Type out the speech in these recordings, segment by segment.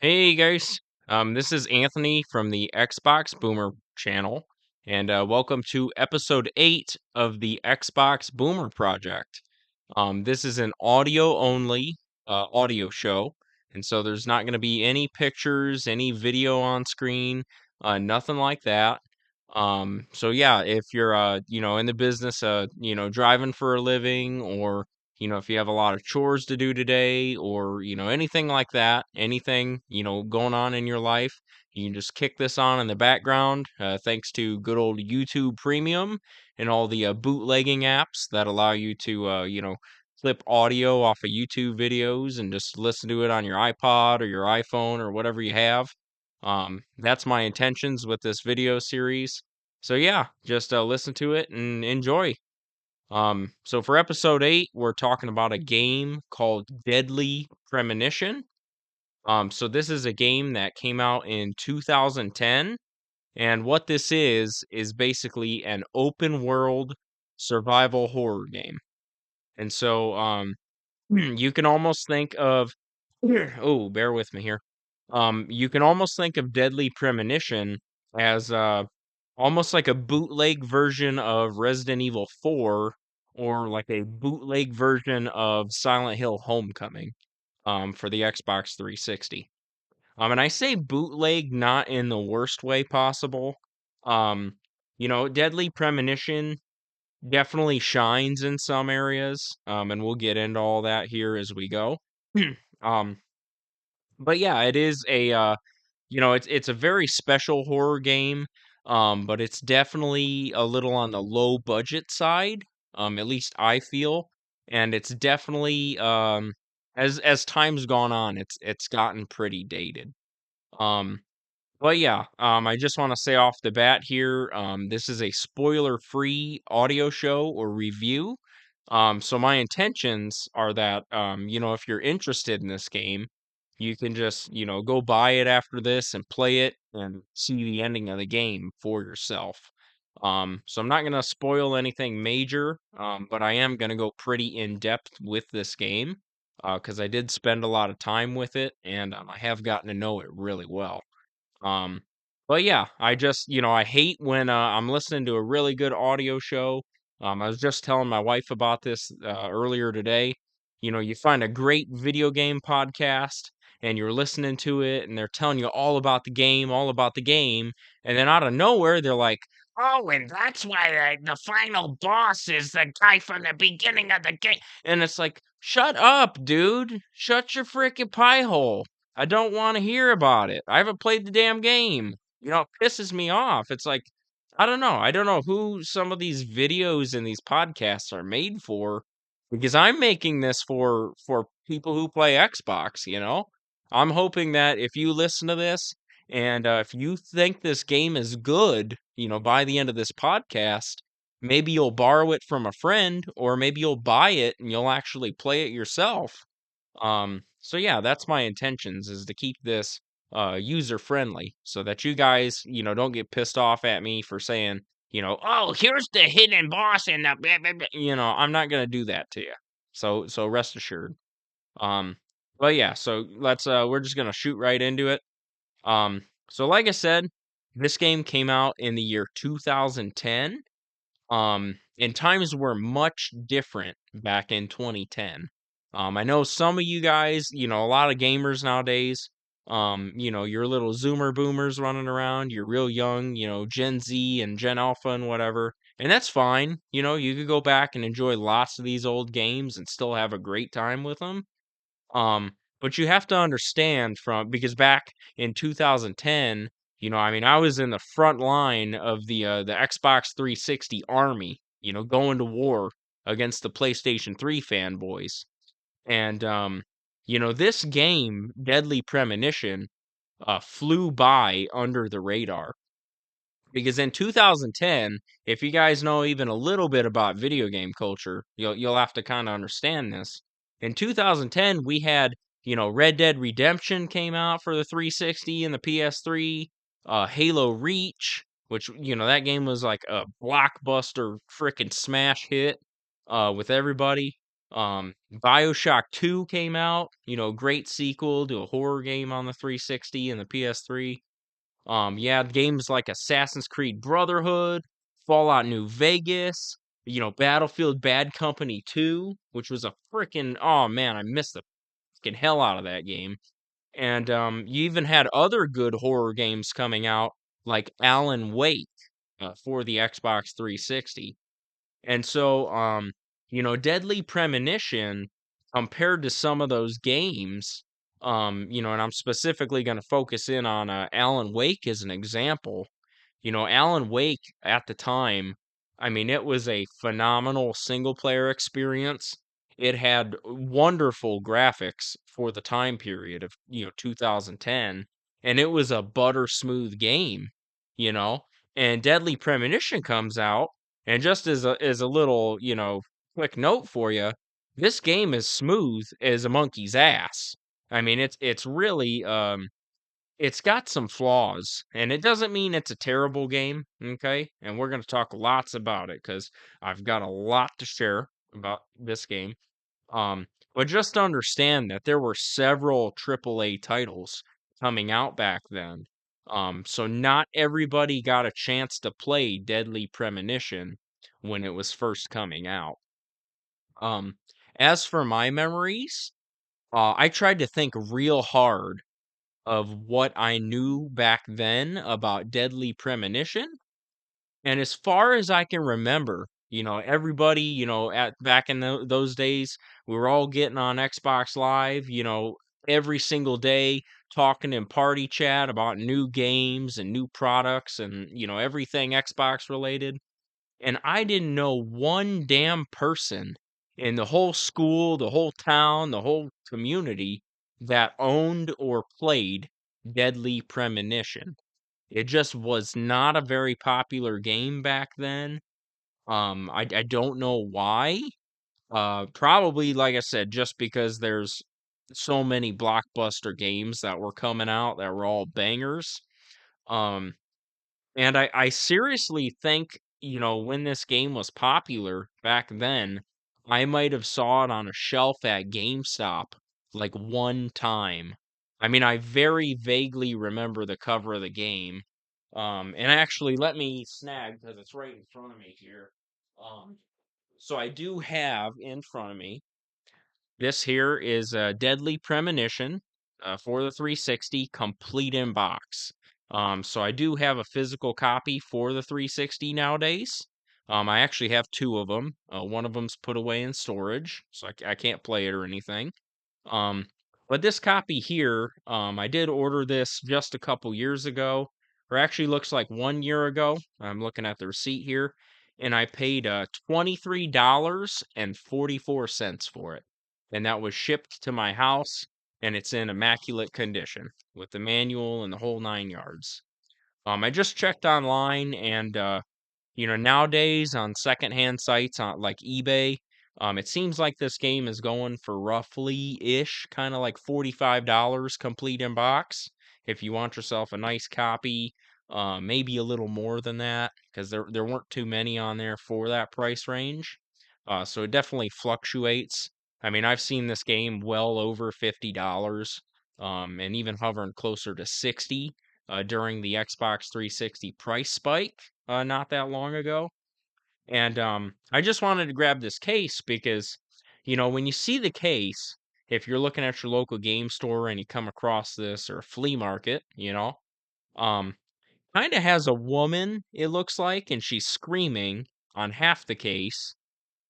Hey guys, this is Anthony from the Xbox Boomer channel, and welcome to episode 8 of the Xbox Boomer Project. This is an audio only audio show, and so there's not going to be any pictures, any video on screen, nothing like that. So yeah, if you're in the business driving for a living, or if you have a lot of chores to do today, or anything like that, anything going on in your life, you can just kick this on in the background, thanks to good old YouTube Premium and all the bootlegging apps that allow you to clip audio off of YouTube videos and just listen to it on your iPod or your iPhone or whatever you have. That's my intentions with this video series. So yeah, just listen to it and enjoy. So for episode 8, we're talking about a game called Deadly Premonition. So this is a game that came out in 2010, and what this is basically an open world survival horror game. And so you can almost think of oh, bear with me here. You can almost think of Deadly Premonition as almost like a bootleg version of Resident Evil 4, or like a bootleg version of Silent Hill Homecoming for the Xbox 360. And I say bootleg not in the worst way possible. Um, Deadly Premonition definitely shines in some areas, and we'll get into all that here as we go. um, but yeah, it is a it's a very special horror game, but it's definitely a little on the low budget side, at least I feel, and it's definitely as time's gone on, it's gotten pretty dated. Um, but yeah, I just want to say off the bat here, this is a spoiler-free audio show or review. So my intentions are that, if you're interested in this game, you can just, go buy it after this and play it and see the ending of the game for yourself. So I'm not gonna spoil anything major, but I am gonna go pretty in depth with this game, because I did spend a lot of time with it, and I have gotten to know it really well. Um, but yeah, I just, I hate when I'm listening to a really good audio show. I was just telling my wife about this earlier today. You find a great video game podcast and you're listening to it and they're telling you all about the game. And then out of nowhere, they're like, oh, and that's why the final boss is the guy from the beginning of the game. And it's like, shut up, dude. Shut your freaking pie hole. I don't wanna hear about it. I haven't played the damn game. It pisses me off. It's like, I don't know. I don't know who some of these videos and these podcasts are made for, because I'm making this for people who play Xbox. I'm hoping that if you listen to this and, if you think this game is good, by the end of this podcast, maybe you'll borrow it from a friend, or maybe you'll buy it and you'll actually play it yourself. So yeah, that's my intentions, is to keep this user friendly so that you guys, don't get pissed off at me for saying, oh, here's the hidden boss in the blah, blah, blah." I'm not gonna do that to you. So rest assured. Um, but yeah, so we're just gonna shoot right into it. So like I said, this game came out in the year 2010. And times were much different back in 2010. I know some of you guys, a lot of gamers nowadays, your little Zoomer boomers running around, you're real young, Gen Z and Gen Alpha and whatever. And that's fine. You could go back and enjoy lots of these old games and still have a great time with them. But you have to understand, because back in 2010, I mean, I was in the front line of the Xbox 360 army, going to war against the PlayStation 3 fanboys. And this game, Deadly Premonition, flew by under the radar, because in 2010, if you guys know even a little bit about video game culture, you'll have to kind of understand this. In 2010, we had, Red Dead Redemption came out for the 360 and the PS3, Halo Reach, which, that game was like a blockbuster freaking smash hit with everybody. BioShock 2 came out, great sequel to a horror game on the 360 and the PS3. You had games like Assassin's Creed Brotherhood, Fallout New Vegas, Battlefield Bad Company 2, which was a freaking, oh man, I missed the freaking hell out of that game. And you even had other good horror games coming out, like Alan Wake for the Xbox 360. And so, Deadly Premonition, compared to some of those games, and I'm specifically going to focus in on Alan Wake as an example. Alan Wake at the time, I mean, it was a phenomenal single player experience. It had wonderful graphics for the time period of, 2010, and it was a butter smooth game, you know. And Deadly Premonition comes out, and just as a little, quick note for you, this game is smooth as a monkey's ass. I mean, it's really it's got some flaws, and it doesn't mean it's a terrible game, okay? And we're going to talk lots about it because I've got a lot to share about this game. Um, but just understand that there were several AAA titles coming out back then. So not everybody got a chance to play Deadly Premonition when it was first coming out. Um, as for my memories, I tried to think real hard of what I knew back then about Deadly Premonition. And as far as I can remember, everybody, at back in those days, we were all getting on Xbox Live, every single day, talking in party chat about new games and new products and, everything Xbox related. And I didn't know one damn person in the whole school, the whole town, the whole community that owned or played Deadly Premonition. It just was not a very popular game back then. I don't know why. Probably, like I said, just because there's so many blockbuster games that were coming out that were all bangers. Um, and I seriously think, when this game was popular back then, I might have saw it on a shelf at GameStop like one time. I mean, I very vaguely remember the cover of the game. And actually, let me snag because it's right in front of me here. Um, so I do have in front of me, this here is a Deadly Premonition for the 360 complete in box. So I do have a physical copy for the 360 nowadays. I actually have two of them. One of them's put away in storage, so I can't play it or anything. Um, but this copy here, I did order this just a couple years ago, or actually looks like 1 year ago. I'm looking at the receipt here, and I paid $23.44 for it. And that was shipped to my house, and it's in immaculate condition with the manual and the whole 9 yards. I just checked online, and nowadays on secondhand sites on like eBay, it seems like this game is going for roughly ish, kind of like $45 complete in box. If you want yourself a nice copy, maybe a little more than that, because there weren't too many on there for that price range. So it definitely fluctuates. I mean, I've seen this game well over $50, and even hovering closer to 60 during the Xbox 360 price spike not that long ago. And I just wanted to grab this case because, when you see the case, if you're looking at your local game store and you come across this or flea market, um, kind of has a woman, it looks like, and she's screaming on half the case,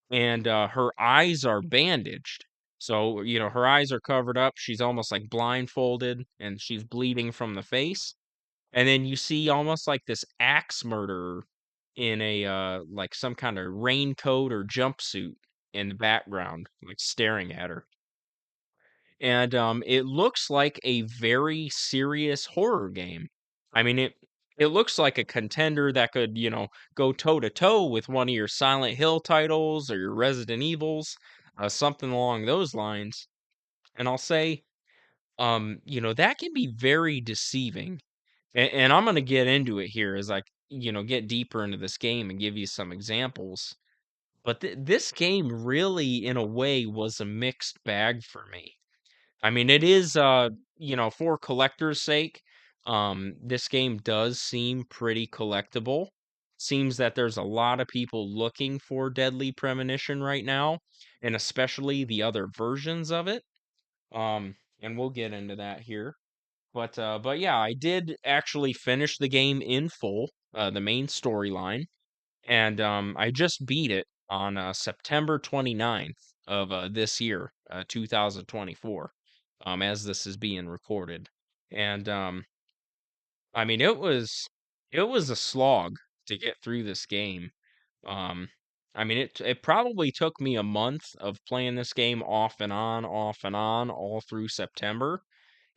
and her eyes are bandaged. So, her eyes are covered up. She's almost like blindfolded and she's bleeding from the face. And then you see almost like this axe murderer in a like some kind of raincoat or jumpsuit in the background, like staring at her. And it looks like a very serious horror game. I mean, it looks like a contender that could, go toe to toe with one of your Silent Hill titles or your Resident Evils, something along those lines. And I'll say, that can be very deceiving, and I'm gonna get into it here as I, get deeper into this game and give you some examples. But this game really, in a way, was a mixed bag for me. I mean, it is, for collector's sake, this game does seem pretty collectible. Seems that there's a lot of people looking for Deadly Premonition right now, and especially the other versions of it. And we'll get into that here. But yeah, I did actually finish the game in full, the main storyline, and I just beat it on September 29th of this year, 2024, as this is being recorded. And I mean, it was a slog to get through this game. Um, I mean, it probably took me a month of playing this game off and on, all through September,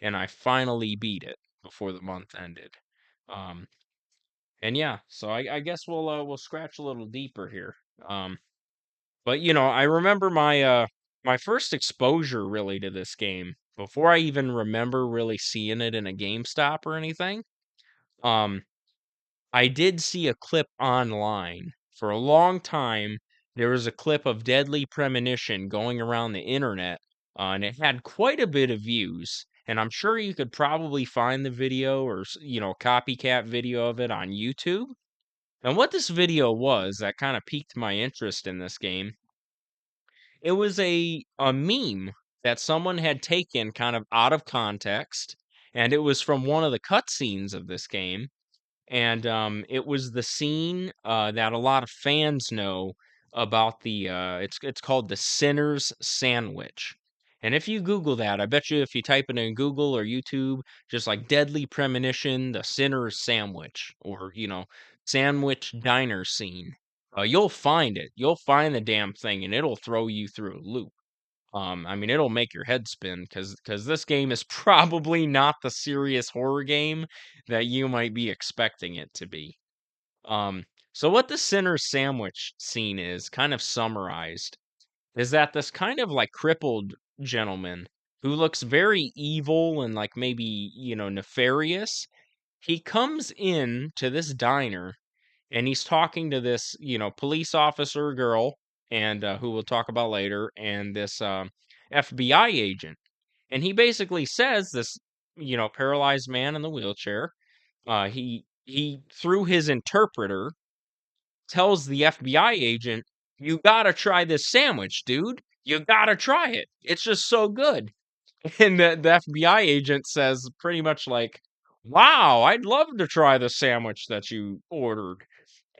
and I finally beat it before the month ended. Um, and yeah, so I guess we'll scratch a little deeper here. Um, but I remember my first exposure really to this game before I even remember really seeing it in a GameStop or anything. Um, I did see a clip online. For a long time, there was a clip of Deadly Premonition going around the internet, and it had quite a bit of views. And I'm sure you could probably find the video or, copycat video of it on YouTube. And what this video was that kind of piqued my interest in this game, it was a meme that someone had taken kind of out of context, and it was from one of the cutscenes of this game, and it was the scene that a lot of fans know about the it's called the Sinner's Sandwich. And if you Google that, I bet you if you type it in Google or YouTube, just like Deadly Premonition, the Sinner's Sandwich, or sandwich diner scene, you'll find it. You'll find the damn thing, and it'll throw you through a loop. I mean, it'll make your head spin because this game is probably not the serious horror game that you might be expecting it to be. Um, so what the Sinner's Sandwich scene is, kind of summarized, is that this kind of like crippled gentleman who looks very evil and like maybe, nefarious, he comes in to this diner and he's talking to this, police officer girl, and who we'll talk about later, and this FBI agent. And he basically says this, paralyzed man in the wheelchair. He through his interpreter tells the FBI agent, "You gotta try this sandwich, dude. You gotta try it. It's just so good." And the FBI agent says pretty much like, "Wow, I'd love to try the sandwich that you ordered."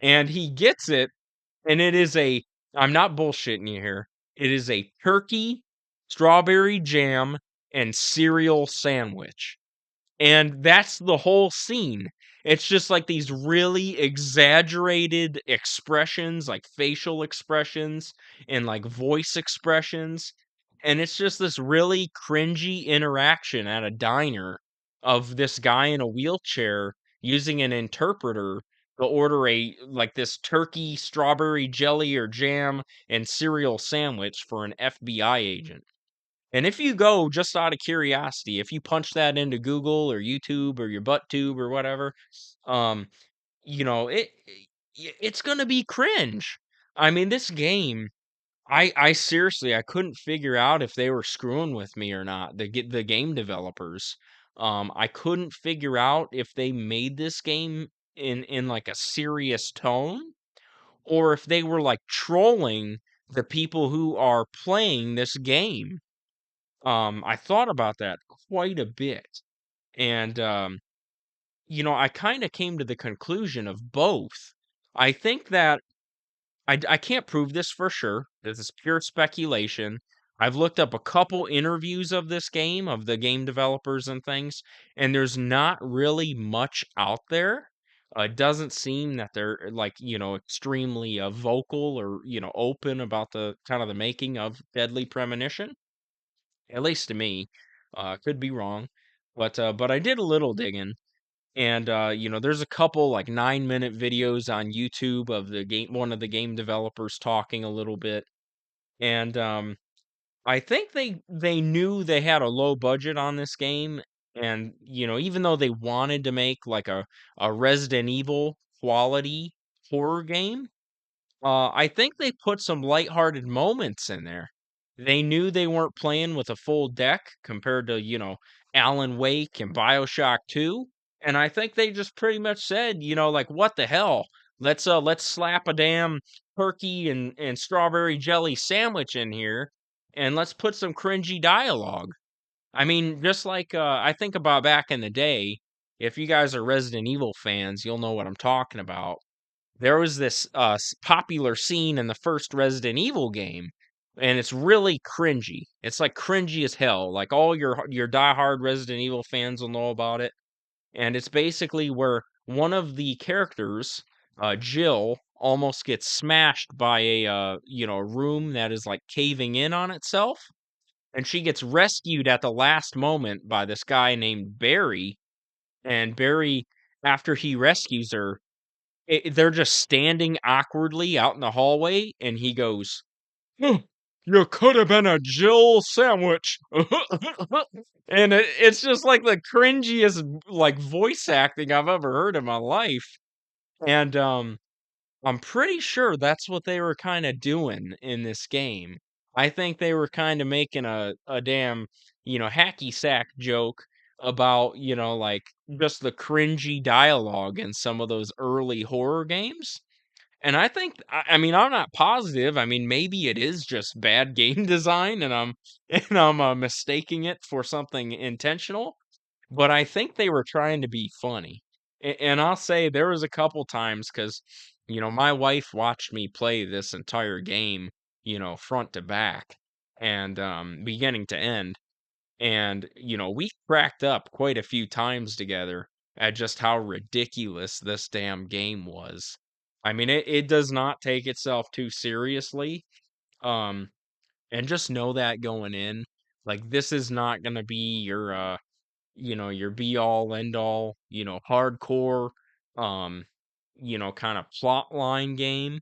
And he gets it, and it is I'm not bullshitting you here. It is a turkey, strawberry jam, and cereal sandwich. And that's the whole scene. It's just like these really exaggerated expressions, like facial expressions and like voice expressions. And it's just this really cringy interaction at a diner of this guy in a wheelchair using an interpreter to order like this turkey, strawberry jelly or jam and cereal sandwich for an FBI agent. And if you go just out of curiosity, if you punch that into Google or YouTube or your butt tube or whatever, um, it's gonna be cringe. I mean, this game, I seriously, I couldn't figure out if they were screwing with me or not. The game developers, I couldn't figure out if they made this game in like a serious tone or if they were like trolling the people who are playing this game. I thought about that quite a bit. And, I kind of came to the conclusion of both. I think that I can't prove this for sure. This is pure speculation. I've looked up a couple interviews of this game, of the game developers and things, and there's not really much out there. It doesn't seem that they're like, extremely vocal or, open about the kind of the making of Deadly Premonition. At least to me. Could be wrong, but I did a little digging, and there's a couple like 9-minute videos on YouTube of the game, one of the game developers talking a little bit, and I think they knew they had a low budget on this game, and even though they wanted to make like a Resident Evil quality horror game, I think they put some lighthearted moments in there. They knew they weren't playing with a full deck compared to, Alan Wake and BioShock 2. And I think they just pretty much said, like, what the hell? Let's slap a damn turkey and strawberry jelly sandwich in here and let's put some cringy dialogue. I mean, just like I think about back in the day, if you guys are Resident Evil fans, you'll know what I'm talking about. There was this popular scene in the first Resident Evil game, and it's really cringy. It's like cringy as hell. Like all your diehard Resident Evil fans will know about it. And it's basically where one of the characters, Jill, almost gets smashed by a room that is like caving in on itself, and she gets rescued at the last moment by this guy named Barry. And Barry, after he rescues her, they're just standing awkwardly out in the hallway, and he goes, "Huh, you could have been a Jill sandwich." And it's just like the cringiest like voice acting I've ever heard in my life. And I'm pretty sure that's what they were kind of doing in this game. I think they were kind of making a damn, hacky sack joke about, like just the cringy dialogue in some of those early horror games. And I think, I mean, I'm not positive. I mean, maybe it is just bad game design and I'm mistaking it for something intentional, but I think they were trying to be funny. And I'll say there was a couple times because, my wife watched me play this entire game, front to back and beginning to end. And, we cracked up quite a few times together at just how ridiculous this damn game was. I mean, it does not take itself too seriously. Um, and just know that going in, like this is not gonna be your be all end all, hardcore, um, kind of plot line game.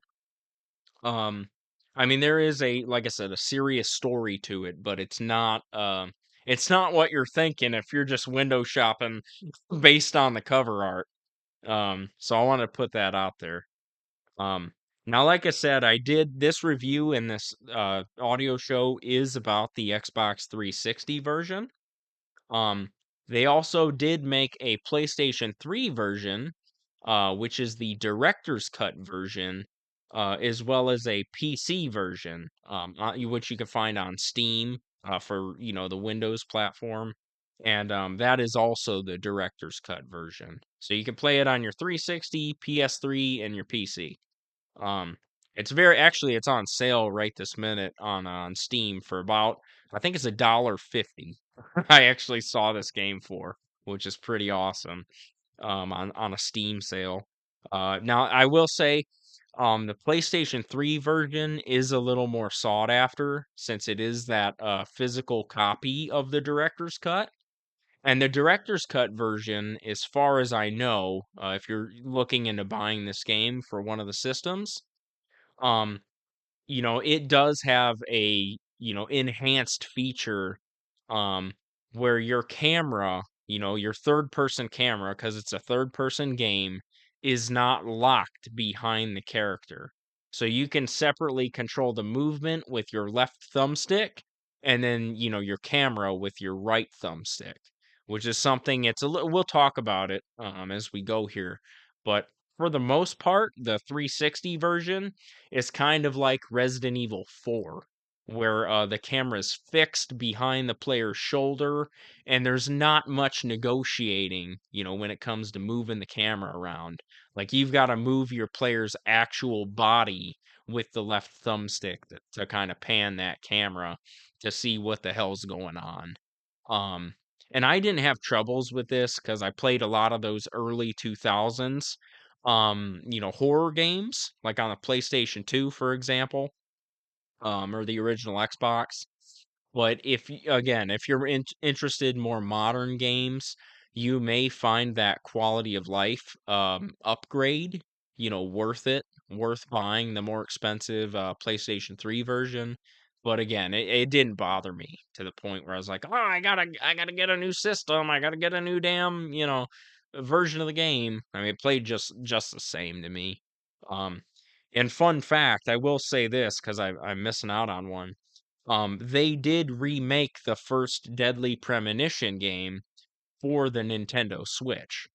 Um, I mean, there is like I said, a serious story to it, but it's not what you're thinking if you're just window shopping based on the cover art. So I want to put that out there. Um, Now, like I said, I did this review and this audio show is about the Xbox 360 version. Um, they also did make a PlayStation 3 version, which is the director's cut version, as well as a PC version, which you can find on Steam for the Windows platform, and that is also the director's cut version. So you can play it on your 360, PS3, and your PC. Um, it's very actually it's on sale right this minute on Steam for about I think it's $1.50. I actually saw this game for, which is pretty awesome. On a Steam sale. Now I will say, the PlayStation 3 version is a little more sought after since it is that physical copy of the director's cut. And the director's cut version, as far as I know, if you're looking into buying this game for one of the systems, um, it does have a, enhanced feature, um, where your camera, your third person camera, because it's a third person game, is not locked behind the character. So you can separately control the movement with your left thumbstick and then, your camera with your right thumbstick, which is something it's a little, we'll talk about it as we go here. But for the most part, the 360 version is kind of like Resident Evil 4, where the camera's fixed behind the player's shoulder, and there's not much negotiating, when it comes to moving the camera around. Like you've got to move your player's actual body with the left thumbstick to kind of pan that camera to see what the hell's going on. Um, and I didn't have troubles with this because I played a lot of those early 2000s horror games, like on the PlayStation 2, for example, or the original Xbox. But again, if you're interested in more modern games, you may find that quality of life upgrade, worth it, worth buying the more expensive PlayStation 3 version. But again, it didn't bother me to the point where I was like, oh, I gotta get a new system. I gotta get a new damn, version of the game. I mean, it played just the same to me. Um, And fun fact, I will say this because I'm missing out on one. They did remake the first Deadly Premonition game for the Nintendo Switch.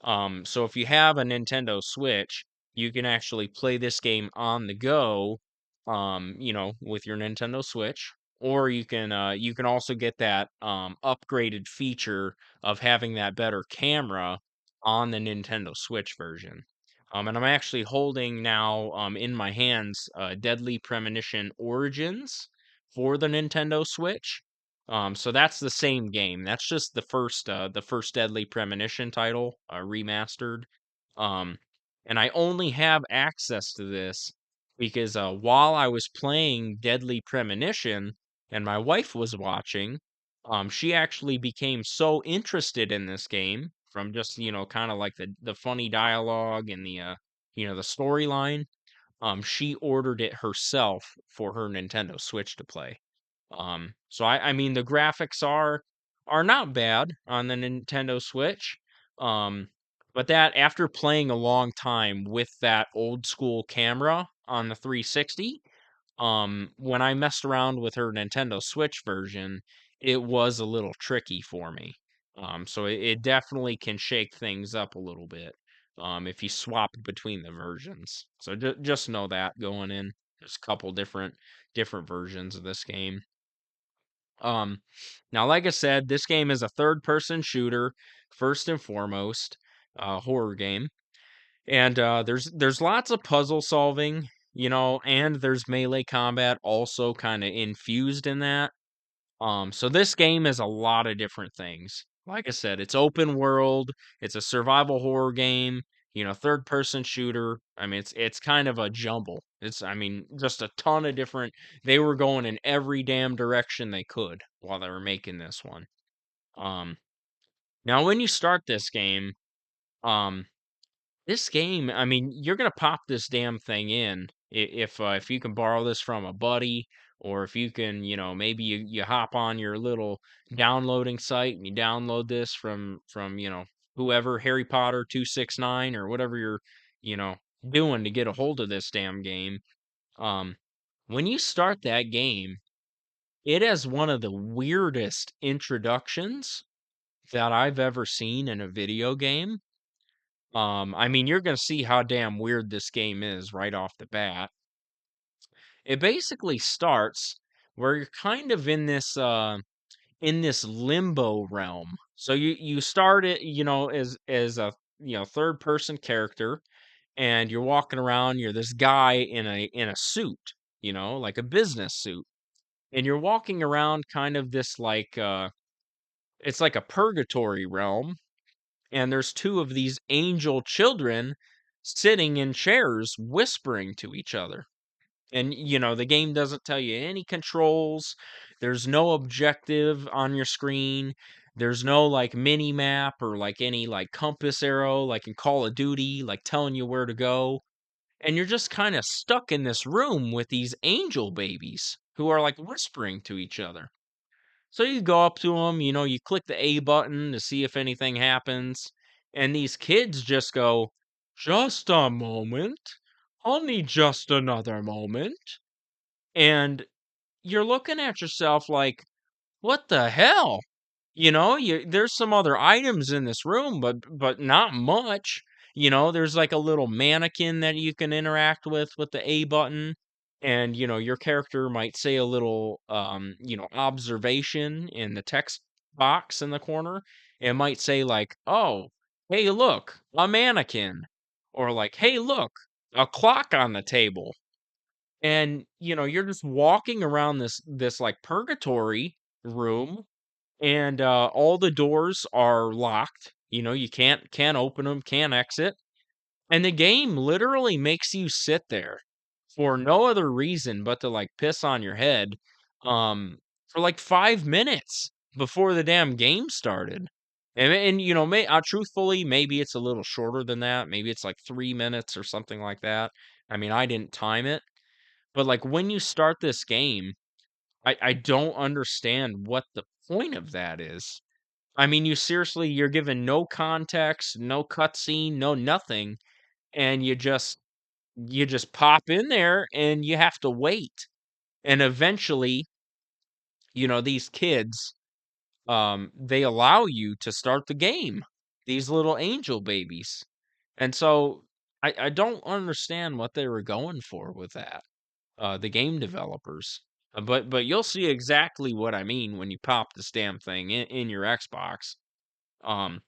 So if you have a Nintendo Switch, you can actually play this game on the go, with your Nintendo Switch, or you can also get that upgraded feature of having that better camera on the Nintendo Switch version. And I'm actually holding now in my hands Deadly Premonition Origins for the Nintendo Switch. So that's the same game. That's just the first Deadly Premonition title, remastered. Um, and I only have access to this because while I was playing Deadly Premonition and my wife was watching, she actually became so interested in this game from just kind of like the funny dialogue and the storyline. She ordered it herself for her Nintendo Switch to play. So I mean the graphics are not bad on the Nintendo Switch. Um, but that after playing a long time with that old school camera on the 360, when I messed around with her Nintendo Switch version, it was a little tricky for me. So it definitely can shake things up a little bit. If you swap between the versions. So just know that going in. There's a couple different versions of this game. Um, Now, like I said, this game is a third-person shooter, first and foremost, horror game, and there's lots of puzzle solving, and there's melee combat also kind of infused in that. So this game is a lot of different things. Like I said, it's open world, it's a survival horror game, third person shooter. I mean, it's kind of a jumble. I mean, just a ton of different. They were going in every damn direction they could while they were making this one. Um, Now when you start um, this game, I mean, you're gonna pop this damn thing in if you can borrow this from a buddy, or if you can, maybe you hop on your little downloading site and you download this from whoever Harry Potter 269 or whatever you're you know doing to get a hold of this damn game. Um, when you start that game, it has one of the weirdest introductions that I've ever seen in a video game. I mean, you're gonna see how damn weird this game is right off the bat. It basically starts where you're kind of in this limbo realm. So you start it, as a third person character, and you're walking around. You're this guy in a suit, like a business suit, and you're walking around kind of this like it's like a purgatory realm, and there's two of these angel children sitting in chairs whispering to each other. And the game doesn't tell you any controls. There's no objective on your screen. There's no like mini map or like any like compass arrow like in Call of Duty like telling you where to go. And you're just kind of stuck in this room with these angel babies who are like whispering to each other. So you go up to them, you click the A button to see if anything happens. And these kids just go, "Just a moment. I'll need just another moment." And you're looking at yourself like, "What the hell?" There's some other items in this room, but not much. There's like a little mannequin that you can interact with the A button, and your character might say a little observation in the text box in the corner. It might say like, "Oh, hey, look, a mannequin," or like, "Hey, look, a clock on the table." And you're just walking around this like purgatory room, and all the doors are locked. You can't open them, can't exit, and the game literally makes you sit there for no other reason but to like piss on your head, for like 5 minutes before the damn game started. And truthfully, maybe it's a little shorter than that. Maybe it's like 3 minutes or something like that. I mean, I didn't time it, but like when you start this game, I don't understand what the point of that is. I mean, you're given no context, no cutscene, no nothing, and you just you just pop in there and you have to wait. And eventually, these kids, they allow you to start the game. These little angel babies. And so I don't understand what they were going for with that. The game developers. But you'll see exactly what I mean when you pop this damn thing in your Xbox. Um,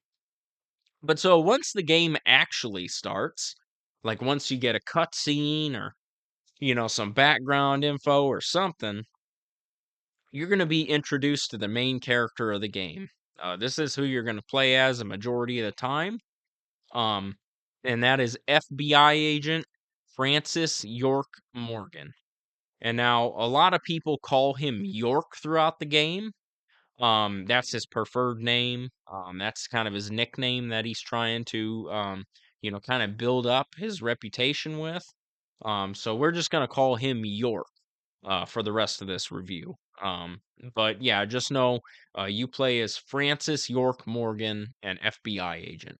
but so once the game actually starts, like once you get a cutscene or some background info or something, you're going to be introduced to the main character of the game. This is who you're going to play as a majority of the time. Um, and that is FBI agent Francis York Morgan. And now a lot of people call him York throughout the game. That's his preferred name. That's kind of his nickname that he's trying to, kind of build up his reputation with. So we're just gonna call him York, for the rest of this review. But yeah, just know, you play as Francis York Morgan, an FBI agent.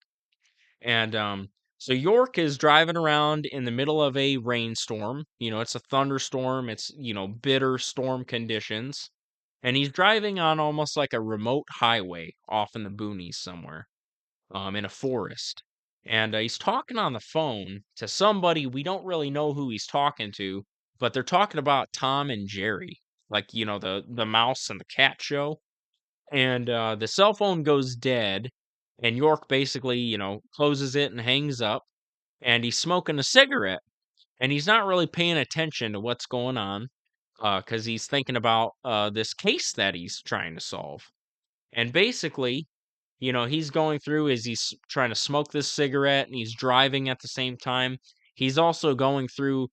And so York is driving around in the middle of a rainstorm. It's a thunderstorm. It's, bitter storm conditions. And he's driving on almost like a remote highway off in the boonies somewhere, in a forest. And he's talking on the phone to somebody. We don't really know who he's talking to, but they're talking about Tom and Jerry, like, the mouse and the cat show. And the cell phone goes dead, and York basically, closes it and hangs up, and he's smoking a cigarette, and he's not really paying attention to what's going on, because he's thinking about this case that he's trying to solve. And basically, he's going through as he's trying to smoke this cigarette and he's driving at the same time. He's also going through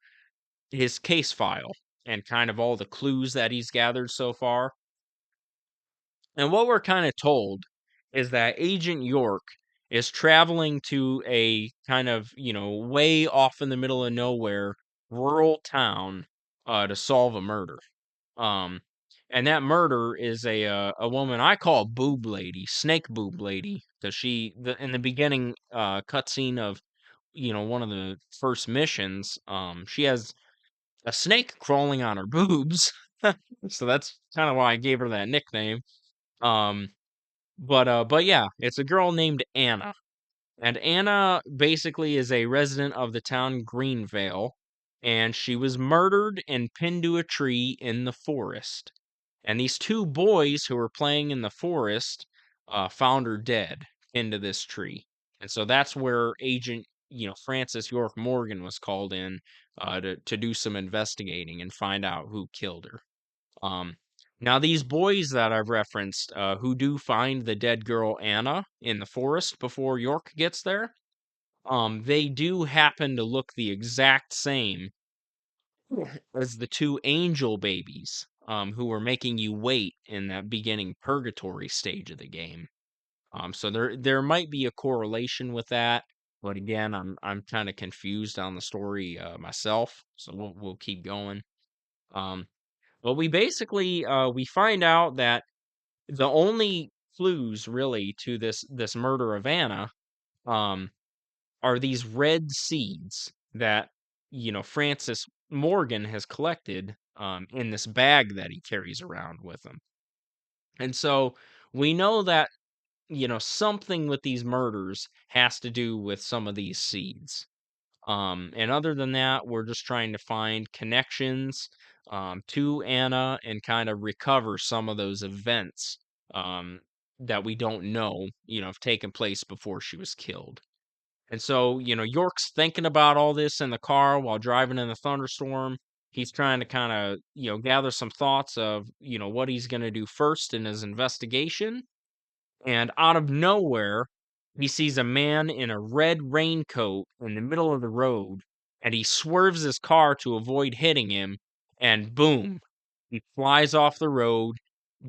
his case file and kind of all the clues that he's gathered so far. And what we're kind of told is that Agent York is traveling to a kind of, way off in the middle of nowhere rural town, to solve a murder. Um, and that murder is a woman I call Boob Lady, Snake Boob Lady, because in the beginning cutscene of one of the first missions, she has a snake crawling on her boobs, so that's kind of why I gave her that nickname. Um, but yeah, it's a girl named Anna. And Anna basically is a resident of the town Greenvale, and she was murdered and pinned to a tree in the forest. And these two boys who were playing in the forest found her dead into this tree. And so that's where Agent, Francis York Morgan was called in, to do some investigating and find out who killed her. Um, Now, these boys that I've referenced, who do find the dead girl Anna in the forest before York gets there, they do happen to look the exact same as the two angel babies, who were making you wait in that beginning purgatory stage of the game. So there might be a correlation with that, but again, I'm kind of confused on the story myself, so we'll keep going. Um, but we basically we find out that the only clues really to this murder of Anna, um, are these red seeds that Francis Morgan has collected, in this bag that he carries around with him. And so we know that something with these murders has to do with some of these seeds. And other than that, we're just trying to find connections, to Anna and kind of recover some of those events, um, that we don't know, have taken place before she was killed. And so, York's thinking about all this in the car while driving in the thunderstorm. He's trying to kind of, gather some thoughts of, what he's going to do first in his investigation. And out of nowhere, he sees a man in a red raincoat in the middle of the road, and he swerves his car to avoid hitting him, and boom, he flies off the road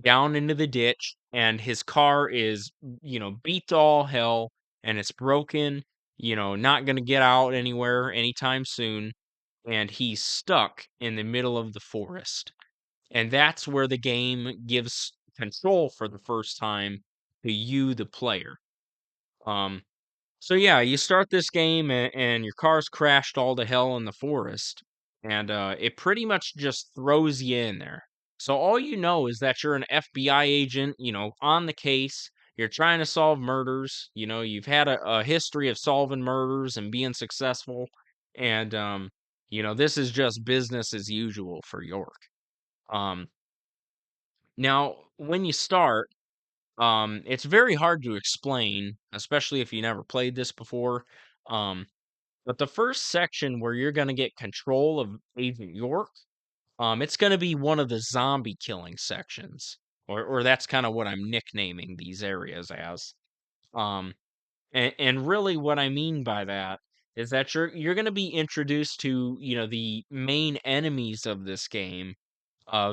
down into the ditch, and his car is, beat to all hell, and it's broken, not going to get out anywhere anytime soon, and he's stuck in the middle of the forest. And that's where the game gives control for the first time to you, the player. Um, So yeah, you start this game and your car's crashed all to hell in the forest, and it pretty much just throws you in there. So all you know is that you're an FBI agent, on the case. You're trying to solve murders. You've had a history of solving murders and being successful, and this is just business as usual for York. Um, Now, when you start, it's very hard to explain, especially if you never played this before. Um, but the first section where you're gonna get control of Agent York, it's gonna be one of the zombie killing sections, or that's kind of what I'm nicknaming these areas as. Um, and really, what I mean by that is that you're gonna be introduced to the main enemies of this game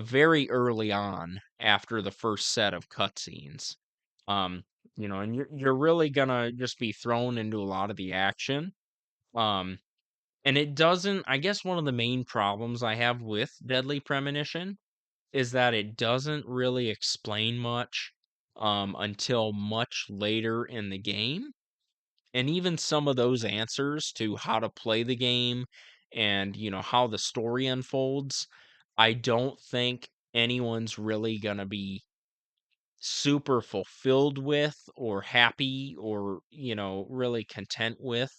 very early on after the first set of cutscenes. Um, and you're really gonna just be thrown into a lot of the action. Um, and it doesn't, I guess one of the main problems I have with Deadly Premonition is that it doesn't really explain much until much later in the game. And even some of those answers to how to play the game and, how the story unfolds, I don't think anyone's really going to be super fulfilled with or happy or really content with,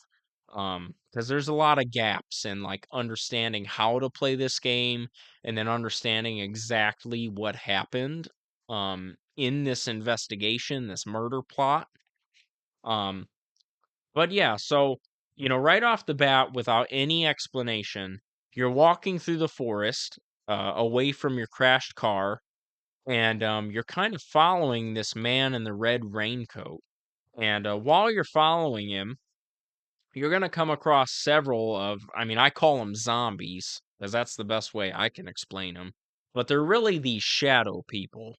because there's a lot of gaps in like understanding how to play this game and then understanding exactly what happened in this investigation, this murder plot. Um but yeah, so right off the bat, without any explanation, you're walking through the forest, away from your crashed car, and you're kind of following this man in the red raincoat. And while you're following him, you're gonna come across several of, I mean, I call them zombies, because that's the best way I can explain them. But they're really these shadow people.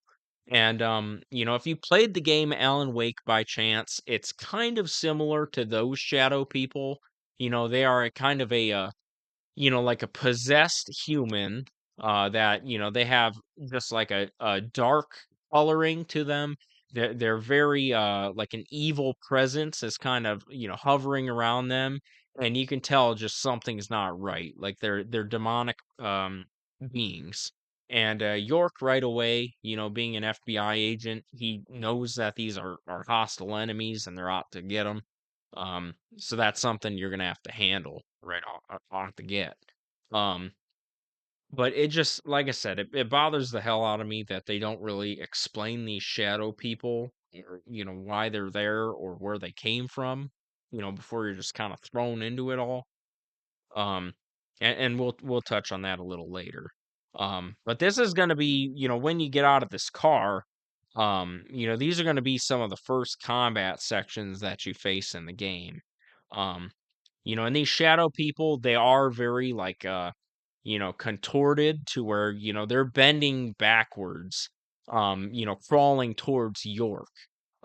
And if you played the game Alan Wake by chance, it's kind of similar to those shadow people. They are a kind of like a possessed human, that they have just like a dark coloring to them. They're very like an evil presence is kind of hovering around them, and you can tell just something's not right. Like they're demonic beings. And York right away, being an FBI agent, he knows that these are hostile enemies and they're out to get them. So that's something you're gonna have to handle right off the get. Um, but it just, like I said, it bothers the hell out of me that they don't really explain these shadow people, or why they're there or where they came from. Before you're just kind of thrown into it all. Um, and we'll touch on that a little later. But this is gonna be, when you get out of this car, these are gonna be some of the first combat sections that you face in the game. Um, and these shadow people, they are very like contorted to where, they're bending backwards, crawling towards York.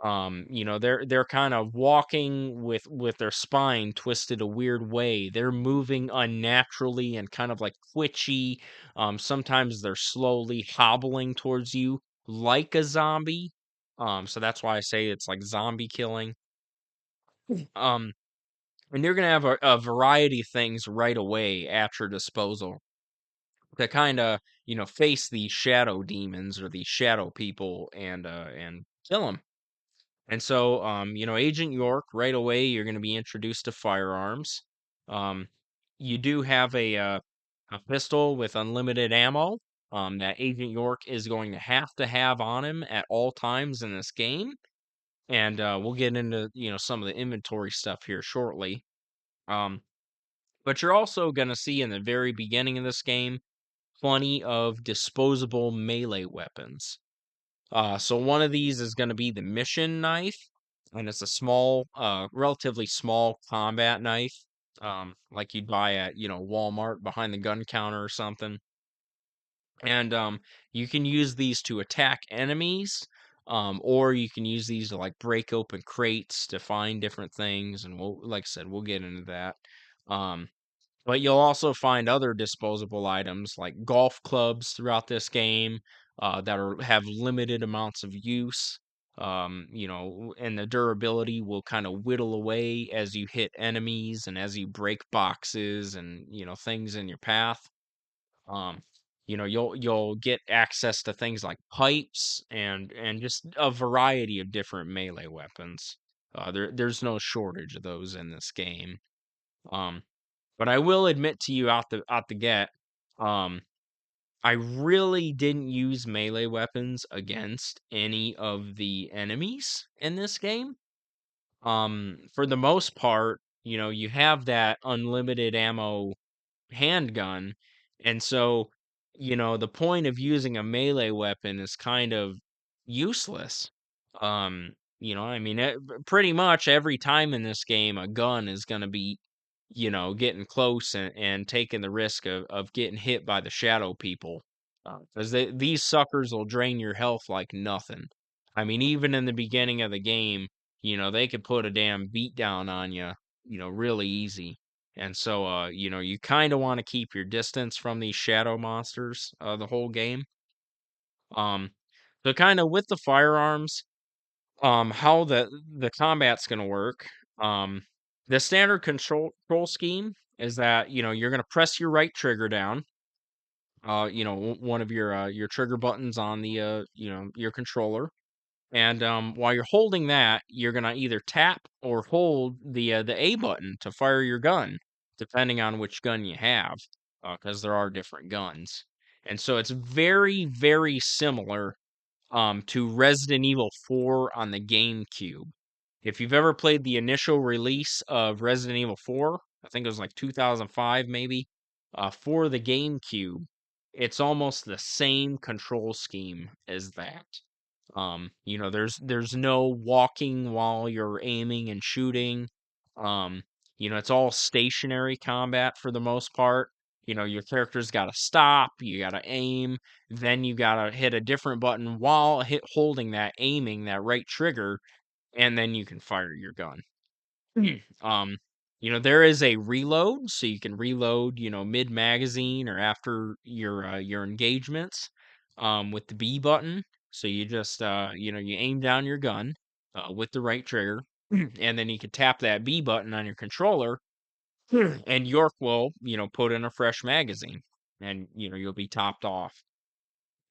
They're kind of walking with their spine twisted a weird way. They're moving unnaturally and kind of like twitchy. Sometimes they're slowly hobbling towards you like a zombie. So that's why I say it's like zombie killing. Um, and you're gonna have a variety of things right away at your disposal to kind of face these shadow demons or these shadow people and kill them. And so, Agent York, right away, you're going to be introduced to firearms. Um, you do have a pistol with unlimited ammo, that Agent York is going to have on him at all times in this game. And we'll get into some of the inventory stuff here shortly. Um, but you're also going to see in the very beginning of this game plenty of disposable melee weapons. So one of these is going to be the mission knife, and it's a small, relatively small combat knife, like you'd buy at Walmart behind the gun counter or something. And you can use these to attack enemies, or you can use these to like break open crates to find different things. And like I said, we'll get into that. Um, but you'll also find other disposable items like golf clubs throughout this game, that have limited amounts of use. and the durability will kind of whittle away as you hit enemies and as you break boxes and things in your path. Um, you'll get access to things like pipes and just a variety of different melee weapons. There's no shortage of those in this game. Um, but I will admit to you out the get, um, I really didn't use melee weapons against any of the enemies in this game. For the most part, you have that unlimited ammo handgun, and so, the point of using a melee weapon is kind of useless. I mean, pretty much every time in this game, a gun is going to be, getting close and taking the risk of getting hit by the shadow people. Because these suckers will drain your health like nothing. I mean, even in the beginning of the game, they could put a damn beat down on you, really easy. And so, you kind of want to keep your distance from these shadow monsters the whole game. Um, so kind of with the firearms, how the combat's going to work. Um, the standard control scheme is that you're going to press your right trigger down. One of your trigger buttons on the your controller, and while you're holding that, you're gonna either tap or hold the A button to fire your gun, depending on which gun you have, because there are different guns. And so it's very, very similar to Resident Evil 4 on the GameCube. If you've ever played the initial release of Resident Evil 4, I think it was like 2005 maybe, for the GameCube, it's almost the same control scheme as that. There's no walking while you're aiming and shooting. Um, it's all stationary combat for the most part. Your character's got to stop, you got to aim, then you got to hit a different button while holding that aiming that right trigger, and then you can fire your gun. um, there is a reload, so you can reload, mid magazine or after your engagements, with the B button. So you just you aim down your gun with the right trigger, and then you can tap that B button on your controller, and York will put in a fresh magazine, and you'll be topped off.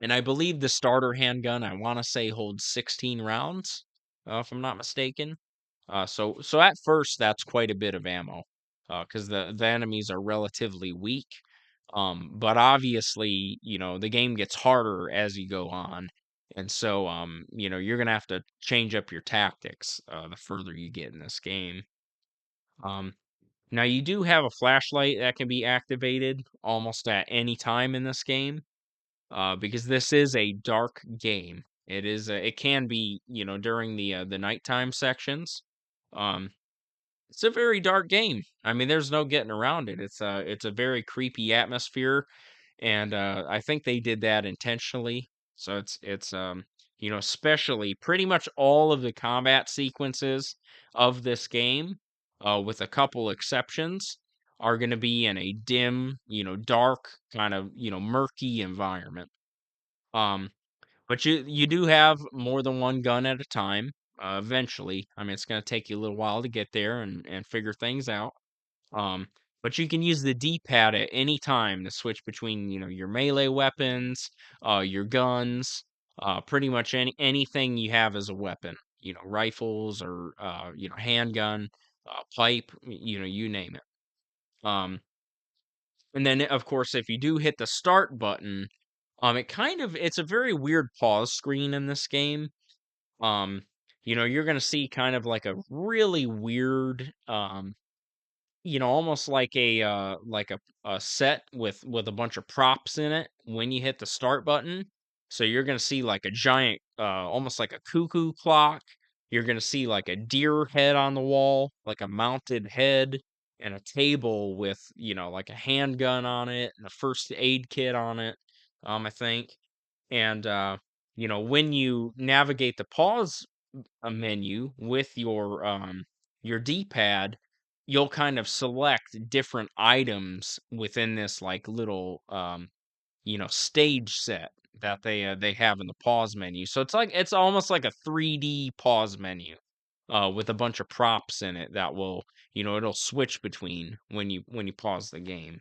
And I believe the starter handgun, I want to say, holds 16 rounds, if I'm not mistaken. So at first, that's quite a bit of ammo, because the enemies are relatively weak. But obviously, the game gets harder as you go on, and so you're gonna have to change up your tactics the further you get in this game. Um, Now you do have a flashlight that can be activated almost at any time in this game, because this is a dark game. It can be, during the nighttime sections. Um, it's a very dark game. I mean, there's no getting around it. It's a very creepy atmosphere, and I think they did that intentionally. So it's especially pretty much all of the combat sequences of this game, with a couple exceptions, are going to be in a dim, dark, kind of murky environment. Um, but you do have more than one gun at a time. Eventually, I mean, it's going to take you a little while to get there and figure things out. Um, but you can use the D-pad at any time to switch between, your melee weapons, your guns, pretty much anything you have as a weapon. Rifles or handgun, pipe, you name it. Um, and then of course, if you do hit the start button, it's a very weird pause screen in this game. Um, you're gonna see kind of like a really weird, almost like a set with a bunch of props in it when you hit the start button. So you're gonna see like a giant, almost like a cuckoo clock. You're gonna see like a deer head on the wall, like a mounted head, and a table with like a handgun on it and a first aid kit on it. I think, and when you navigate the pause a menu with your D-pad, you'll kind of select different items within this like little stage set that they have in the pause menu. So it's almost like a 3D pause menu with a bunch of props in it that will, it'll switch between when you pause the game.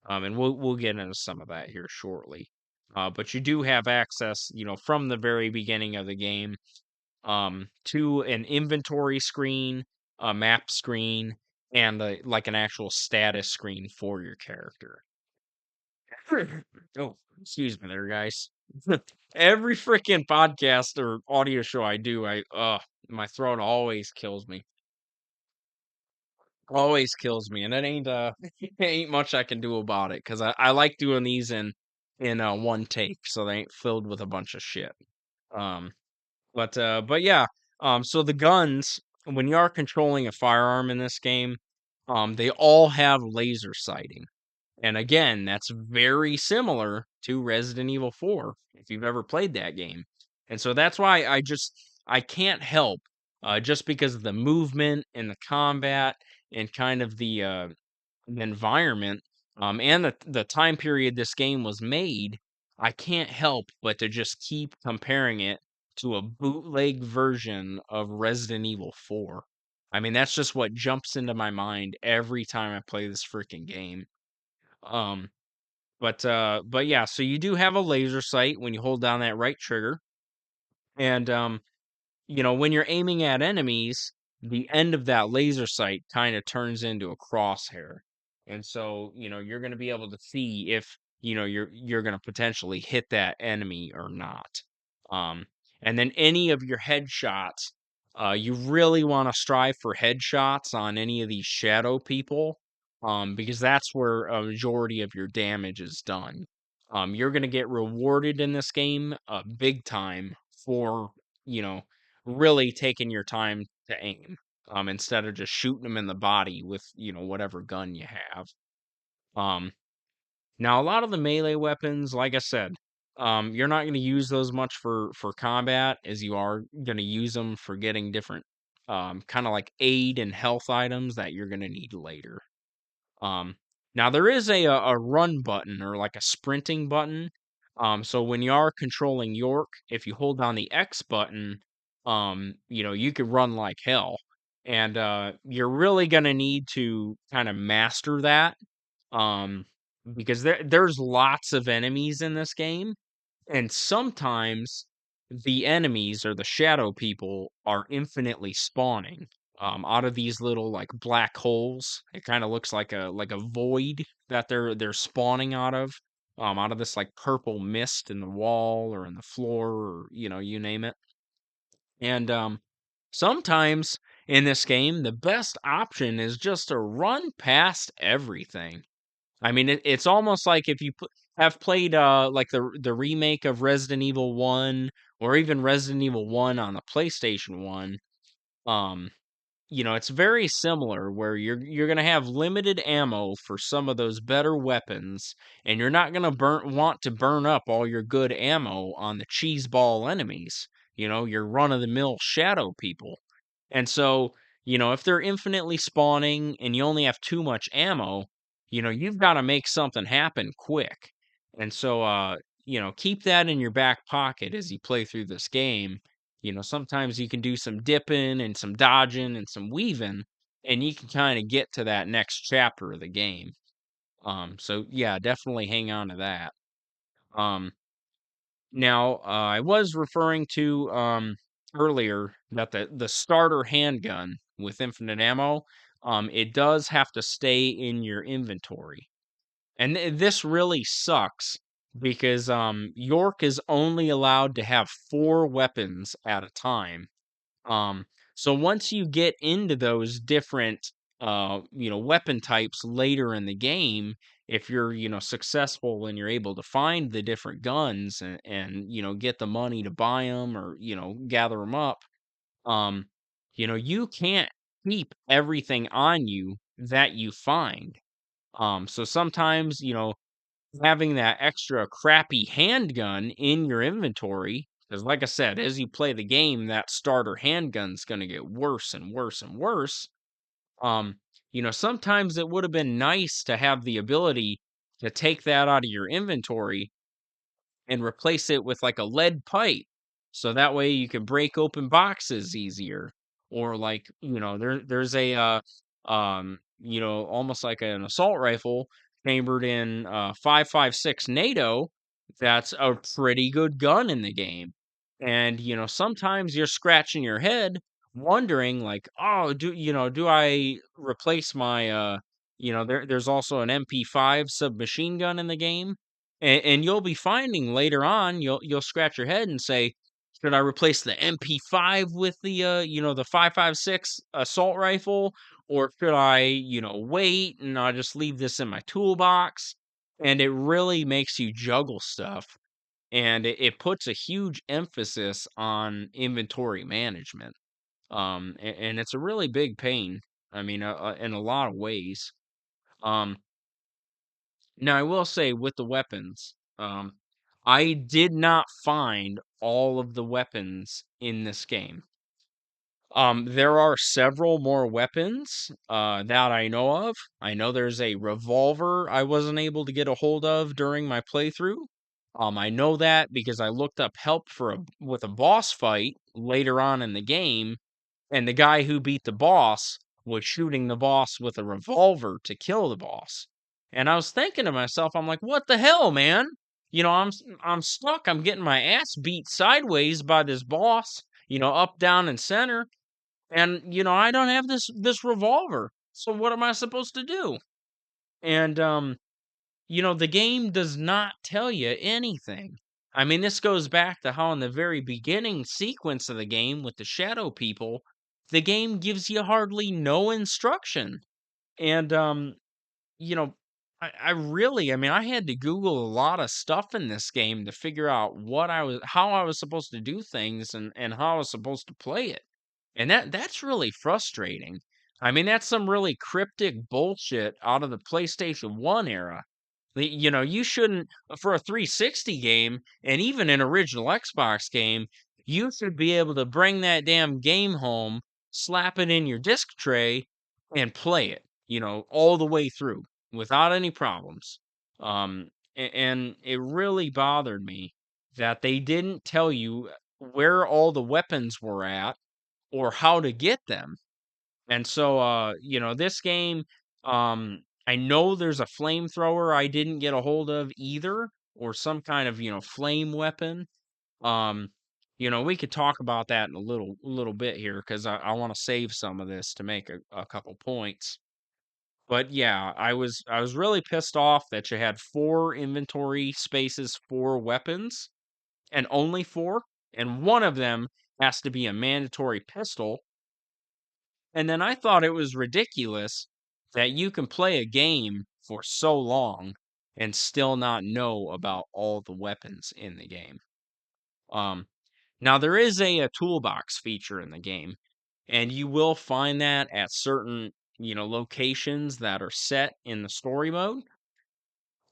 And we'll get into some of that here shortly. But you do have access, from the very beginning of the game, to an inventory screen, a map screen, and like an actual status screen for your character. Oh, excuse me there, guys. Every freaking podcast or audio show I do, my throat always kills me. Always kills me, and it ain't ain't much I can do about it because I like doing these in one take, so they ain't filled with a bunch of shit. Um, but yeah, so the guns, when you are controlling a firearm in this game, they all have laser sighting. And again, that's very similar to Resident Evil 4, if you've ever played that game. And so that's why I can't help, just because of the movement and the combat and kind of the environment, and the time period this game was made, I can't help but to just keep comparing it to a bootleg version of Resident Evil 4. I mean, that's just what jumps into my mind every time I play this freaking game. Um, but yeah, so you do have a laser sight when you hold down that right trigger, and when you're aiming at enemies, the end of that laser sight kind of turns into a crosshair. And so, you're going to be able to see if, you're going to potentially hit that enemy or not. Um, and then any of your headshots, you really want to strive for headshots on any of these shadow people, because that's where a majority of your damage is done. You're going to get rewarded in this game, big time for, you know, really taking your time to aim, instead of just shooting them in the body with, whatever gun you have. Um, Now a lot of the melee weapons, like I said, you're not going to use those much for combat, as you are going to use them for getting different, kind of like aid and health items that you're going to need later. Um, Now there is a run button, or like a sprinting button. So when you are controlling York, if you hold down the X button, you could run like hell. And you're really gonna need to kind of master that. Um, because there's lots of enemies in this game, and sometimes the enemies, or the shadow people, are infinitely spawning out of these little like black holes. It kind of looks like a void that they're spawning out of this like purple mist in the wall or in the floor, or you name it. And sometimes in this game, the best option is just to run past everything. I mean, it's almost like if you have played like the remake of Resident Evil 1, or even Resident Evil 1 on the PlayStation 1. um it's very similar, where you're going to have limited ammo for some of those better weapons, and you're not going to want to burn up all your good ammo on the cheese ball enemies, your run of the mill shadow people. And so, if they're infinitely spawning and you only have too much ammo, you've got to make something happen quick. And so, keep that in your back pocket as you play through this game. Sometimes you can do some dipping and some dodging and some weaving, and you can kind of get to that next chapter of the game. So yeah, definitely hang on to that. Um, Now, I was referring to earlier that the starter handgun with infinite ammo, it does have to stay in your inventory, and this really sucks because York is only allowed to have 4 weapons at a time. Um, so once you get into those different, weapon types later in the game, if you're, successful and you're able to find the different guns, and get the money to buy them, or, gather them up, um, you can't keep everything on you that you find. So sometimes, having that extra crappy handgun in your inventory, because like I said, as you play the game, that starter handgun's going to get worse and worse and worse. Um, sometimes it would have been nice to have the ability to take that out of your inventory and replace it with like a lead pipe. So that way you can break open boxes easier. Or like, there's a almost like an assault rifle chambered in 5.56 NATO. That's a pretty good gun in the game. And sometimes you're scratching your head wondering like, oh, do I replace my there's also an MP5 submachine gun in the game, and you'll be finding later on, you'll scratch your head and say, should I replace the MP5 with the 5.56 assault rifle, or should I wait and I'll just leave this in my toolbox? And it really makes you juggle stuff, and it puts a huge emphasis on inventory management. And it's a really big pain. I mean, in a lot of ways. Um, Now I will say with the weapons, I did not find all of the weapons in this game. There are several more weapons that I know of. I know there's a revolver I wasn't able to get a hold of during my playthrough. I know that because I looked up help with a boss fight later on in the game, and the guy who beat the boss was shooting the boss with a revolver to kill the boss. And I was thinking to myself, I'm like, what the hell, man? I'm stuck. I'm getting my ass beat sideways by this boss, up, down, and center. And I don't have this revolver. So what am I supposed to do? And the game does not tell you anything. I mean, this goes back to how in the very beginning sequence of the game with the shadow people, the game gives you hardly no instruction. And you know, I mean, I had to Google a lot of stuff in this game to figure out how I was supposed to do things and how I was supposed to play it. And that's really frustrating. I mean, that's some really cryptic bullshit out of the PlayStation 1 era. You shouldn't, for a 360 game and even an original Xbox game, you should be able to bring that damn game home, slap it in your disc tray, and play it, all the way through without any problems. And it really bothered me that they didn't tell you where all the weapons were at or how to get them. And so, this game, I know there's a flamethrower I didn't get a hold of either, or some kind of, flame weapon. Um, we could talk about that in a little bit here because I want to save some of this to make a couple points. But yeah, I was really pissed off that you had four inventory spaces for weapons, and only four, and one of them has to be a mandatory pistol. And then I thought it was ridiculous that you can play a game for so long and still not know about all the weapons in the game. Um, Now there is a toolbox feature in the game, and you will find that at certain, locations that are set in the story mode.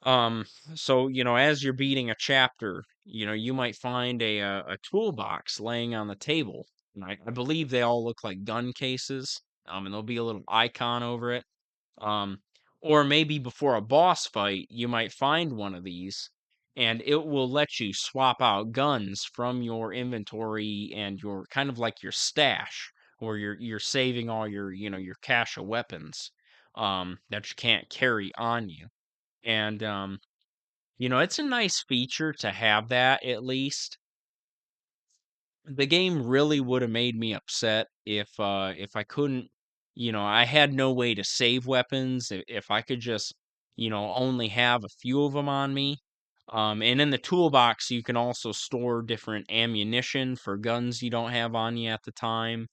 Um, so, as you're beating a chapter, you might find a toolbox laying on the table. And I believe they all look like gun cases. And there'll be a little icon over it. Um, or maybe before a boss fight, you might find one of these, and it will let you swap out guns from your inventory and your kind of like your stash, or you're saving all your cache of weapons that you can't carry on you. And it's a nice feature to have that at least. The game really would have made me upset if I couldn't, I had no way to save weapons, if I could just, only have a few of them on me. And in the toolbox you can also store different ammunition for guns you don't have on you at the time.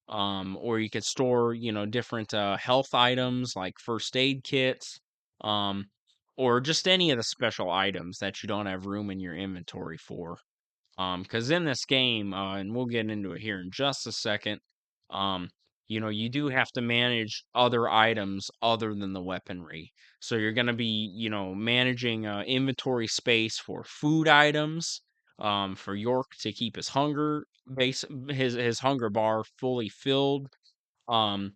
Or you could store, different health items like first aid kits. Um, or just any of the special items that you don't have room in your inventory for. Because in this game, and we'll get into it here in just a second, um, you do have to manage other items other than the weaponry. So you're going to be, managing inventory space for food items, for York to keep his hunger bar fully filled. Then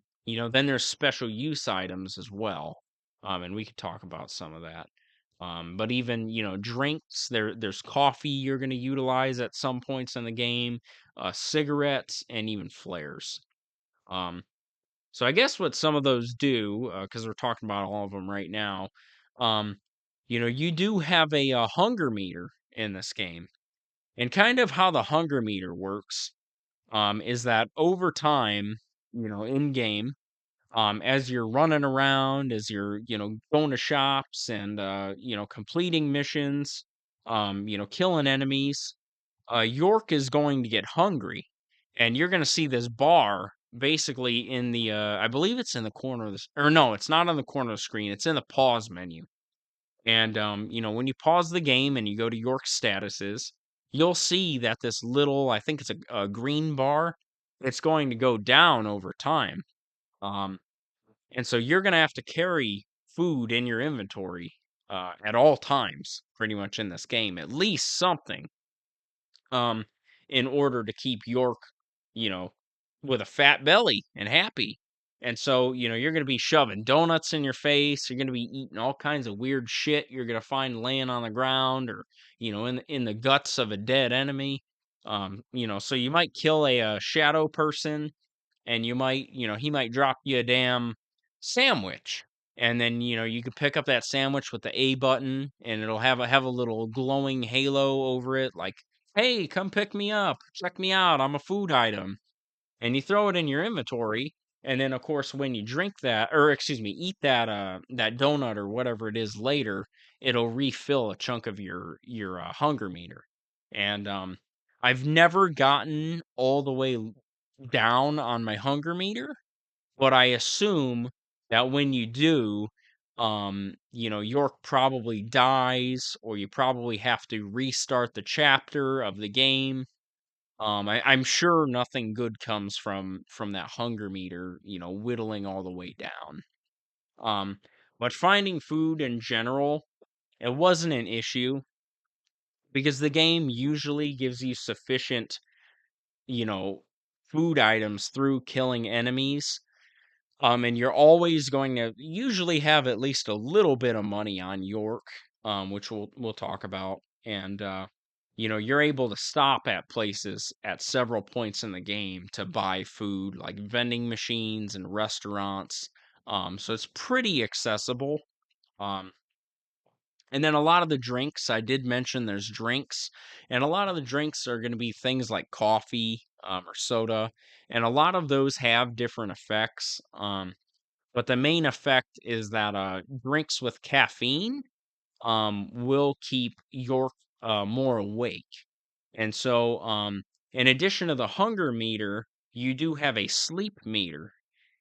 there's special use items as well. And we could talk about some of that. But even, drinks, there's coffee you're going to utilize at some points in the game, cigarettes, and even flares. Um, so I guess what some of those do, because we're talking about all of them right now, um, you do have a, hunger meter in this game. And kind of how the hunger meter works, is that over time, in game, as you're running around, as you're, going to shops and, completing missions, killing enemies, York is going to get hungry. And you're going to see this bar basically in the, I believe it's in the corner of this, or no, it's not on the corner of the screen. It's in the pause menu. And, when you pause the game and you go to York statuses, you'll see that this little, I think it's a green bar, it's going to go down over time. Um, and so you're going to have to carry food in your inventory at all times, pretty much in this game, at least something, um, in order to keep York, you know, with a fat belly and happy. And so, you're going to be shoving donuts in your face. You're going to be eating all kinds of weird shit you're going to find laying on the ground or, in the guts of a dead enemy. So you might kill a shadow person and he might drop you a damn sandwich. And then, you can pick up that sandwich with the A button and it'll have a little glowing halo over it like, "Hey, come pick me up. Check me out. I'm a food item." And you throw it in your inventory, and then of course when you drink that, or excuse me, eat that donut or whatever it is later, it'll refill a chunk of your hunger meter. And I've never gotten all the way down on my hunger meter, but I assume that when you do, York probably dies, or you probably have to restart the chapter of the game. I'm sure nothing good comes from that hunger meter, whittling all the way down. Um, but finding food in general, it wasn't an issue because the game usually gives you sufficient, you know, food items through killing enemies. And you're always going to usually have at least a little bit of money on York, which we'll talk about. And you're able to stop at places at several points in the game to buy food, like vending machines and restaurants. So it's pretty accessible. Um, and then a lot of the drinks, I did mention there's drinks, and a lot of the drinks are going to be things like coffee, or soda, and a lot of those have different effects. But the main effect is that drinks with caffeine will keep York more awake. And so, in addition to the hunger meter, you do have a sleep meter.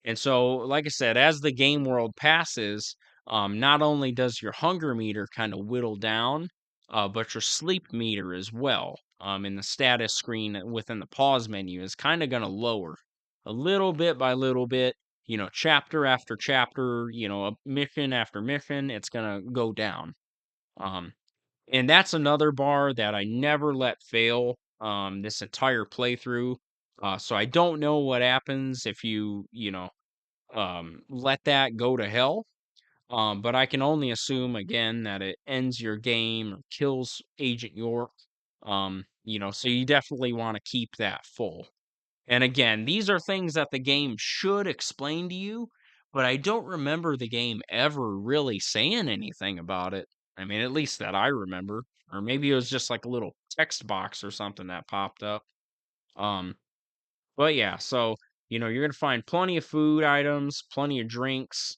And so, like I said, as the game world passes, not only does your hunger meter kind of whittle down, but your sleep meter as well. In the status screen within the pause menu is kind of going to lower a little bit by little bit. Chapter after chapter, mission after mission, it's going to go down. Um, and that's another bar that I never let fail, this entire playthrough. So I don't know what happens if let that go to hell. But I can only assume again that it ends your game or kills Agent York. So you definitely want to keep that full. And again, these are things that the game should explain to you, but I don't remember the game ever really saying anything about it. I mean, at least that I remember. Or maybe it was just like a little text box or something that popped up. Um, but yeah, so you're gonna find plenty of food items, plenty of drinks.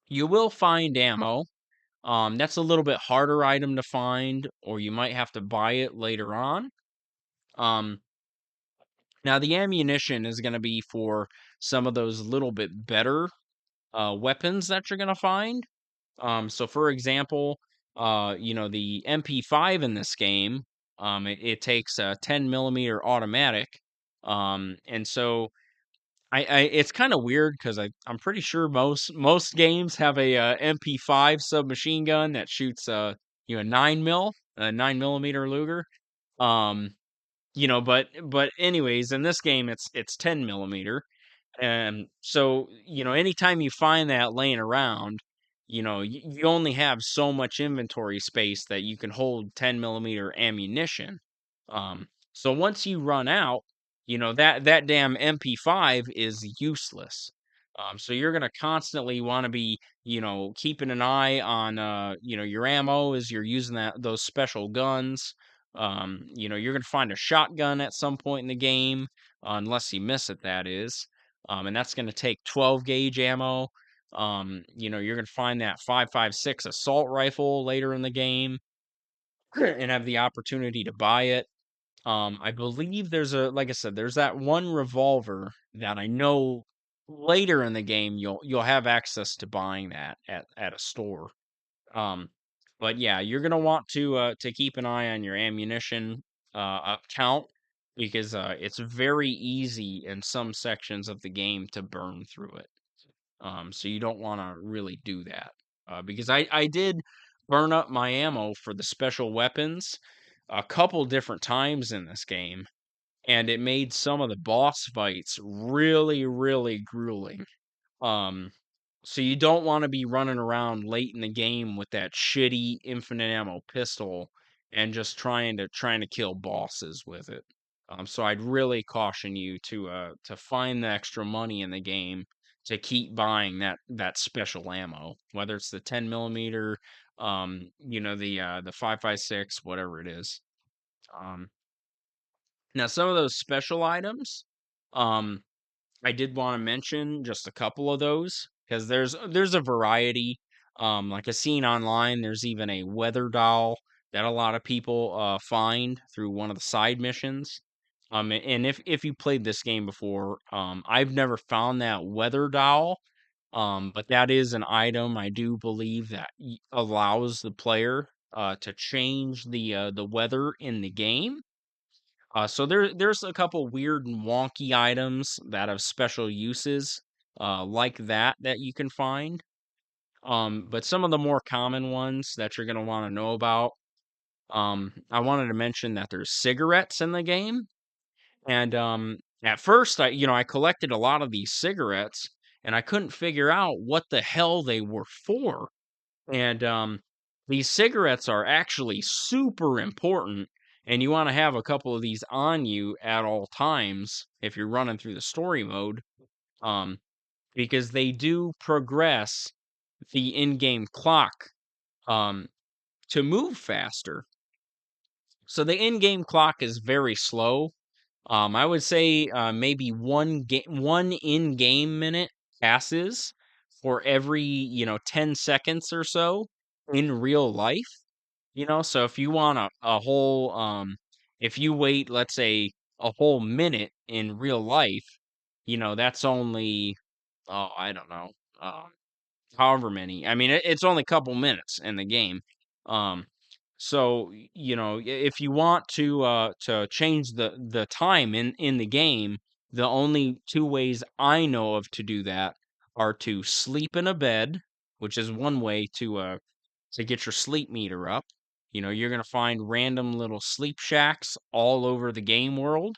You will find ammo. That's a little bit harder item to find, or you might have to buy it later on. Um, Now, the ammunition is going to be for some of those little bit better weapons that you're going to find. So, for example, the MP5 in this game, it takes a 10 millimeter automatic. And so it's kind of weird because I'm pretty sure most games have a MP5 submachine gun that shoots a 9 millimeter Luger. Um, but anyways, in this game, it's 10 millimeter, and so anytime you find that laying around, you only have so much inventory space that you can hold 10 millimeter ammunition. So once you run out, that damn MP5 is useless. So you're gonna constantly want to be, keeping an eye on, your ammo as you're using those special guns. You're gonna find a shotgun at some point in the game, unless you miss it, that is. And that's gonna take 12 gauge ammo. You're gonna find that 5.56 assault rifle later in the game and have the opportunity to buy it. I believe like I said, there's that one revolver that I know later in the game you'll have access to buying that at a store. Um, but yeah, you're gonna want to keep an eye on your ammunition count because it's very easy in some sections of the game to burn through it. So you don't want to really do that because I did burn up my ammo for the special weapons a couple different times in this game, and it made some of the boss fights really, really grueling. Um, so you don't want to be running around late in the game with that shitty infinite ammo pistol and just trying to kill bosses with it. So I'd really caution you to find the extra money in the game to keep buying that special ammo, whether it's the 10 millimeter, the 5.56, whatever it is. Um, Now some of those special items, um, I did want to mention just a couple of those because there's a variety. Like I seen online, there's even a weather doll that a lot of people find through one of the side missions. And if you played this game before, I've never found that weather doll. But that is an item I do believe that allows the player to change the weather in the game. So there's a couple weird and wonky items that have special uses, like that you can find. But some of the more common ones that you're gonna want to know about. I wanted to mention that there's cigarettes in the game, and at first I collected a lot of these cigarettes, and I couldn't figure out what the hell they were for. And these cigarettes are actually super important, and you want to have a couple of these on you at all times if you're running through the story mode, um, because they do progress the in-game clock um, to move faster. So the in-game clock is very slow. I would say maybe one in-game minute passes for every 10 seconds or so in real life. So if you want a whole if you wait, let's say, a whole minute in real life, that's only, oh, I don't know, um however many. I mean, it's only a couple minutes in the game. Um, so if you want to change the time in the game, the only two ways I know of to do that are to sleep in a bed, which is one way to get your sleep meter up. You're gonna find random little sleep shacks all over the game world.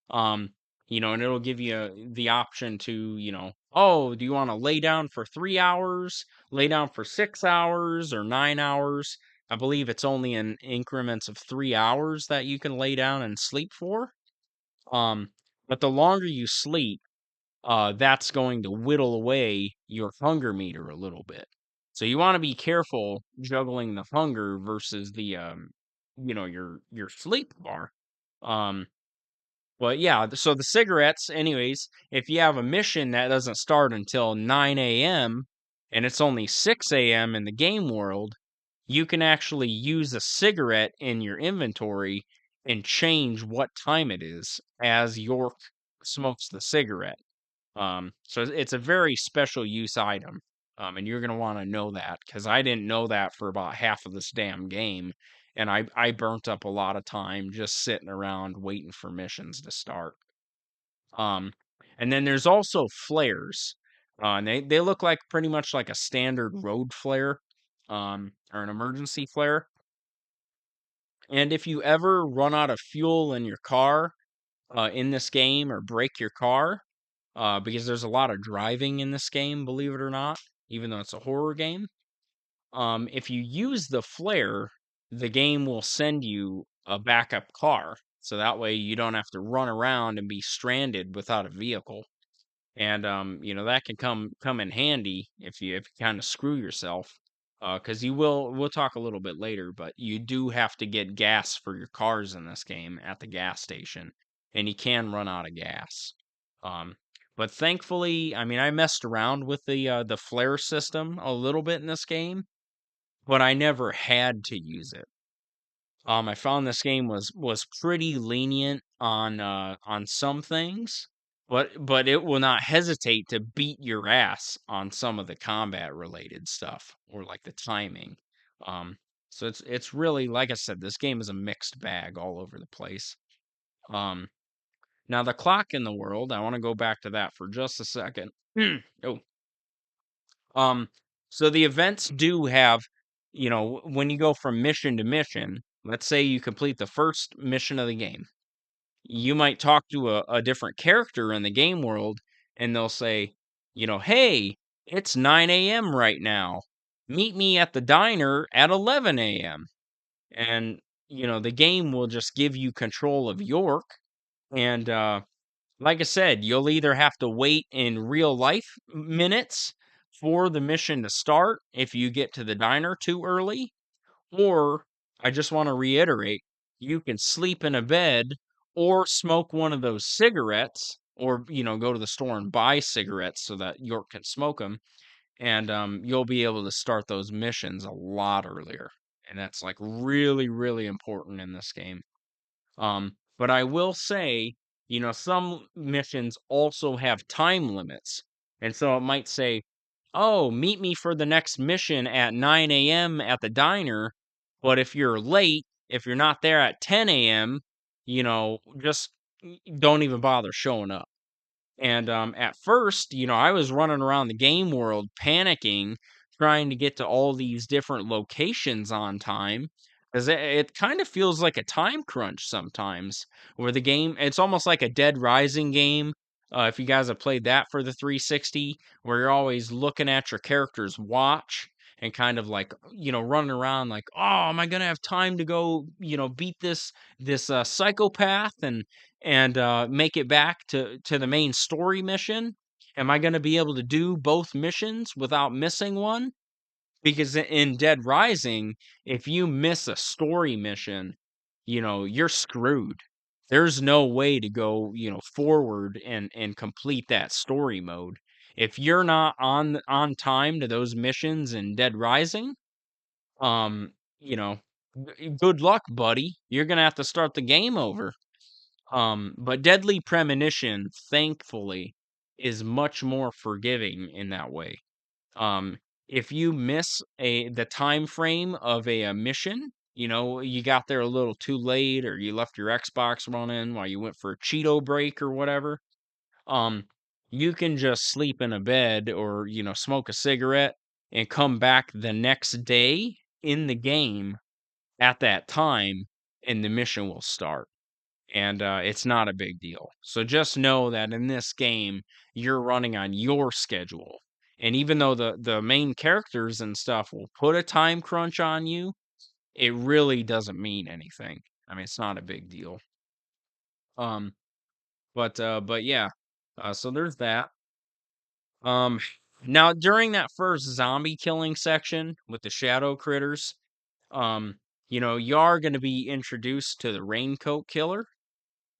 Um, and it'll give you the option to, oh, do you want to lay down for 3 hours, lay down for 6 hours, or 9 hours? I believe it's only in increments of 3 hours that you can lay down and sleep for. Um, but the longer you sleep, that's going to whittle away your hunger meter a little bit. So you want to be careful juggling the hunger versus your sleep bar. Um, but yeah, so the cigarettes, anyways, if you have a mission that doesn't start until 9 a.m. and it's only 6 a.m. in the game world, you can actually use a cigarette in your inventory and change what time it is as York smokes the cigarette. So it's a very special use item. And you're gonna want to know that because I didn't know that for about half of this damn game, and I burnt up a lot of time just sitting around waiting for missions to start. Um, and then there's also flares. And they look like pretty much like a standard road flare, or an emergency flare. And if you ever run out of fuel in your car, in this game, or break your car, because there's a lot of driving in this game, believe it or not, even though it's a horror game. if you use the flare, the game will send you a backup car. So that way you don't have to run around and be stranded without a vehicle. And that can come in handy if you kind of screw yourself. Because we'll talk a little bit later, but you do have to get gas for your cars in this game at the gas station, and you can run out of gas. Um, but thankfully, I mean, I messed around with the flare system a little bit in this game, but I never had to use it. I found this game was pretty lenient on some things, but it will not hesitate to beat your ass on some of the combat related stuff or like the timing. Um, so it's really, like I said, this game is a mixed bag all over the place. Um, Now the clock in the world, I want to go back to that for just a second. Oh, um, so the events do have, when you go from mission to mission, let's say you complete the first mission of the game, you might talk to a different character in the game world, and they'll say, hey, it's 9 a.m. right now. Meet me at the diner at 11 a.m. And, the game will just give you control of York. And, like I said, you'll either have to wait in real life minutes for the mission to start if you get to the diner too early, or I just want to reiterate, you can sleep in a bed or smoke one of those cigarettes or, go to the store and buy cigarettes so that York can smoke them. And you'll be able to start those missions a lot earlier. And that's like really, really important in this game. But I will say, some missions also have time limits. And so it might say, oh, meet me for the next mission at 9 a.m. at the diner. But if you're late, if you're not there at 10 a.m., just don't even bother showing up. And at first, I was running around the game world panicking, trying to get to all these different locations on time. Because it kind of feels like a time crunch sometimes, where the game, it's almost like a Dead Rising game. If you guys have played that for the 360, where you're always looking at your character's watch and kind of like, running around like, oh, am I gonna have time to go, beat this psychopath and make it back to the main story mission? Am I going to be able to do both missions without missing one? Because in Dead Rising, if you miss a story mission, you're screwed. There's no way to go, forward and complete that story mode. If you're not on time to those missions in Dead Rising, um, you know, good luck, buddy. You're gonna have to start the game over. But Deadly Premonition, thankfully, is much more forgiving in that way. Um, if you miss the time frame of a mission, you got there a little too late, or you left your Xbox running while you went for a Cheeto break or whatever, um, you can just sleep in a bed or, smoke a cigarette and come back the next day in the game at that time, and the mission will start, and it's not a big deal. So just know that in this game, you're running on your schedule. And even though the main characters and stuff will put a time crunch on you, it really doesn't mean anything. I mean, it's not a big deal. Um, but yeah. So there's that. Um, Now during that first zombie killing section with the shadow critters, um, you are going to be introduced to the raincoat killer.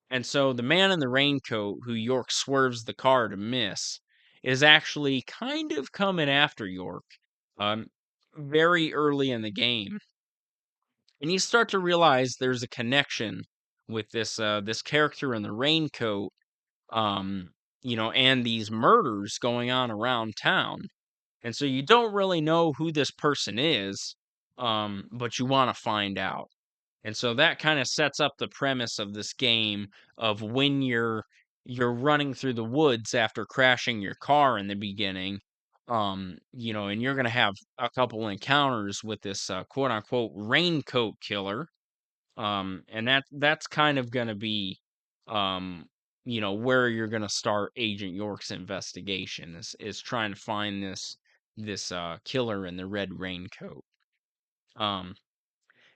And so the man in the raincoat who York swerves the car to miss is actually kind of coming after York um, very early in the game. And you start to realize there's a connection with this character in the raincoat, and these murders going on around town. And so you don't really know who this person is, but you want to find out. And so that kind of sets up the premise of this game of when you're running through the woods after crashing your car in the beginning, and you're going to have a couple encounters with this quote unquote raincoat killer. And that's kind of going to be where you're going to start Agent York's investigation is trying to find this killer in the red raincoat. Um,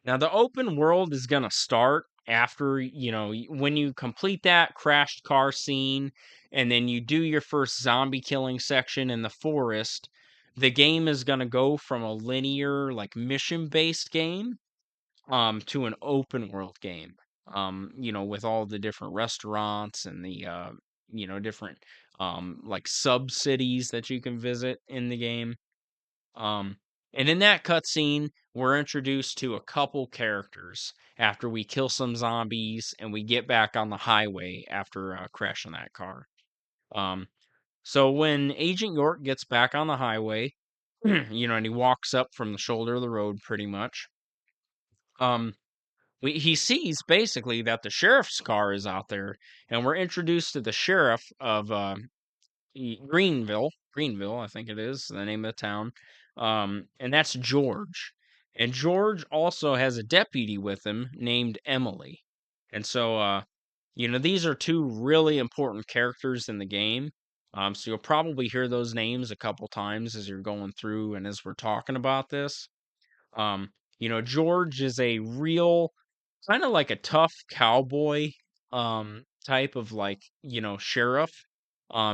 Now the open world is gonna start after, when you complete that crashed car scene and then you do your first zombie killing section in the forest. The game is gonna go from a linear, like mission-based game, to an open world game. With all the different restaurants and the different like sub cities that you can visit in the game. Um, and in that cutscene, we're introduced to a couple characters after we kill some zombies and we get back on the highway after crashing that car. Um, so when Agent York gets back on the highway, and he walks up from the shoulder of the road pretty much, um, he sees basically that the sheriff's car is out there, and we're introduced to the sheriff of Greenville, I think it is the name of the town. And that's George. And George also has a deputy with him named Emily. And so, these are two really important characters in the game. So you'll probably hear those names a couple times as you're going through and as we're talking about this. Um, George is a real kind of like a tough cowboy type of like, sheriff.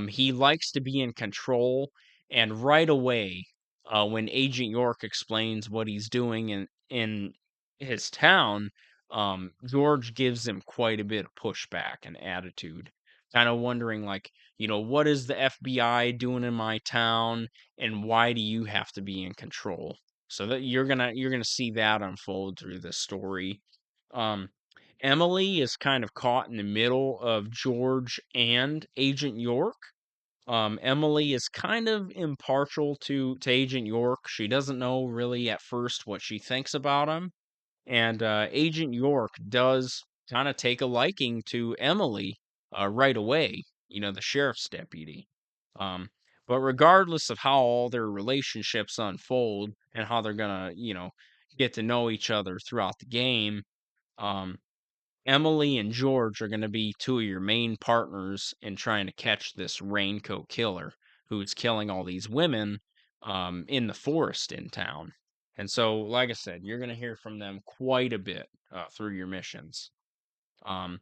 He likes to be in control, and right away, when Agent York explains what he's doing in his town, George gives him quite a bit of pushback and attitude. Kind of wondering like, what is the FBI doing in my town and why do you have to be in control? So that you're gonna see that unfold through the story. Um, Emily is kind of caught in the middle of George and Agent York. Emily is kind of impartial to Agent York. She doesn't know really at first what she thinks about him, and Agent York does kind of take a liking to Emily right away, the sheriff's deputy. Um, but regardless of how all their relationships unfold and how they're gonna, get to know each other throughout the game, um, Emily and George are going to be two of your main partners in trying to catch this raincoat killer who's killing all these women in the forest in town. And so, like I said, you're going to hear from them quite a bit through your missions. Um,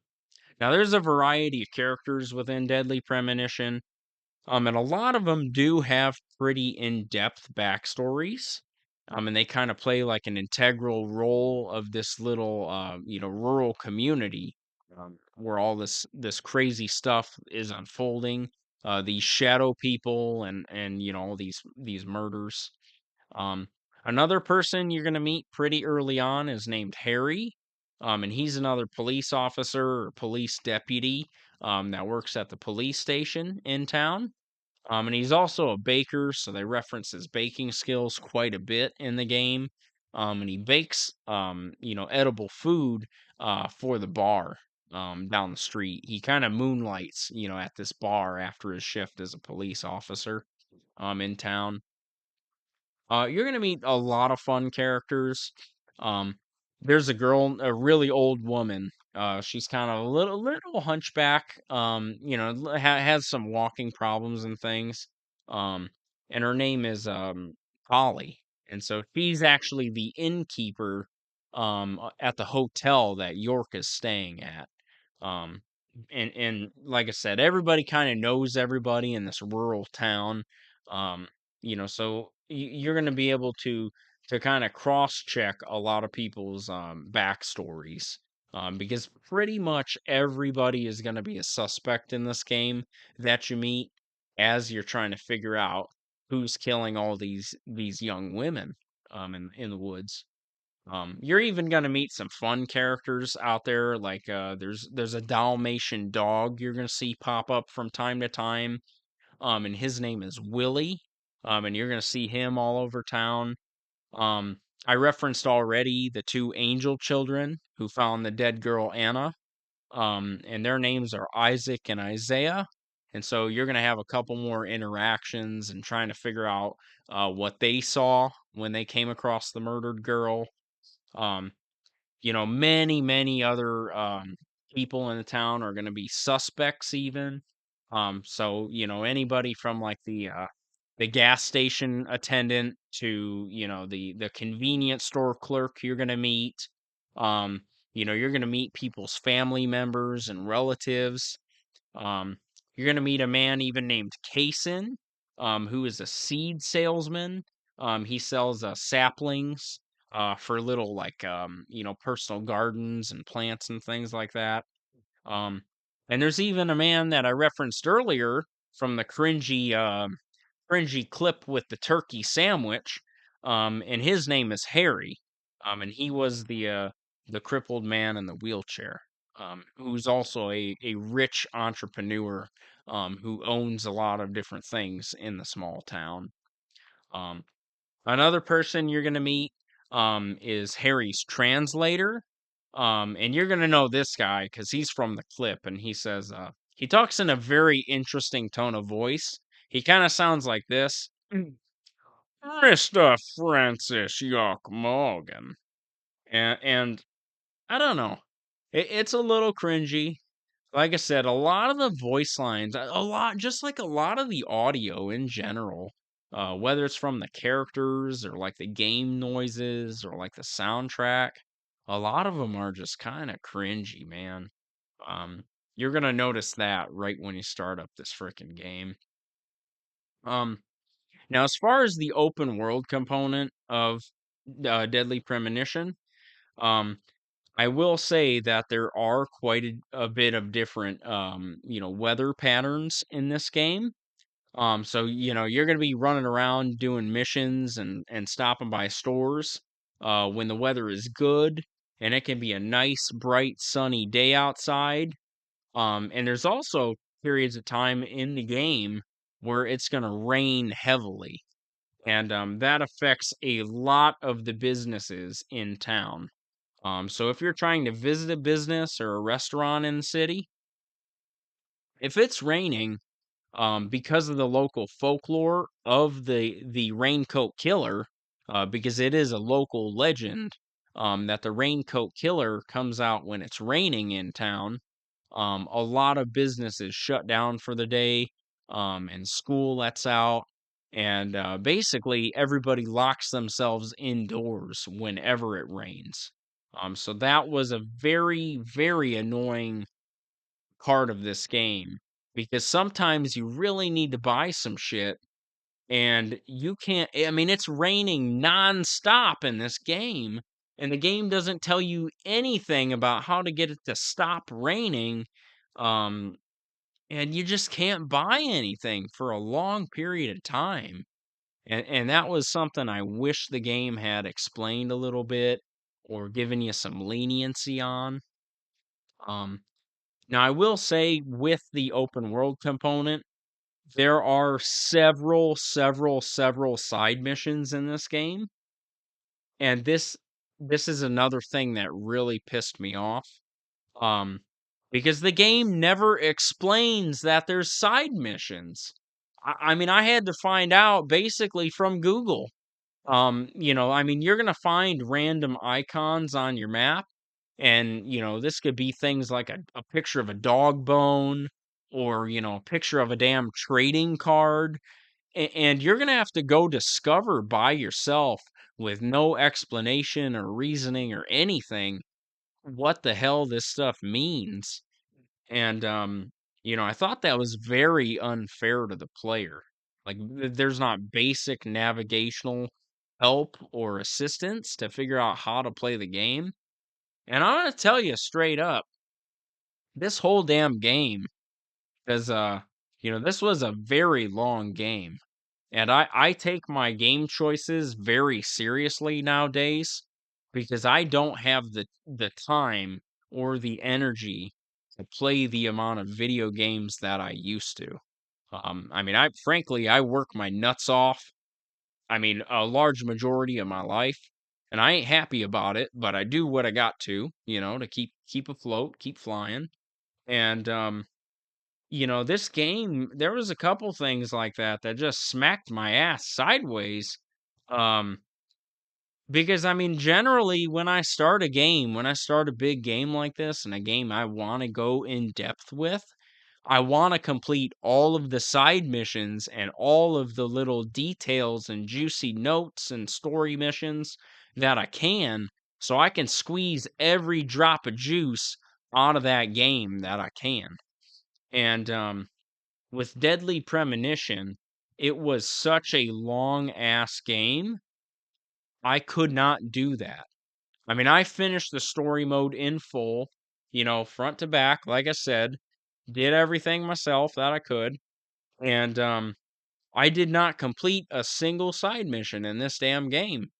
Now, there's a variety of characters within Deadly Premonition. And a lot of them do have pretty in-depth backstories. And they kind of play like an integral role of this little, rural community where all this crazy stuff is unfolding. These shadow people and all these murders. Um, Another person you're gonna meet pretty early on is named Harry. And he's another police officer or police deputy that works at the police station in town. And he's also a baker, so they reference his baking skills quite a bit in the game. And he bakes, edible food for the bar down the street. He kind of moonlights, at this bar after his shift as a police officer in town. You're gonna meet a lot of fun characters. Um, there's a girl, a really old woman. She's kind of a little hunchback. Has some walking problems and things. Um, and her name is Polly, and so she's actually the innkeeper at the hotel that York is staying at. Um, and like I said, everybody kind of knows everybody in this rural town. Um, so you're going to be able to kind of cross check a lot of people's backstories, because pretty much everybody is going to be a suspect in this game that you meet as you're trying to figure out who's killing all these young women in the woods. You're even gonna meet some fun characters out there, like there's a Dalmatian dog you're gonna see pop up from time to time. And his name is Willie. And you're gonna see him all over town. I referenced already the two angel children who found the dead girl Anna. And their names are Isaac and Isaiah. And so you're gonna have a couple more interactions and trying to figure out what they saw when they came across the murdered girl. Um, many other people in the town are going to be suspects even. So anybody from like the gas station attendant to, the convenience store clerk you're going to meet. Um, you're going to meet people's family members and relatives. Um, you're going to meet a man even named Kaysen, who is a seed salesman. He sells saplings for little, like, personal gardens and plants and things like that. Um, and there's even a man that I referenced earlier from the cringy clip with the turkey sandwich, and his name is Harry, and he was the crippled man in the wheelchair, who's also a rich entrepreneur, who owns a lot of different things in the small town. Um, Another person you're gonna meet, is Harry's translator, and you're gonna know this guy because he's from the clip, and he talks in a very interesting tone of voice. He kind of sounds like this, Mr. Francis York Morgan, and I don't know, it's a little cringy. Like I said, a lot of the voice lines, a lot, just like a lot of the audio in general, whether it's from the characters or like the game noises or like the soundtrack, a lot of them are just kind of cringy, man. Um, you're gonna notice that right when you start up this freaking game. Um, Now, as far as the open world component of Deadly Premonition, um, I will say that there are quite a bit of different, weather patterns in this game. So you're gonna be running around doing missions and stopping by stores when the weather is good, and it can be a nice, bright, sunny day outside. And there's also periods of time in the game where it's gonna rain heavily, and that affects a lot of the businesses in town. So if you're trying to visit a business or a restaurant in the city, if it's raining, because of the local folklore of the raincoat killer, because it is a local legend, that the raincoat killer comes out when it's raining in town. A lot of businesses shut down for the day, and school lets out, and basically everybody locks themselves indoors whenever it rains. So that was a very, very annoying part of this game because sometimes you really need to buy some shit and you can't. I mean, it's raining nonstop in this game, and the game doesn't tell you anything about how to get it to stop raining. Um, and you just can't buy anything for a long period of time. And that was something I wish the game had explained a little bit or given you some leniency on. Um, Now, I will say with the open world component, there are several side missions in this game, and this is another thing that really pissed me off. Um, because the game never explains that there's side missions. I mean, I had to find out basically from Google. I mean, you're gonna find random icons on your map, and this could be things like a picture of a dog bone, or a picture of a damn trading card, and you're gonna have to go discover by yourself with no explanation or reasoning or anything what the hell this stuff means. And I thought that was very unfair to the player. Like, there's not basic navigational help or assistance to figure out how to play the game. And I'm gonna tell you straight up, this whole damn game is this was a very long game. And I take my game choices very seriously nowadays because I don't have the time or the energy to play the amount of video games that I used to. I mean, I work my nuts off. I mean, a large majority of my life, and I ain't happy about it, but I do what I got to keep afloat, keep flying. And this game, there was a couple things like that just smacked my ass sideways. Um, because I mean, generally, when I start a big game like this, and a game I want to go in depth with, I want to complete all of the side missions and all of the little details and juicy notes and story missions that I can, so I can squeeze every drop of juice out of that game that I can. And with Deadly Premonition, it was such a long ass game. I could not do that. I mean, I finished the story mode in full, front to back, like I said, did everything myself that I could, and I did not complete a single side mission in this damn game.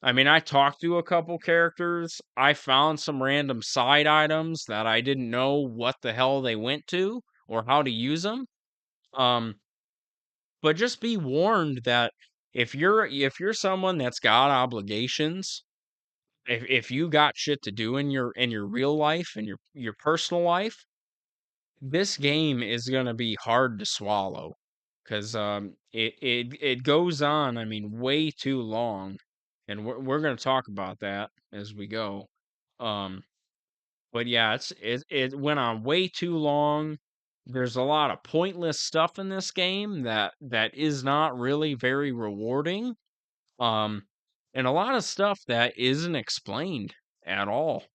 I mean, I talked to a couple characters. I found some random side items that I didn't know what the hell they went to or how to use them. Um, but just be warned that if you're someone that's got obligations, if you got shit to do in your real life and your personal life, this game is gonna be hard to swallow because it goes on. I mean, way too long, and we're gonna talk about that as we go. Um, but yeah, it went on way too long. There's a lot of pointless stuff in this game that is not really very rewarding. Um, and a lot of stuff that isn't explained at all.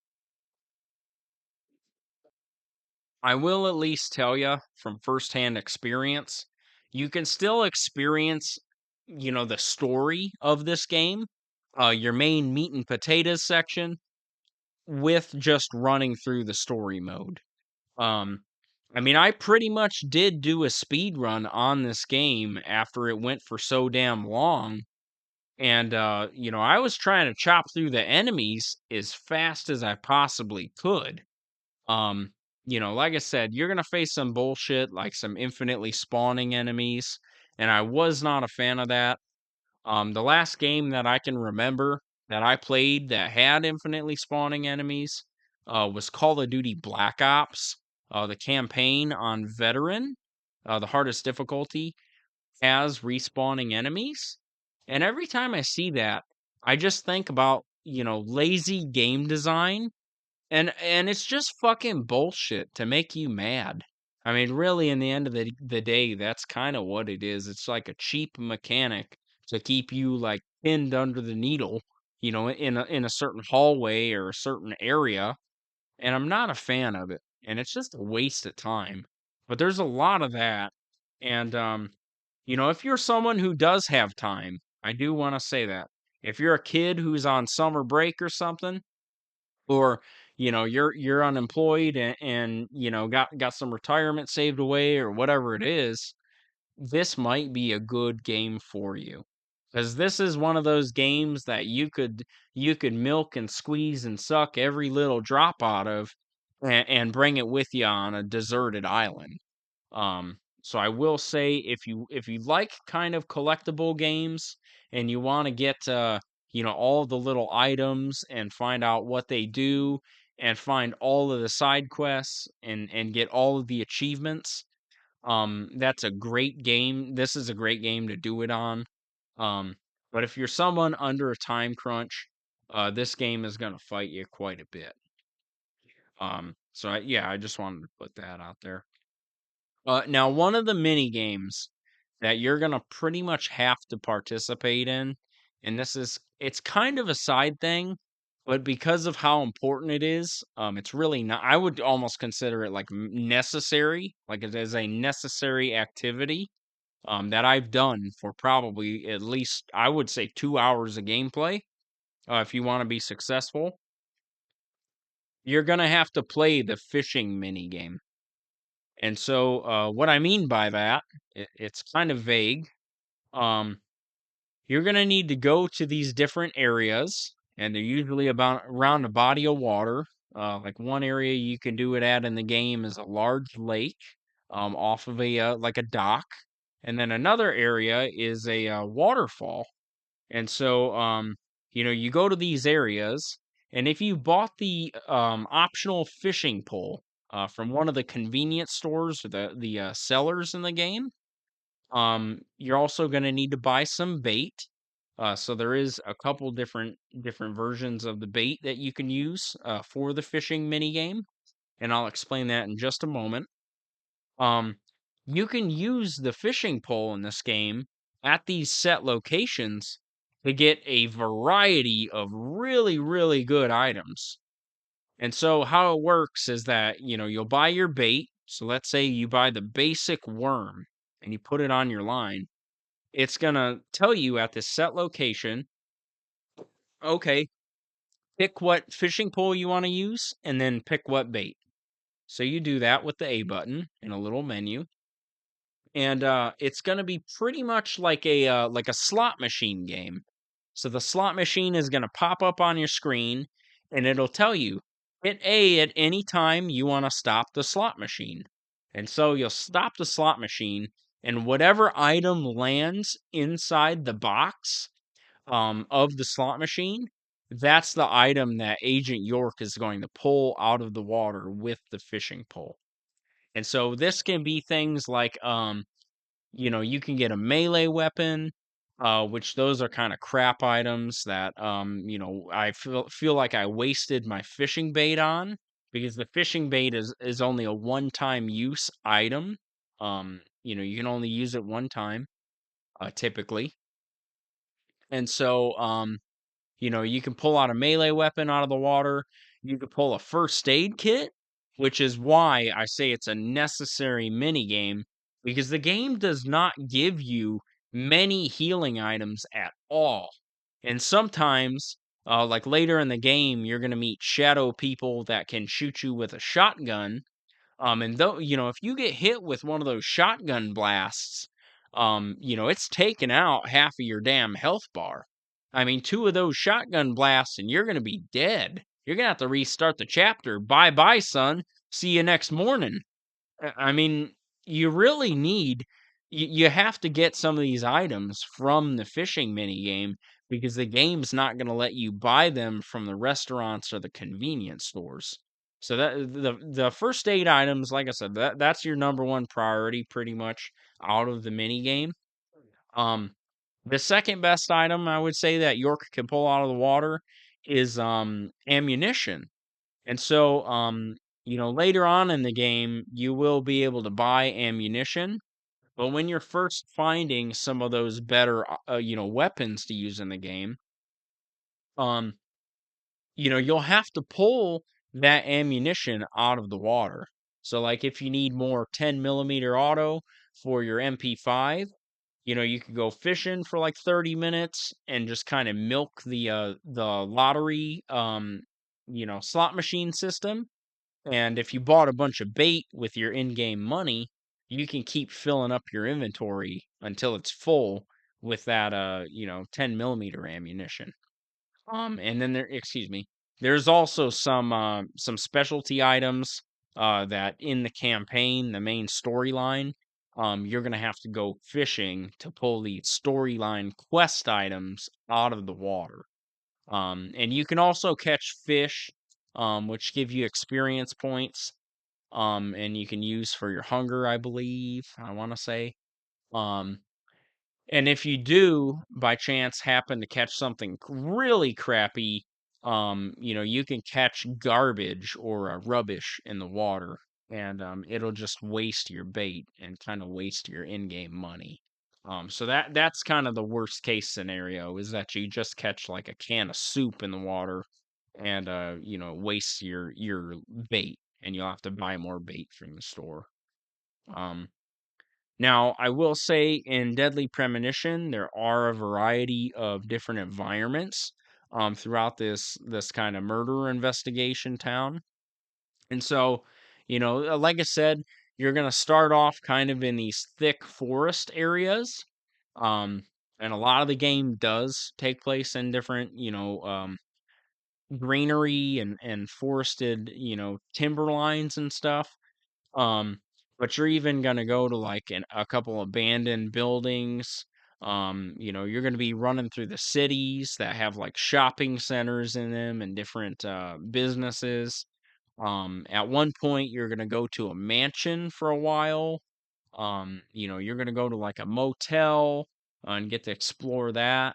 I will at least tell you from firsthand experience, you can still experience, the story of this game, your main meat and potatoes section, with just running through the story mode. Um, I mean, I pretty much did do a speed run on this game after it went for so damn long. And, I was trying to chop through the enemies as fast as I possibly could. Um, like I said, you're gonna face some bullshit like some infinitely spawning enemies, and I was not a fan of that. The last game that I can remember that I played that had infinitely spawning enemies was Call of Duty Black Ops. The campaign on Veteran, the hardest difficulty, has respawning enemies. And every time I see that, I just think about, lazy game design, and it's just fucking bullshit to make you mad. I mean, really, in the end of the day, that's kind of what it is. It's like a cheap mechanic to keep you like pinned under the needle, in a certain hallway or a certain area. And I'm not a fan of it. And it's just a waste of time. But there's a lot of that. And if you're someone who does have time, I do want to say that. If you're a kid who's on summer break or something, or you're unemployed and got some retirement saved away or whatever it is, this might be a good game for you, because this is one of those games that you could milk and squeeze and suck every little drop out of, and bring it with you on a deserted island. So I will say, if you like kind of collectible games and you want to get all the little items and find out what they do and find all of the side quests and get all of the achievements, that's a great game. This is a great game to do it on. Um, but if you're someone under a time crunch, this game is gonna fight you quite a bit. Yeah, I just wanted to put that out there. Now, one of the mini games that you're gonna pretty much have to participate in, and it's kind of a side thing, but because of how important it is, it's really not. I would almost consider it like necessary, like it is a necessary activity, that I've done for probably at least, I would say, 2 hours of gameplay. If you want to be successful, you're gonna have to play the fishing mini game. And so, what I mean by that, it's kind of vague. Um, you're gonna need to go to these different areas, and they're usually about around a body of water. Like one area you can do it at in the game is a large lake, off of a like a dock, and then another area is a waterfall. And so, you go to these areas, and if you bought the optional fishing pole from one of the convenience stores or the sellers in the game, you're also going to need to buy some bait. So there is a couple different versions of the bait that you can use for the fishing mini game, and I'll explain that in just a moment. Um, you can use the fishing pole in this game at these set locations to get a variety of really, really good items. And so how it works is that, you'll buy your bait. So let's say you buy the basic worm and you put it on your line. It's going to tell you at this set location, okay, pick what fishing pole you want to use and then pick what bait. So you do that with the A button in a little menu. And it's going to be pretty much like a slot machine game. So the slot machine is going to pop up on your screen, and it'll tell you hit A at any time you want to stop the slot machine. And so you'll stop the slot machine, and whatever item lands inside the box of the slot machine, that's the item that Agent York is going to pull out of the water with the fishing pole. And so this can be things like you can get a melee weapon, which those are kind of crap items that I feel like I wasted my fishing bait on, because the fishing bait is only a one-time use item. You can only use it one time, typically. And so you can pull out a melee weapon out of the water. You can pull a first aid kit, which is why I say it's a necessary mini game, because the game does not give you many healing items at all. And sometimes, like later in the game, you're going to meet shadow people that can shoot you with a shotgun, and though, if you get hit with one of those shotgun blasts, it's taken out half of your damn health bar. I mean, two of those shotgun blasts and you're going to be dead. You're going to have to restart the chapter. Bye bye, son. See you next morning. I mean, you really need you have to get some of these items from the fishing mini game, because the game's not going to let you buy them from the restaurants or the convenience stores. So that the first aid items, like I said, that's your number one priority pretty much out of the mini game. Um the second best item I would say that York can pull out of the water is ammunition. And so, later on in the game, you will be able to buy ammunition. But when you're first finding some of those better, weapons to use in the game, um, you'll have to pull that ammunition out of the water. So, like, if you need more 10 millimeter auto for your MP5, you could go fishing for like 30 minutes and just kind of milk the lottery, slot machine system. And if you bought a bunch of bait with your in-game money, you can keep filling up your inventory until it's full with that 10 millimeter ammunition. And then excuse me, there's also some specialty items that in the campaign, the main storyline, you're gonna have to go fishing to pull the storyline quest items out of the water. And you can also catch fish, which give you experience points, and you can use for your hunger, I believe, I want to say. Um, and if you do by chance happen to catch something really crappy, you can catch garbage or rubbish in the water, and it'll just waste your bait and kind of waste your in-game money. So that's kind of the worst case scenario, is that you just catch like a can of soup in the water, and waste your bait, and you'll have to buy more bait from the store. Um, Now, I will say in Deadly Premonition, there are a variety of different environments throughout this kind of murder investigation town. And so, like I said, you're going to start off kind of in these thick forest areas. Um, and a lot of the game does take place in different, greenery and forested, timberlines and stuff. Um, but you're even gonna go to like a couple abandoned buildings. You're gonna be running through the cities that have like shopping centers in them and different businesses. At one point, you're gonna go to a mansion for a while. You're gonna go to like a motel and get to explore that.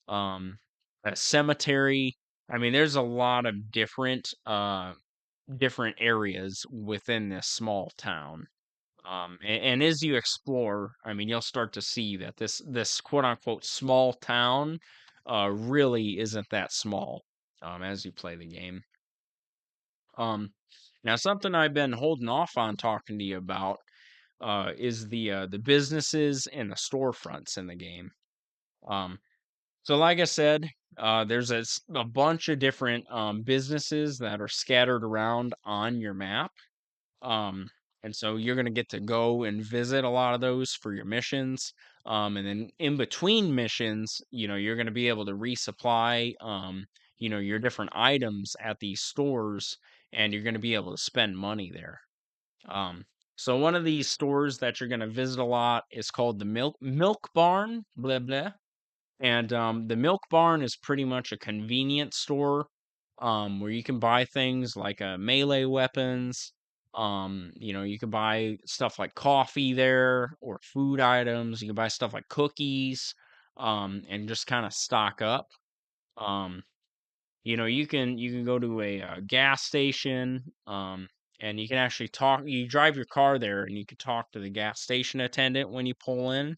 Um, a cemetery. I mean, there's a lot of different areas within this small town. And as you explore, I mean, you'll start to see that this quote unquote small town really isn't that small as you play the game. Um, Now, something I've been holding off on talking to you about is the businesses and the storefronts in the game. Um, so, like I said, there's a bunch of different businesses that are scattered around on your map. Um, and so you're going to get to go and visit a lot of those for your missions. And then in between missions, you're going to be able to resupply, your different items at these stores, and you're going to be able to spend money there. Um, so one of these stores that you're going to visit a lot is called the Milk Barn, blah blah. And the Milk Barn is pretty much a convenience store where you can buy things like melee weapons. You can buy stuff like coffee there or food items. You can buy stuff like cookies and just kind of stock up. Um, you can go to a gas station and you can actually talk. You drive your car there and you can talk to the gas station attendant when you pull in.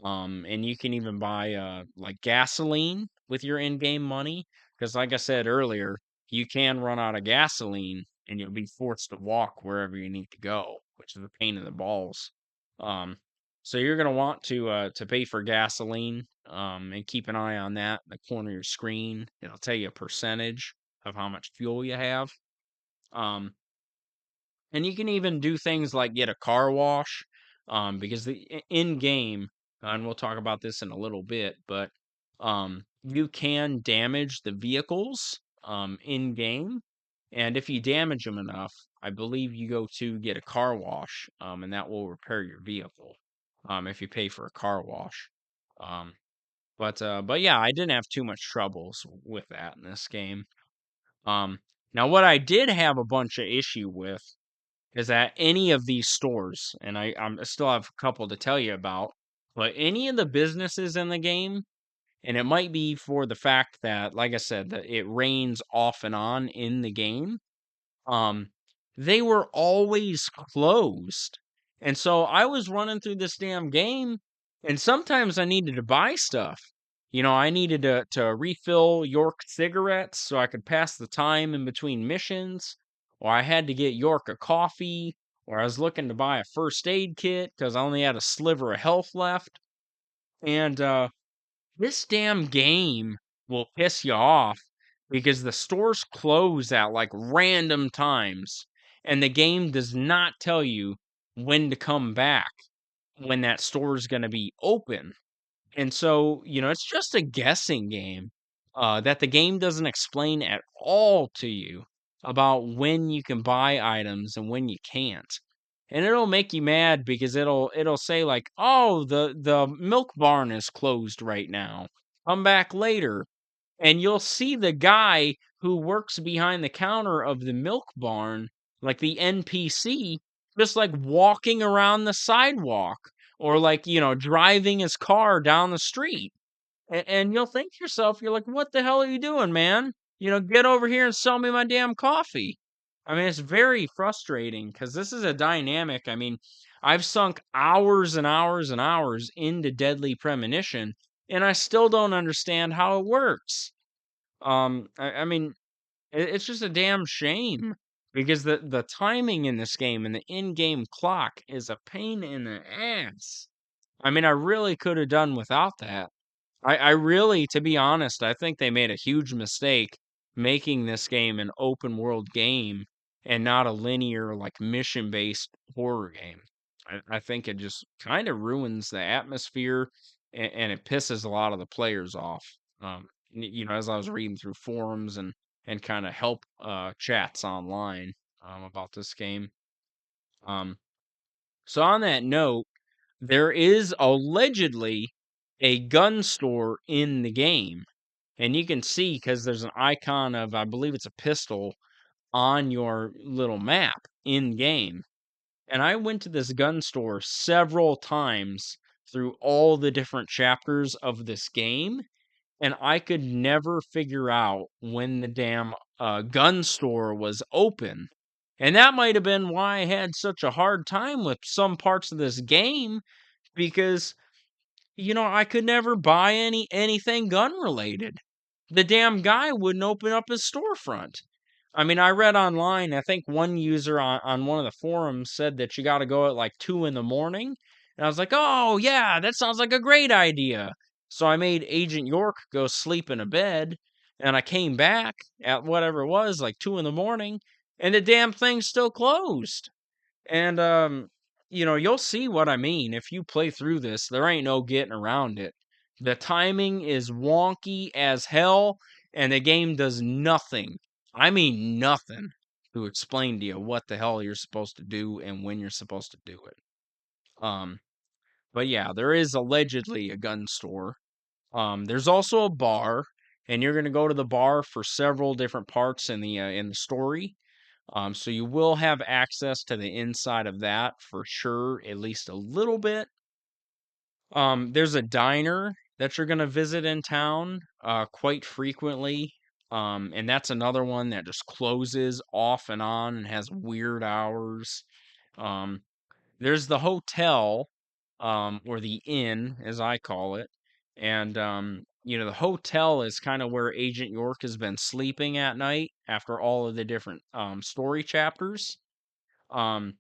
And you can even buy like gasoline with your in-game money. Because like I said earlier, you can run out of gasoline and you'll be forced to walk wherever you need to go, which is a pain in the balls. Um, so you're gonna want to pay for gasoline and keep an eye on that in the corner of your screen. It'll tell you a percentage of how much fuel you have. Um, and you can even do things like get a car wash, because in game, and we'll talk about this in a little bit, but you can damage the vehicles in game, and if you damage them enough, I believe you go to get a car wash, and that will repair your vehicle, if you pay for a car wash. Um, but yeah, I didn't have too much troubles with that in this game. Um, Now what I did have a bunch of issue with is at any of these stores, and I still have a couple to tell you about, but any of the businesses in the game, and it might be for the fact that, like I said, that it rains off and on in the game, um, they were always closed. And so I was running through this damn game, and sometimes I needed to buy stuff. I needed to refill York cigarettes so I could pass the time in between missions, or I had to get York a coffee, or I was looking to buy a first aid kit because I only had a sliver of health left. And this damn game will piss you off because the stores close at like random times, and the game does not tell you when to come back when that store is going to be open. And so, it's just a guessing game that the game doesn't explain at all to you about when you can buy items and when you can't. And it'll make you mad because it'll say like, "Oh, the milk barn is closed right now. Come back later." And you'll see the guy who works behind the counter of the milk barn, like the NPC, just like walking around the sidewalk or like, driving his car down the street. And you'll think to yourself, you're like, what the hell are you doing, man? Get over here and sell me my damn coffee. I mean, it's very frustrating because this is a dynamic. I mean, I've sunk hours and hours and hours into Deadly Premonition, and I still don't understand how it works. I mean, it's just a damn shame because the timing in this game and the in-game clock is a pain in the ass. I mean, I really could have done without that. I really, to be honest, I think they made a huge mistake making this game an open world game and not a linear, like mission based horror game. I think it just kind of ruins the atmosphere and it pisses a lot of the players off. As I was reading through forums and kind of help chats online about this game. Um, so on that note, there is allegedly a gun store in the game. And you can see because there's an icon of, I believe it's a pistol on your little map in game. And I went to this gun store several times through all the different chapters of this game. And I could never figure out when the damn gun store was open. And that might have been why I had such a hard time with some parts of this game because I could never buy anything gun related. The damn guy wouldn't open up his storefront. I mean, I read online, I think one user on one of the forums said that you got to go at like 2 in the morning. And I was like, oh, yeah, that sounds like a great idea. So I made Agent York go sleep in a bed. And I came back at whatever it was, like 2 in the morning. And the damn thing's still closed. And, you'll see what I mean. If you play through this, there ain't no getting around it. The timing is wonky as hell, and the game does nothing. I mean, nothing to explain to you what the hell you're supposed to do and when you're supposed to do it. Um, but yeah, there is allegedly a gun store. There's also a bar, and you're gonna go to the bar for several different parts in the story. So you will have access to the inside of that for sure, at least a little bit. There's a diner that you're gonna visit in town quite frequently. And that's another one that just closes off and on and has weird hours. Um, there's the hotel, or the inn, as I call it. And the hotel is kind of where Agent York has been sleeping at night after all of the different story chapters. Um,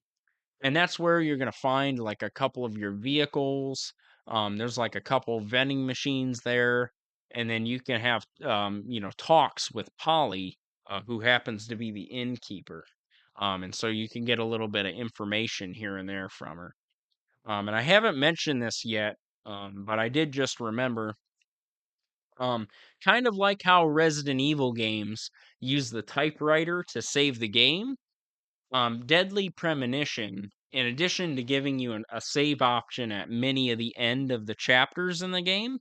and that's where you're gonna find like a couple of your vehicles. There's like a couple vending machines there, and then you can have talks with Polly, who happens to be the innkeeper. And so you can get a little bit of information here and there from her. And I haven't mentioned this yet, but I did just remember. Um, Kind of like how Resident Evil games use the typewriter to save the game. Deadly Premonition, in addition to giving you a save option at many of the end of the chapters in the game,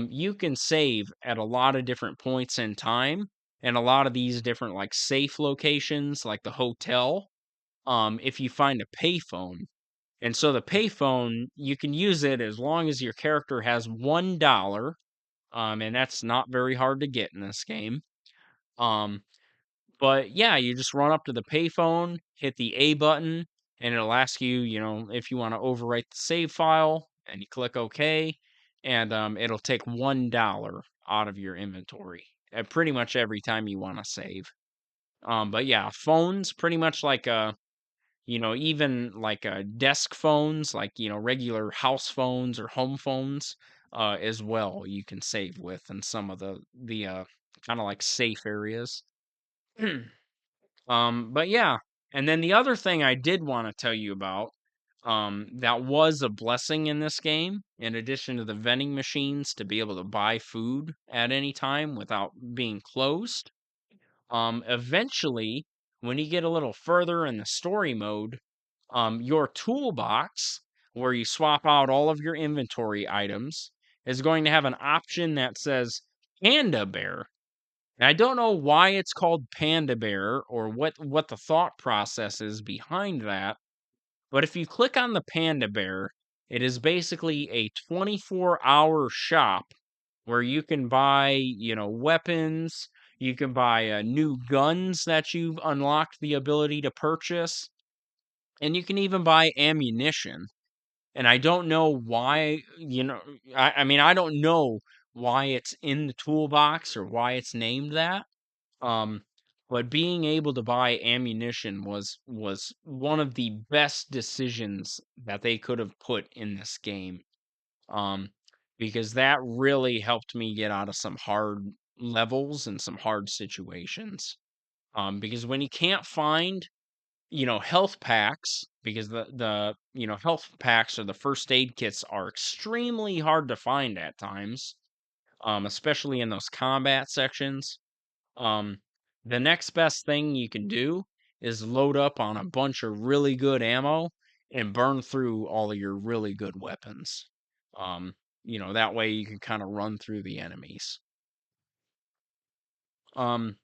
you can save at a lot of different points in time and a lot of these different like safe locations, like the hotel. If you find a payphone, and so the payphone you can use it as long as your character has $1. And that's not very hard to get in this game. Um, But yeah, you just run up to the payphone, hit the A button, and it'll ask you, if you want to overwrite the save file, and you click OK, and it'll take $1 out of your inventory pretty much every time you want to save. But yeah, phones pretty much like even like desk phones, like regular house phones or home phones, as well. You can save with in some of the kind of like safe areas. But yeah, and then the other thing I did want to tell you about, that was a blessing in this game, in addition to the vending machines to be able to buy food at any time without being closed. Eventually, when you get a little further in the story mode, your toolbox, where you swap out all of your inventory items, is going to have an option that says Panda Bear. And I don't know why it's called Panda Bear or what the thought process is behind that, but if you click on the Panda Bear, it is basically a 24-hour shop where you can buy, weapons, you can buy new guns that you've unlocked the ability to purchase, and you can even buy ammunition. And I don't know why, I mean, I don't know why it's in the toolbox or why it's named that. Um, but being able to buy ammunition was one of the best decisions that they could have put in this game. Um, because that really helped me get out of some hard levels and some hard situations. Because when you can't find, health packs, because the health packs or the first aid kits are extremely hard to find at times, especially in those combat sections. Um, the next best thing you can do is load up on a bunch of really good ammo and burn through all of your really good weapons. Um, that way you can kind of run through the enemies. Um,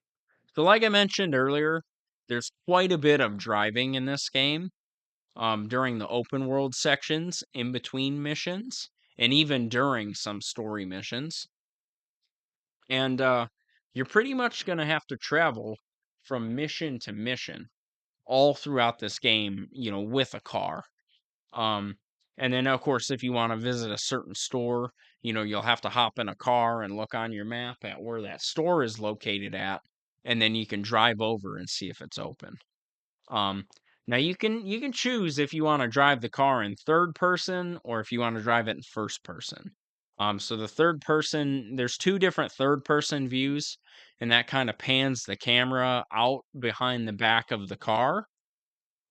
so like I mentioned earlier, there's quite a bit of driving in this game. During the open world sections, in between missions, and even during some story missions. And you're pretty much going to have to travel from mission to mission. all throughout this game, with a car. Um, and then of course, if you want to visit a certain store, you'll have to hop in a car and look on your map at where that store is located at, and then you can drive over and see if it's open. Um, Now you can choose if you want to drive the car in third person or if you want to drive it in first person. So the third person, there's two different third person views, and that kind of pans the camera out behind the back of the car,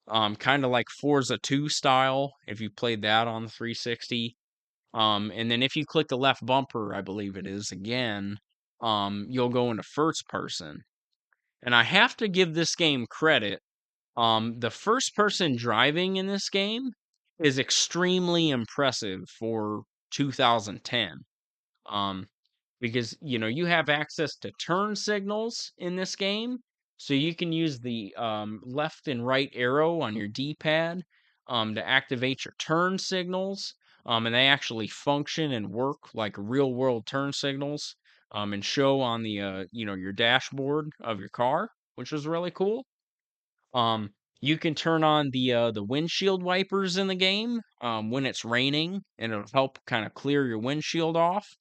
kind of like Forza 2 style, if you played that on the 360. And then if you click the left bumper, I believe it is again, you'll go into first person. And I have to give this game credit. The first person driving in this game is extremely impressive for 2010. Um, because you have access to turn signals in this game, so you can use the left and right arrow on your D-pad to activate your turn signals, and they actually function and work like real world turn signals, and show on the your dashboard of your car, which is really cool. You can turn on the windshield wipers in the game when it's raining, and it'll help kind of clear your windshield off.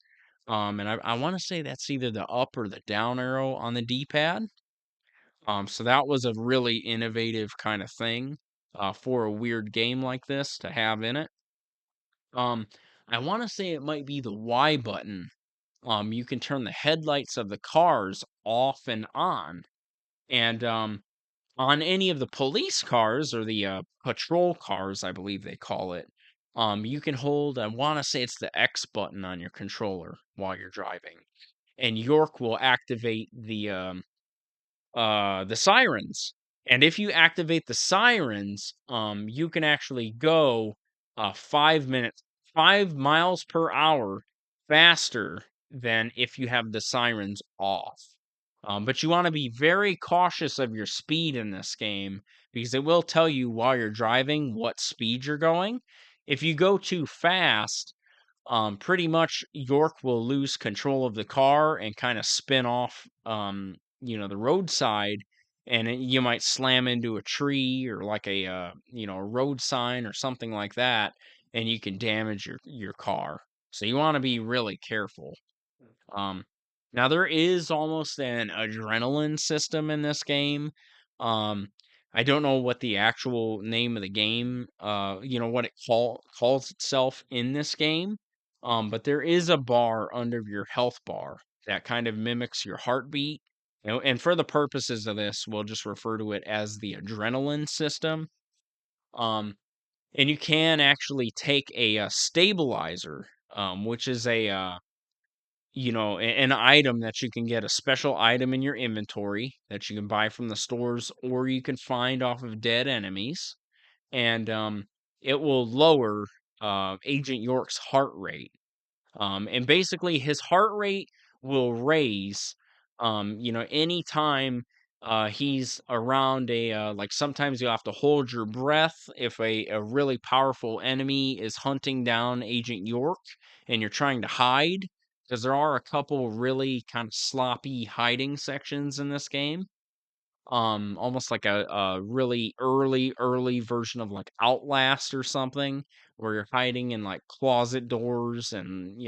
And I want to say that's either the up or the down arrow on the D-pad. So that was a really innovative kind of thing for a weird game like this to have in it. Um, I want to say it might be the Y button. You can turn the headlights of the cars off and and on any of the police cars or the patrol cars, I believe they call it. You can hold, I want to say it's the X button on your controller while you're driving, and York will activate the sirens. And if you activate the sirens, you can actually go 5 minutes, 5 miles per hour faster than if you have the sirens off. But you want to be very cautious of your speed in this game because it will tell you while you're driving what speed you're going. If you go too fast, pretty much York will lose control of the car and kind of spin off, the roadside, and you might slam into a tree or like a road sign or something like that, and you can damage your car. So you want to be really careful. Um, Now there is almost an adrenaline system in this game. Um, I don't know what the actual name of the game, what it calls itself in this game. But there is a bar under your health bar that kind of mimics your heartbeat. And for the purposes of this, we'll just refer to it as the adrenaline system. Um, and you can actually take a stabilizer, which is an item that you can get, a special item in your inventory that you can buy from the stores or you can find off of dead enemies. And it will lower Agent York's heart rate. And basically, his heart rate will raise, anytime he's around like sometimes you have to hold your breath if a really powerful enemy is hunting down Agent York and you're trying to hide, because there are a couple really kind of sloppy hiding sections in this game. Almost like a really early version of like Outlast or something, where you're hiding in like closet doors and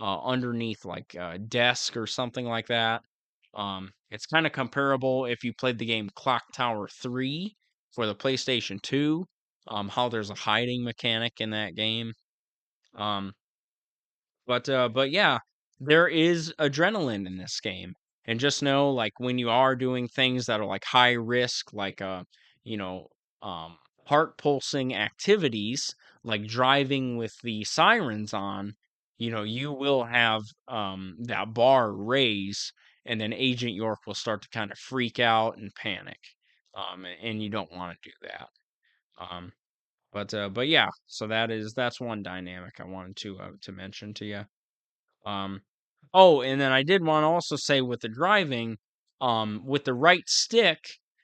underneath like a desk or something like that. It's kind of comparable if you played the game Clock Tower 3 for the PlayStation 2. How there's a hiding mechanic in that game. um but yeah, there is adrenaline in this game. And just know, like, when you are doing things that are like high risk, like you know, um heart pulsing activities, like driving with the sirens on, you will have that bar raise, and then Agent York will start to kind of freak out and panic. And you don't want to do that. Um but yeah, so that's one dynamic I wanted to mention to you. um, oh, and then I did want to also say with the driving, with the right stick,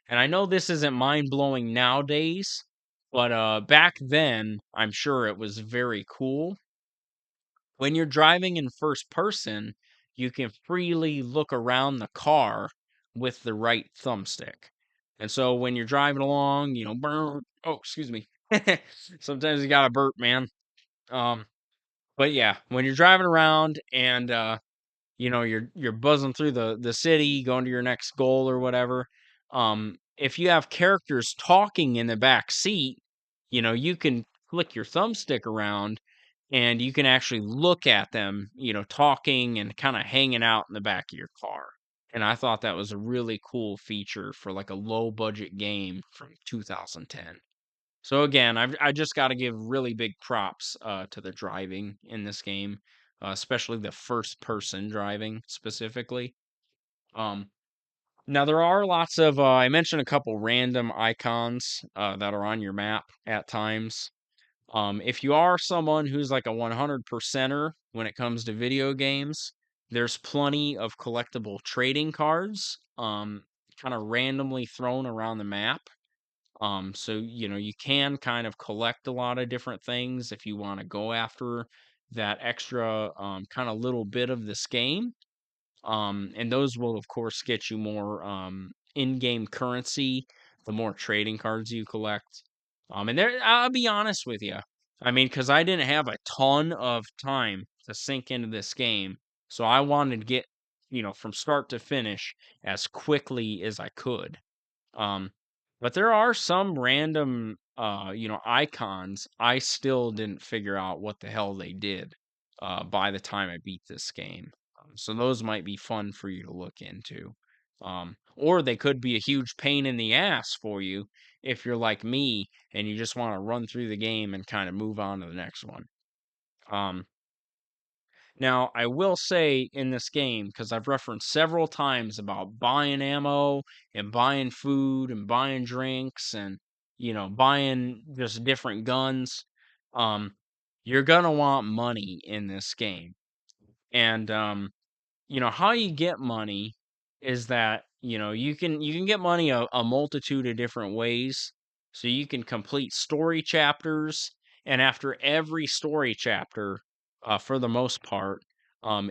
and I know this isn't mind blowing nowadays, but back then I'm sure it was very cool. When you're driving in first person, you can freely look around the car with the right thumbstick. And so when you're driving along, excuse me. Sometimes you gotta burp, man. Um, but yeah, when you're driving around and you're buzzing through the city, going to your next goal or whatever. If you have characters talking in the back seat, you can flick your thumbstick around and you can actually look at them, talking and kind of hanging out in the back of your car. And I thought that was a really cool feature for like a low budget game from 2010. So again, I just got to give really big props to the driving in this game, especially the first person driving specifically. Um, Now there are lots of I mentioned a couple random icons that are on your map at times. If you are someone who's like a 100 percenter when it comes to video games, there's plenty of collectible trading cards, kind of randomly thrown around the map. So you can kind of collect a lot of different things if you want to go after that extra kind of little bit of this game. And those will of course get you more in-game currency the more trading cards you collect. And there, I'll be honest with you. I mean, because I didn't have a ton of time to sink into this game, so I wanted to get from start to finish as quickly as I could. Um, but there are some random, icons I still didn't figure out what the hell they did by the time I beat this game. So those might be fun for you to look into. Or they could be a huge pain in the ass for you if you're like me and you just want to run through the game and kind of move on to the next one. Um, Now, I will say in this game, because I've referenced several times about buying ammo and buying food and buying drinks and, buying just different guns, um, you're going to want money in this game. And how you get money is that you can get money a multitude of different ways. So you can complete story chapters, and after every story chapter, for the most part,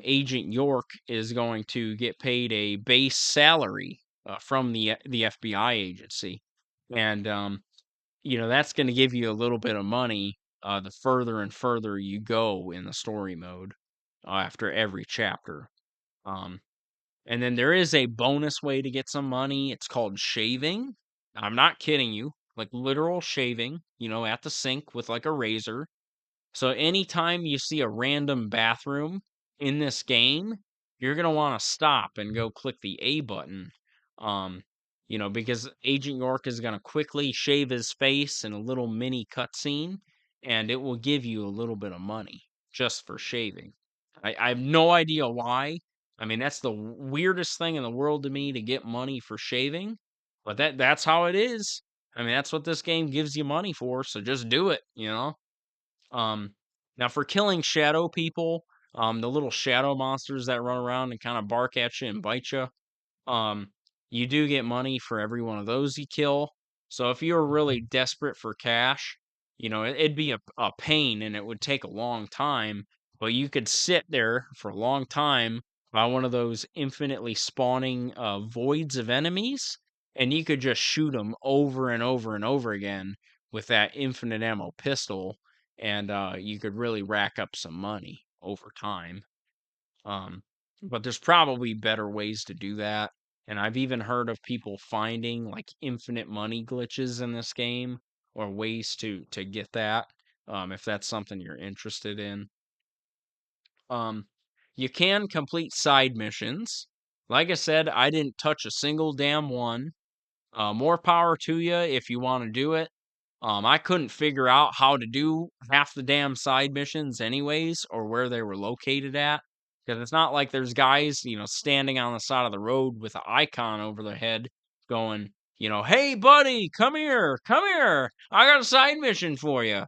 Agent York is going to get paid a base salary from the FBI agency, and that's going to give you a little bit of money the further and further you go in the story mode after every chapter. Um, and then there is a bonus way to get some money. It's called shaving. I'm not kidding you. Like literal shaving, at the sink with like a razor. So anytime you see a random bathroom in this game, you're going to want to stop and go click the A button. Um, because Agent York is going to quickly shave his face in a little mini cutscene, and it will give you a little bit of money just for shaving. I have no idea why. I mean, that's the weirdest thing in the world to me to get money for shaving, but that's how it is. I mean, that's what this game gives you money for, so just do it. Um, Now for killing shadow people, the little shadow monsters that run around and kind of bark at you and bite you, um, you do get money for every one of those you kill. So if you're really desperate for cash, it'd be a pain and it would take a long time, but you could sit there for a long time by one of those infinitely spawning voids of enemies, and you could just shoot them over and over and over again with that infinite ammo pistol, and you could really rack up some money over time. Um, but there's probably better ways to do that. And I've even heard of people finding like infinite money glitches in this game or ways to get that. If that's something you're interested in. Um, you can complete side missions. Like I said, I didn't touch a single damn one. More power to you if you want to do it. I couldn't figure out how to do half the damn side missions anyways, or where they were located at. Because it's not like there's guys, standing on the side of the road with an icon over their head going, hey buddy, come here. I got a side mission for you.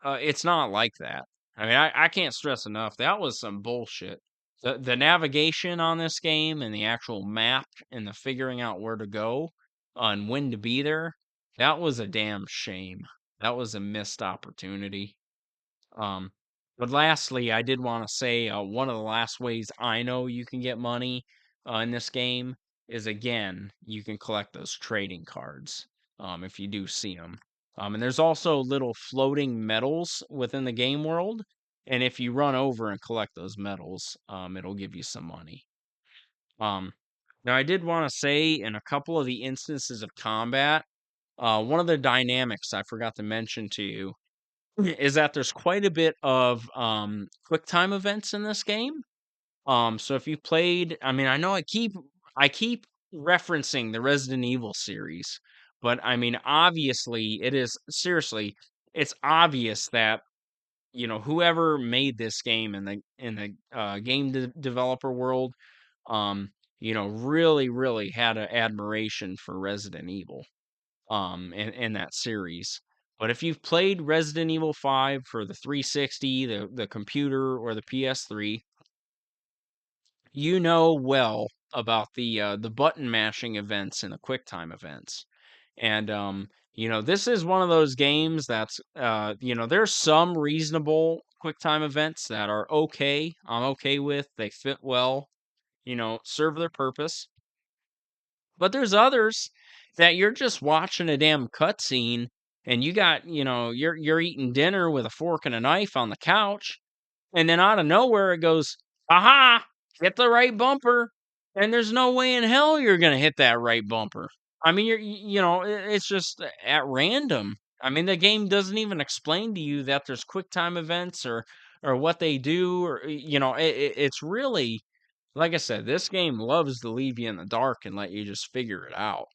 It's not like that. I mean, I can't stress enough. That was some bullshit. The navigation on this game and the actual map and the figuring out where to go and when to be there, that was a damn shame. That was a missed opportunity. Um, but lastly, I did want to say one of the last ways I know you can get money in this game is, again, you can collect those trading cards, if you do see them. And there's also little floating medals within the game world, and if you run over and collect those medals, it'll give you some money. Um, Now, I did want to say, in a couple of the instances of combat, one of the dynamics I forgot to mention to you is that there's quite a bit of quick time events in this game. So if you played, I mean, I know I keep referencing the Resident Evil series, but I mean, obviously, it is seriously, it's obvious that whoever made this game in the game developer world, um, really, really had an admiration for Resident Evil, in that series. But if you've played Resident Evil 5 for the 360, the computer, or the PS3, you know well about the button mashing events and the quick time events. And this is one of those games that's there's some reasonable quick time events that are okay. I'm okay with. They fit well, serve their purpose. But there's others that you're just watching a damn cutscene, and you got, you're eating dinner with a fork and a knife on the couch, and then out of nowhere it goes, "Aha! Hit the right bumper." And there's no way in hell you're gonna hit that right bumper. I mean, it's just at random. I mean, the game doesn't even explain to you that there's quick time events, or what they do, or it's really, like I said, this game loves to leave you in the dark and let you just figure it out.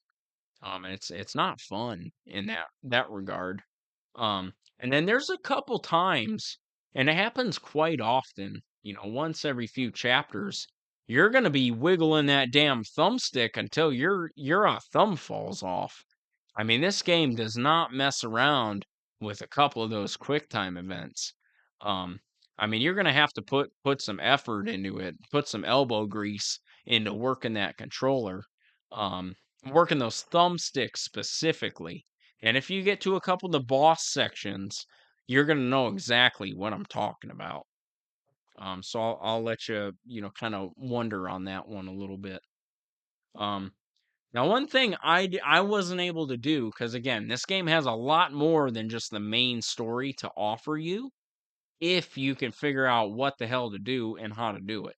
And it's not fun in that regard. And then there's a couple times, and it happens quite often, once every few chapters, you're gonna be wiggling that damn thumbstick until your thumb falls off. I mean, this game does not mess around with a couple of those quick time events. Um, I mean, you're gonna have to put some effort into it, put some elbow grease into working that controller, um, working those thumbsticks specifically. And if you get to a couple of the boss sections, you're gonna know exactly what I'm talking about. So I'll let you, kind of wonder on that one a little bit. Um, Now, one thing I wasn't able to do, because again, this game has a lot more than just the main story to offer you, if you can figure out what the hell to do and how to do it.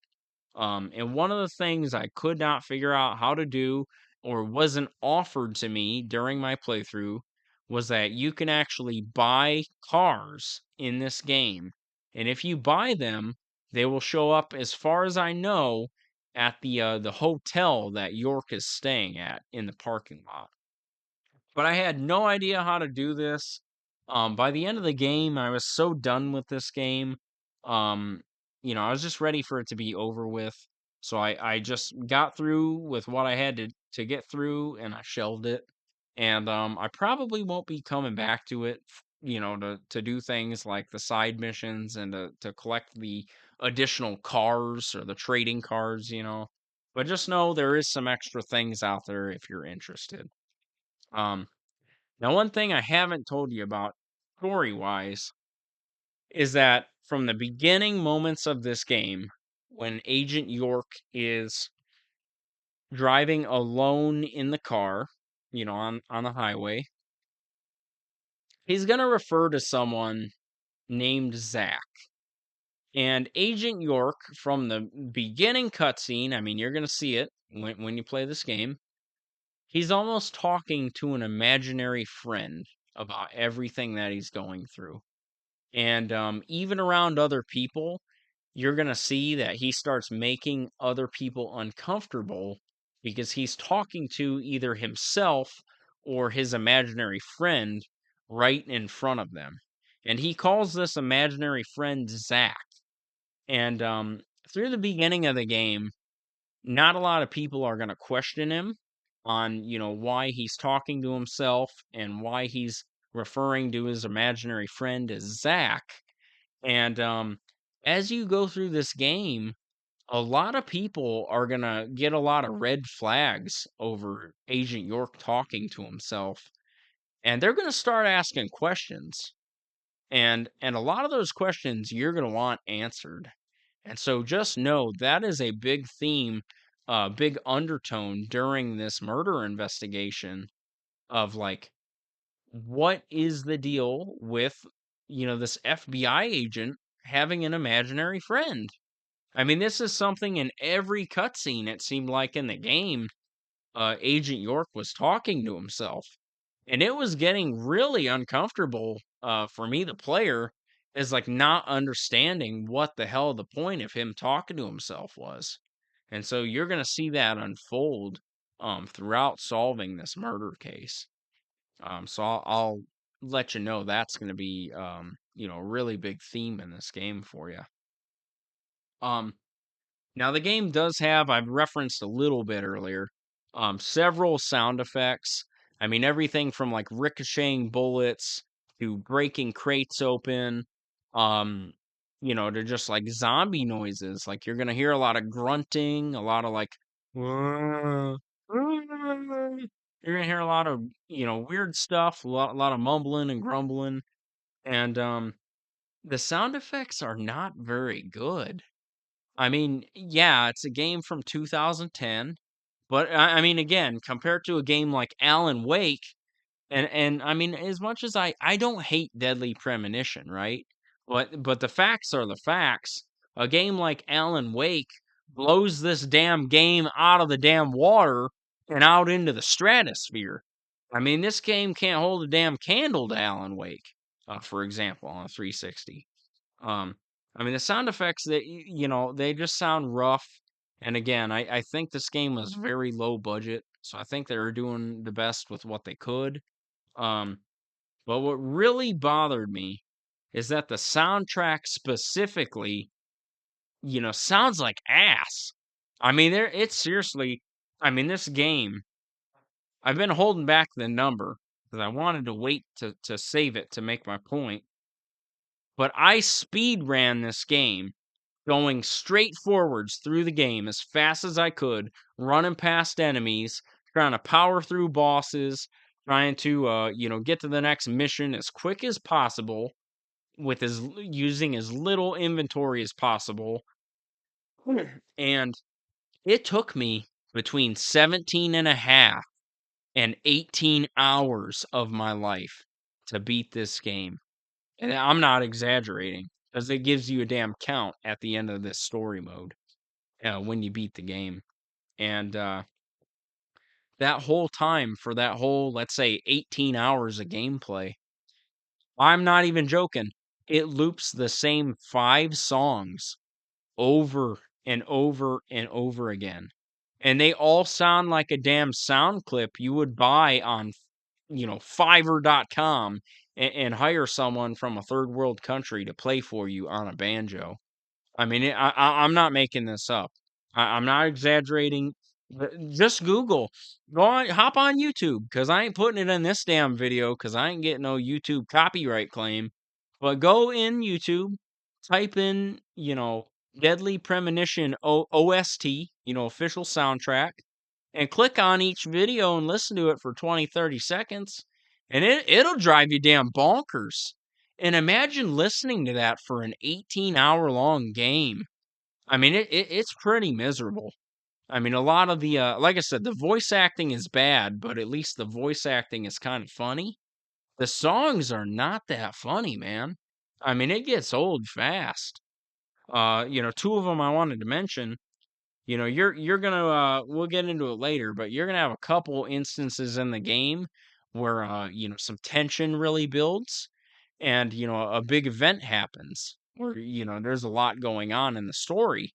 And one of the things I could not figure out how to do, or wasn't offered to me during my playthrough, was that you can actually buy cars in this game. And if you buy them, they will show up, as far as I know, at the hotel that York is staying at in the parking lot. But I had no idea how to do this. By the end of the game, I was so done with this game. Um, I was just ready for it to be over with. So I just got through with what I had to get through, and I shelved it. And I probably won't be coming back to it, to do things like the side missions, and to collect the additional cars or the trading cards. But just know there is some extra things out there if you're interested. Um, Now, one thing I haven't told you about, story wise, is that from the beginning moments of this game, when Agent York is driving alone in the car, on the highway, he's going to refer to someone named Zach. And Agent York, from the beginning cutscene, I mean, you're going to see it when you play this game, he's almost talking to an imaginary friend about everything that he's going through. And even around other people, you're going to see that he starts making other people uncomfortable, because he's talking to either himself or his imaginary friend right in front of them. And he calls this imaginary friend Zach. And through the beginning of the game, not a lot of people are going to question him on, why he's talking to himself and why he's referring to his imaginary friend as Zach. And as you go through this game, a lot of people are going to get a lot of red flags over Agent York talking to himself. And they're going to start asking questions. And a lot of those questions you're going to want answered. And so just know that is a big theme big undertone during this murder investigation of like, what is the deal with, this FBI agent having an imaginary friend? I mean, this is something in every cutscene, it seemed like in the game, Agent York was talking to himself. And it was getting really uncomfortable for me, the player, is like not understanding what the hell the point of him talking to himself was. And so you're going to see that unfold throughout solving this murder case. So I'll let you know that's going to be, a really big theme in this game for you. Um, Now the game does have, I've referenced a little bit earlier, several sound effects. I mean, everything from like ricocheting bullets to breaking crates open, um, to just like zombie noises. Like you're gonna hear a lot of grunting, a lot of like, you're gonna hear a lot of weird stuff, a lot of mumbling and grumbling, and the sound effects are not very good. I mean, yeah, it's a game from 2010, but I mean, again, compared to a game like Alan Wake, and I mean, as much as I don't hate Deadly Premonition, right? But the facts are the facts. A game like Alan Wake blows this damn game out of the damn water and out into the stratosphere. I mean, this game can't hold a damn candle to Alan Wake, for example, on a 360. Um, I mean, the sound effects that they just sound rough. And again, I think this game was very low budget, so I think they were doing the best with what they could. Um, but what really bothered me is that the soundtrack specifically, sounds like ass. I mean, it's seriously. I mean, this game. I've been holding back the number because I wanted to wait to save it to make my point. But I speed ran this game going straight forwards through the game as fast as I could, running past enemies, trying to power through bosses, trying to get to the next mission as quick as possible with using as little inventory as possible. And it took me between 17 and a half and 18 hours of my life to beat this game. And I'm not exaggerating because it gives you a damn count at the end of this story mode when you beat the game. And that whole time for that whole, let's say, 18 hours of gameplay, I'm not even joking. It loops the same 5 songs over and over and over again. And they all sound like a damn sound clip you would buy on, Fiverr.com and hire someone from a third world country to play for you on a banjo. I mean, I'm not making this up. I'm not exaggerating. Just Google. Go on, hop on YouTube because I ain't putting it in this damn video because I ain't getting no YouTube copyright claim. But go in YouTube, type in, Deadly Premonition OST, official soundtrack, and click on each video and listen to it for 20, 30 seconds. And it'll drive you damn bonkers. And imagine listening to that for an 18-hour long game. I mean, it's pretty miserable. I mean, a lot of the, like I said, the voice acting is bad, but at least the voice acting is kind of funny. The songs are not that funny, man. I mean, it gets old fast. Two of them I wanted to mention. You're gonna we'll get into it later, but you're gonna have a couple instances in the game where some tension really builds and a big event happens where there's a lot going on in the story.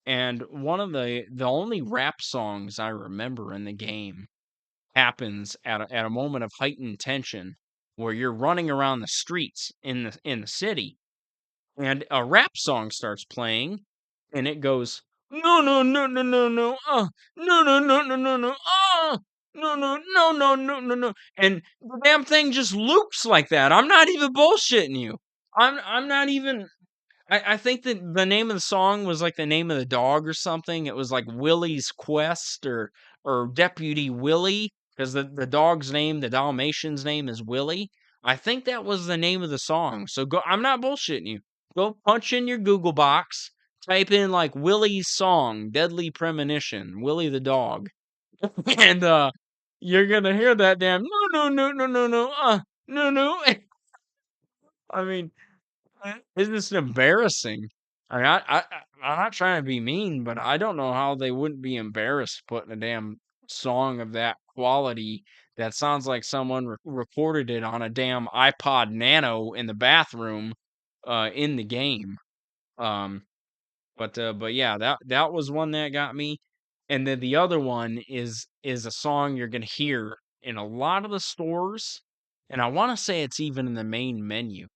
And one of the only rap songs I remember in the game happens at a moment of heightened tension where you're running around the streets in the city and a rap song starts playing and it goes, no, no, no, no, no, no, no, no, no, no, no, no, no, no, no, no, no, no, no, and the damn thing just loops like that. I'm not even bullshitting you. I'm not even. I think that the name of the song was like the name of the dog or something. It was like Willie's Quest or Deputy Willie because the dog's name, the Dalmatian's name is Willie. I think that was the name of the song. So go. I'm not bullshitting you. Go punch in your Google box, type in like Willie's song, Deadly Premonition, Willie the dog. And you're gonna hear that damn no. I mean, it's just embarrassing. I'm not trying to be mean, but I don't know how they wouldn't be embarrassed putting a damn song of that quality that sounds like someone recorded it on a damn iPod Nano in the bathroom, in the game. Um, but yeah, that was one that got me. And then the other one is a song you're gonna hear in a lot of the stores, and I want to say it's even in the main menu,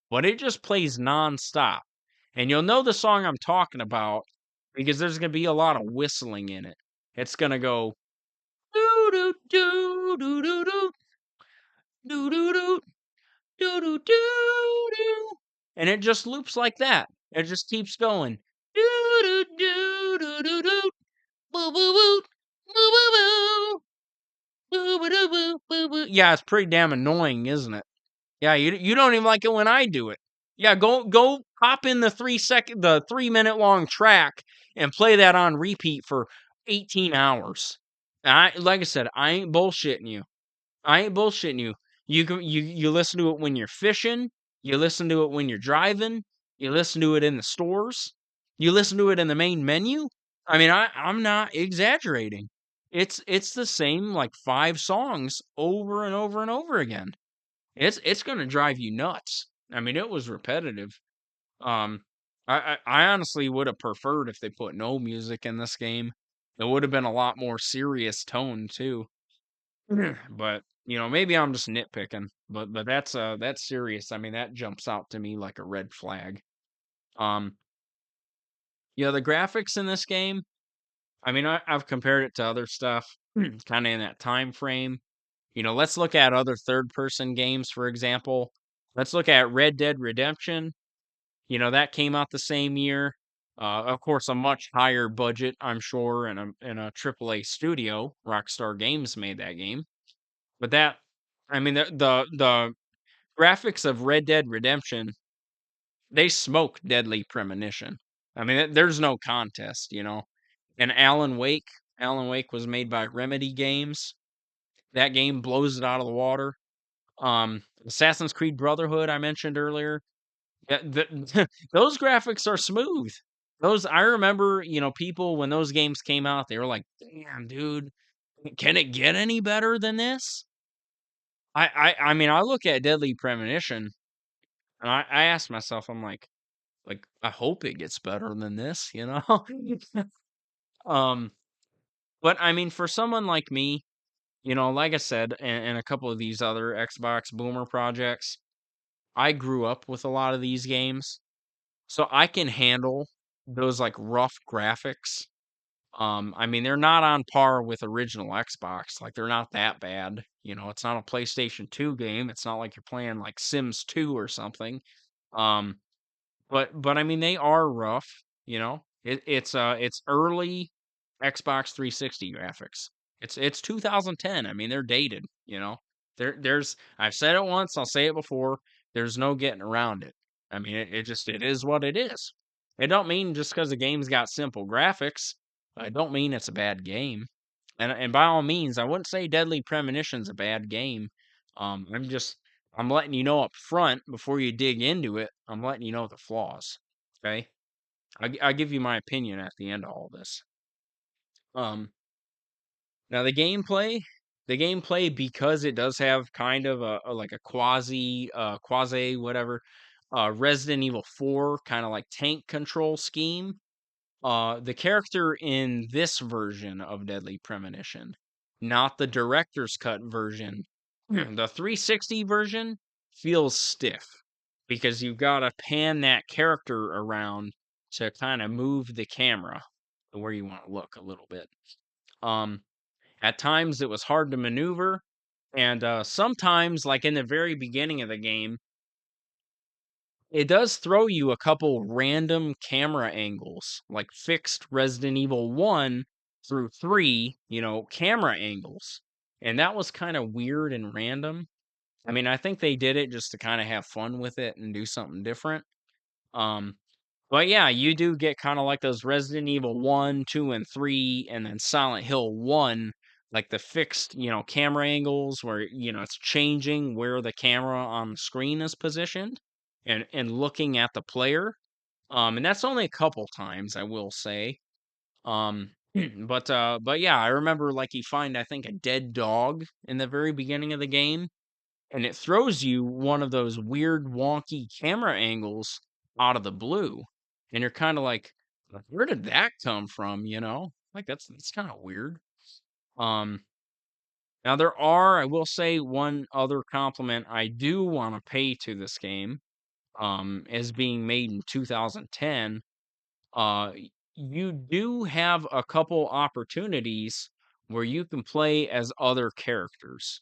but it just plays nonstop. And you'll know the song I'm talking about because there's gonna be a lot of whistling in it. It's gonna go doo doo doo doo doo doo doo doo doo doo doo doo doo, and it just loops like that. It just keeps going. Doo doo doo doo doo doo. Boo boo boo. Boo boo boo. Boo boo doo boo boo boo. Yeah, it's pretty damn annoying, isn't it? Yeah, you don't even like it when I do it. Yeah, go hop in the 3 minute long track and play that on repeat for 18 hours. Like I said, I ain't bullshitting you. I ain't bullshitting you. You listen to it when you're fishing, you listen to it when you're driving, you listen to it in the stores, you listen to it in the main menu. I mean, I'm not exaggerating. It's the same like 5 songs over and over and over again. It's gonna drive you nuts. I mean, it was repetitive. Um, I honestly would have preferred if they put no music in this game. It would have been a lot more serious tone too. But, maybe I'm just nitpicking, but that's serious. I mean, that jumps out to me like a red flag. Um, the graphics in this game, I mean, I've compared it to other stuff, kind of in that time frame. Let's look at other third-person games, for example. Let's look at Red Dead Redemption. That came out the same year. Of course, a much higher budget, I'm sure, and a AAA studio. Rockstar Games made that game. But I mean, the graphics of Red Dead Redemption, they smoke Deadly Premonition. I mean, there's no contest. And Alan Wake was made by Remedy Games. That game blows it out of the water. Assassin's Creed Brotherhood, I mentioned earlier. Yeah, those graphics are smooth. I remember, people when those games came out, they were like, "Damn, dude, can it get any better than this?" I mean, I look at Deadly Premonition and I ask myself, I'm like, I hope it gets better than this? Um, but I mean, for someone like me, like I said, and a couple of these other Xbox Boomer projects, I grew up with a lot of these games, so I can handle those like rough graphics. I mean, they're not on par with original Xbox. Like, they're not that bad. It's not a PlayStation 2 game. It's not like you're playing like Sims 2 or something. Um, but I mean, they are rough. It's early Xbox 360 graphics. It's 2010. I mean, they're dated. There's I've said it once. I'll say it before. There's no getting around it. I mean, it is what it is. It don't mean just because the game's got simple graphics, I don't mean it's a bad game. And by all means, I wouldn't say Deadly Premonition's a bad game. I'm letting you know up front before you dig into it. I'm letting you know the flaws. Okay, I give you my opinion at the end of all this. Um, Now the gameplay, because it does have kind of a like a quasi whatever, Resident Evil 4 kind of like tank control scheme. The character in this version of Deadly Premonition, not the director's cut version, the 360 version feels stiff because you've got to pan that character around to kind of move the camera to where you want to look a little bit. Um, at times it was hard to maneuver, and sometimes, like in the very beginning of the game, it does throw you a couple random camera angles, like fixed Resident Evil 1 through 3, camera angles. And that was kind of weird and random. I mean, I think they did it just to kind of have fun with it and do something different. Um, But yeah, you do get kinda like those Resident Evil 1, 2, and 3, and then Silent Hill 1, like the fixed, camera angles where, it's changing where the camera on the screen is positioned and looking at the player. And that's only a couple times, I will say. But yeah, I remember, like, you find, I think, a dead dog in the very beginning of the game, and it throws you one of those weird, wonky camera angles out of the blue, and you're kinda like, "Where did that come from?" You know? Like, that's kinda weird. Um, Now I will say one other compliment I do wanna pay to this game, as being made in 2010. You do have a couple opportunities where you can play as other characters.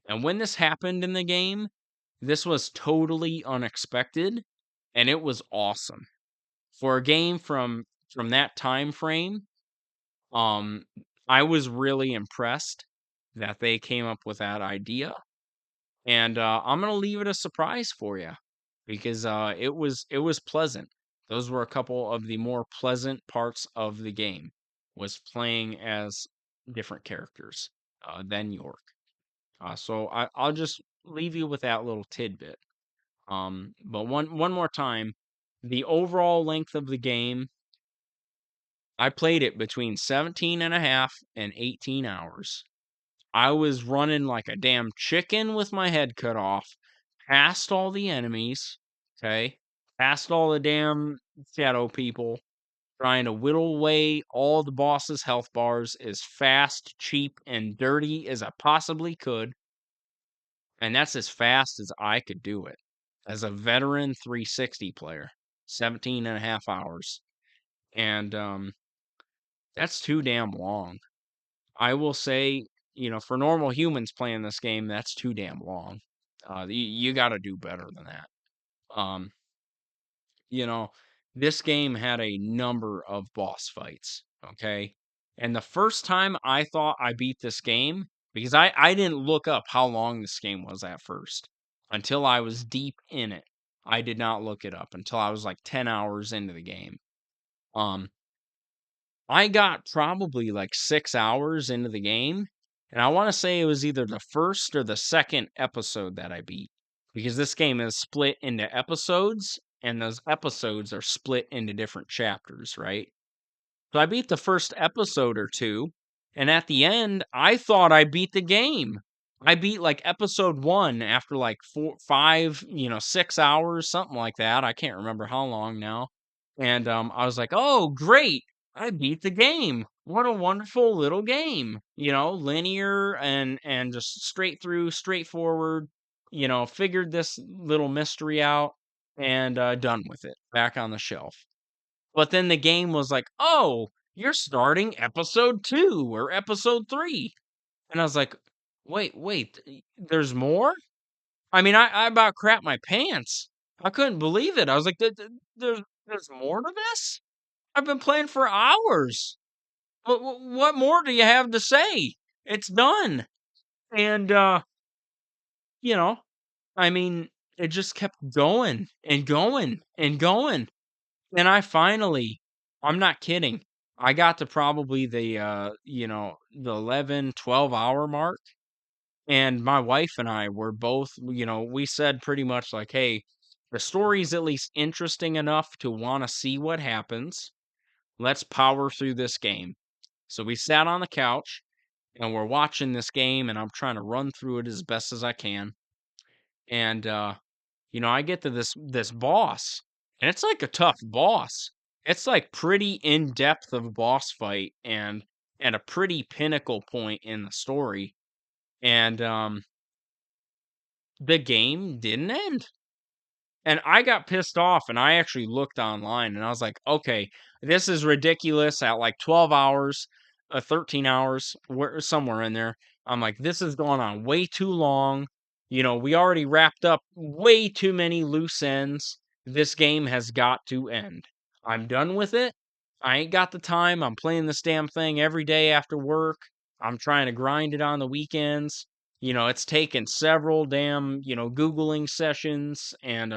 And when this happened in the game, this was totally unexpected and it was awesome. For a game from that time frame, um I was really impressed that they came up with that idea. And I'm going to leave it a surprise for you because it was pleasant. Those were a couple of the more pleasant parts of the game was playing as different characters than York. I'll just leave you with that little tidbit. But one more time, the overall length of the game, I played it between 17 and a half and 18 hours. I was running like a damn chicken with my head cut off, past all the enemies, okay? Past all the damn shadow people, trying to whittle away all the boss's health bars as fast, cheap, and dirty as I possibly could. And that's as fast as I could do it as a veteran 360 player, 17 and a half hours. And that's too damn long. I will say, for normal humans playing this game, that's too damn long. You got to do better than that. Um, you know, this game had a number of boss fights. Okay. And the first time I thought I beat this game, because I didn't look up how long this game was at first until I was deep in it. I did not look it up until I was like 10 hours into the game. Um, I got probably like 6 hours into the game, and I wanna say it was either the 1st or the 2nd episode that I beat, because this game is split into episodes, and those episodes are split into different chapters, right? So I beat the first episode or 2, and at the end, I thought I beat the game. I beat, like, episode 1 after, like, 4 5, 6 hours, something like that, I can't remember how long now, and, I was like, "Oh, great, I beat the game. What a wonderful little game," linear and just straight through, straightforward, figured this little mystery out, and, done with it, back on the shelf. But then the game was like, "Oh, you're starting episode 2 or episode 3." And I was like, "Wait, there's more?" I mean, I about crapped my pants. I couldn't believe it. I was like, "There's more to this? I've been playing for hours. What more do you have to say? It's done." And, you know, I mean, it just kept going and going and going. And I'm not kidding. I got to probably the 11, 12 hour mark. And my wife and I were both, we said pretty much like, hey, the story's at least interesting enough to want to see what happens. Let's power through this game. So we sat on the couch and we're watching this game, and I'm trying to run through it as best as I can. And I get to this boss, and it's like a tough boss. It's like pretty in depth of boss fight and a pretty pinnacle point in the story. And the game didn't end. And I got pissed off, and I actually looked online and I was like, okay, this is ridiculous at like 12 hours, 13 hours, somewhere in there. I'm like, this has gone on way too long. We already wrapped up way too many loose ends. This game has got to end. I'm done with it. I ain't got the time. I'm playing this damn thing every day after work. I'm trying to grind it on the weekends. It's taken several damn, Googling sessions and,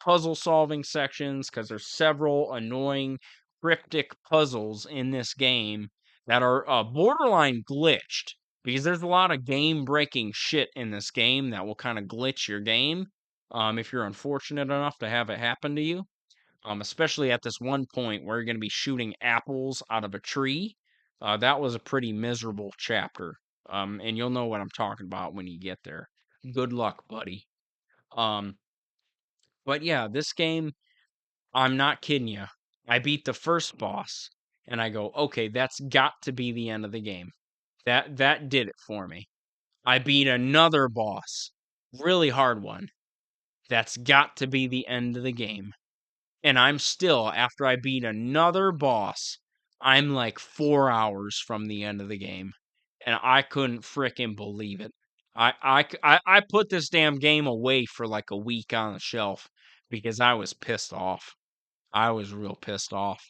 puzzle solving sections because there's several annoying cryptic puzzles in this game that are borderline glitched because there's a lot of game breaking shit in this game that will kind of glitch your game if you're unfortunate enough to have it happen to you. Especially at this one point where you're going to be shooting apples out of a tree. That was a pretty miserable chapter. And you'll know what I'm talking about when you get there. Good luck, buddy. Um, but yeah, this game, I'm not kidding you. I beat the first boss, and I go, okay, that's got to be the end of the game. That did it for me. I beat another boss, really hard one. That's got to be the end of the game. And I'm still, after I beat another boss, I'm like 4 hours from the end of the game, and I couldn't fricking believe it. I put this damn game away for like a week on the shelf because I was pissed off. I was real pissed off.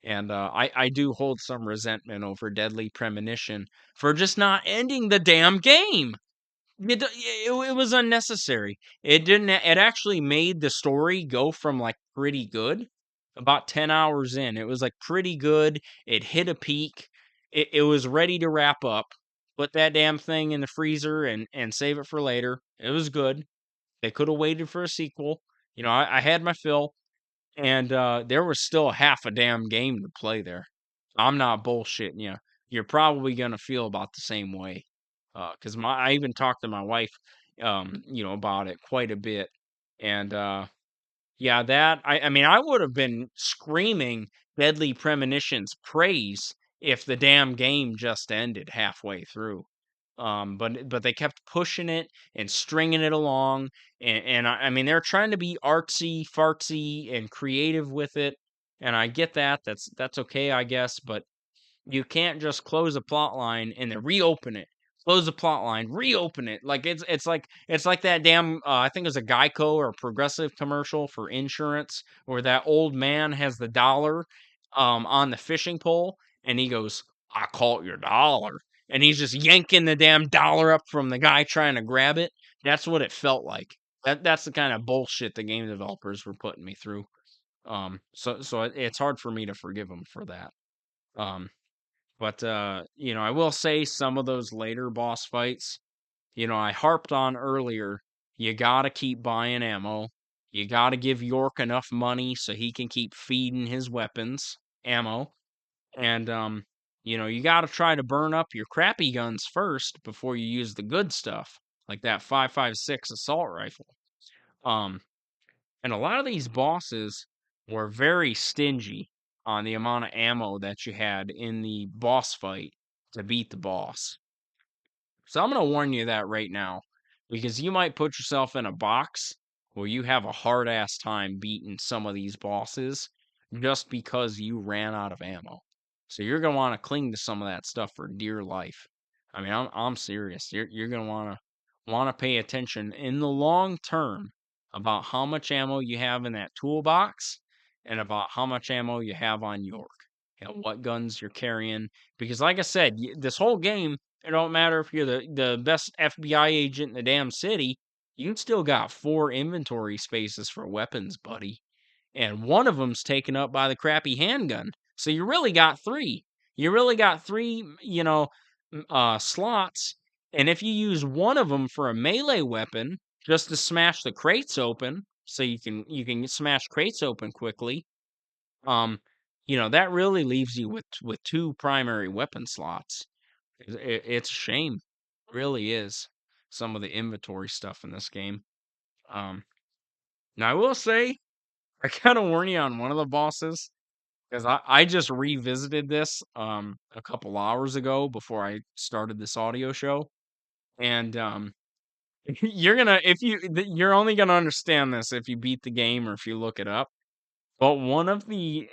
And I do hold some resentment over Deadly Premonition for just not ending the damn game. It was unnecessary. It didn't it actually made the story go from, like, pretty good, about 10 hours in, it was, like, pretty good, it hit a peak, it was ready to wrap up, put that damn thing in the freezer and save it for later, it was good. They coulda waited for a sequel, I had my fill, and, there was still half a damn game to play there. I'm not bullshitting you. You're probably gonna feel about the same way. Cause I even talked to my wife, about it quite a bit. And, yeah, I mean, I would have been screaming Deadly Premonition's praise if the damn game just ended halfway through. But they kept pushing it and stringing it along, and I mean they're trying to be artsy, fartsy, and creative with it, and I get that. That's okay, I guess. But you can't just close a plot line and then reopen it. Close the plot line, reopen it. Like it's like that damn I think it was a Geico or Progressive commercial for insurance where that old man has the dollar on the fishing pole and he goes, "I caught your dollar." And he's just yanking the damn dollar up from the guy trying to grab it. That's what it felt like. That's the kind of bullshit the game developers were putting me through. It's hard for me to forgive them for that. Um, but, I will say some of those later boss fights, I harped on earlier, you gotta keep buying ammo. You gotta give York enough money so he can keep feeding his weapons ammo. And, you gotta try to burn up your crappy guns first before you use the good stuff, like that 5.56 assault rifle. Um, and a lot of these bosses were very stingy on the amount of ammo that you had in the boss fight to beat the boss. So I'm going to warn you that right now because you might put yourself in a box where you have a hard ass time beating some of these bosses just because you ran out of ammo. So you're going to want to cling to some of that stuff for dear life. I mean, I'm serious. You're going to want to pay attention in the long term about how much ammo you have in that toolbox and about how much ammo you have on York and what guns you're carrying because like I said, this whole game it don't matter if you're the best FBI agent in the damn city, you still got 4 inventory spaces for weapons, buddy. And one of them's taken up by the crappy handgun. So you really got 3. You really got 3, slots. And if you use one of them for a melee weapon, just to smash the crates open, so you can smash crates open quickly, um, that really leaves you with 2 primary weapon slots. It's a shame. Really is. Some of the inventory stuff in this game. Um, Now I will say, I kinda warn you on one of the bosses, 'cause I just revisited this, a couple hours ago before I started this audio show, and, you're only gonna understand this if you beat the game or if you look it up, but one of the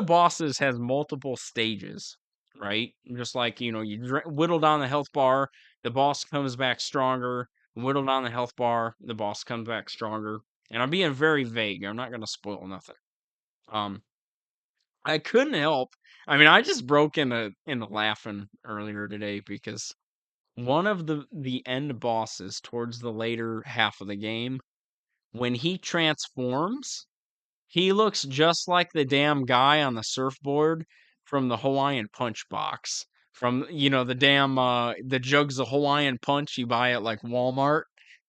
bosses has multiple stages, right? Just like, you whittle down the health bar, the boss comes back stronger. Whittle down the health bar, the boss comes back stronger. And I'm being very vague. I'm not going to spoil nothing. Um, I couldn't help. I mean, I just broke into laughing earlier today because one of the end bosses towards the later half of the game, when he transforms, he looks just like the damn guy on the surfboard from the Hawaiian Punch box. From, the damn, the jugs of Hawaiian Punch you buy at, like, Walmart.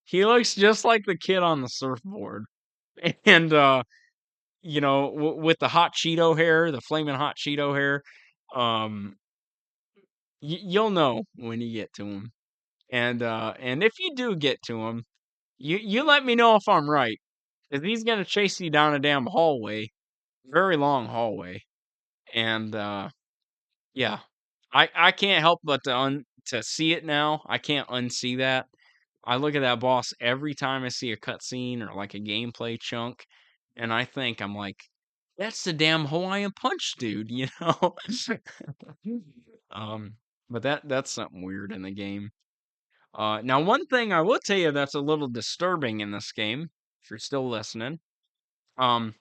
He looks just like the kid on the surfboard. And, with the hot Cheeto hair, the flaming hot Cheeto hair, um, you'll know when you get to him. And if you do get to him, you let me know if I'm right, 'cause he's gonna chase you down a damn hallway, very long hallway, and, yeah. I can't help but to see it now. I can't unsee that. I look at that boss every time I see a cutscene or, like, a gameplay chunk, and I'm like, "That's the damn Hawaiian Punch dude," you know? Um, but that's something weird in the game. Now one thing I will tell you that's a little disturbing in this game, if you're still listening, um,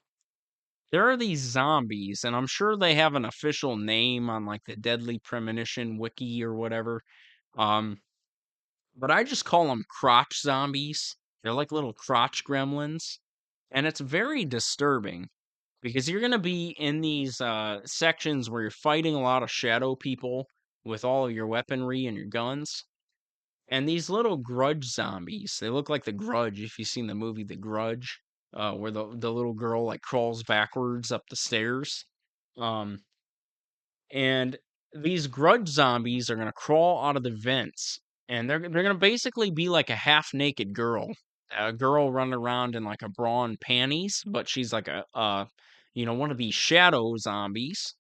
there are these zombies, and I'm sure they have an official name on like the Deadly Premonition wiki or whatever. Um, but I just call them crotch zombies. They're like little crotch gremlins, and it's very disturbing because you're gonna be in these sections where you're fighting a lot of shadow people with all of your weaponry and your guns. And these little grudge zombies, they look like The Grudge, if you've seen the movie The Grudge, where the little girl, like, crawls backwards up the stairs. Um, and these grudge zombies are gonna crawl out of the vents, and they're gonna basically be like a half-naked girl. A girl running around in, like, a bra and panties, but she's like one of these shadow zombies.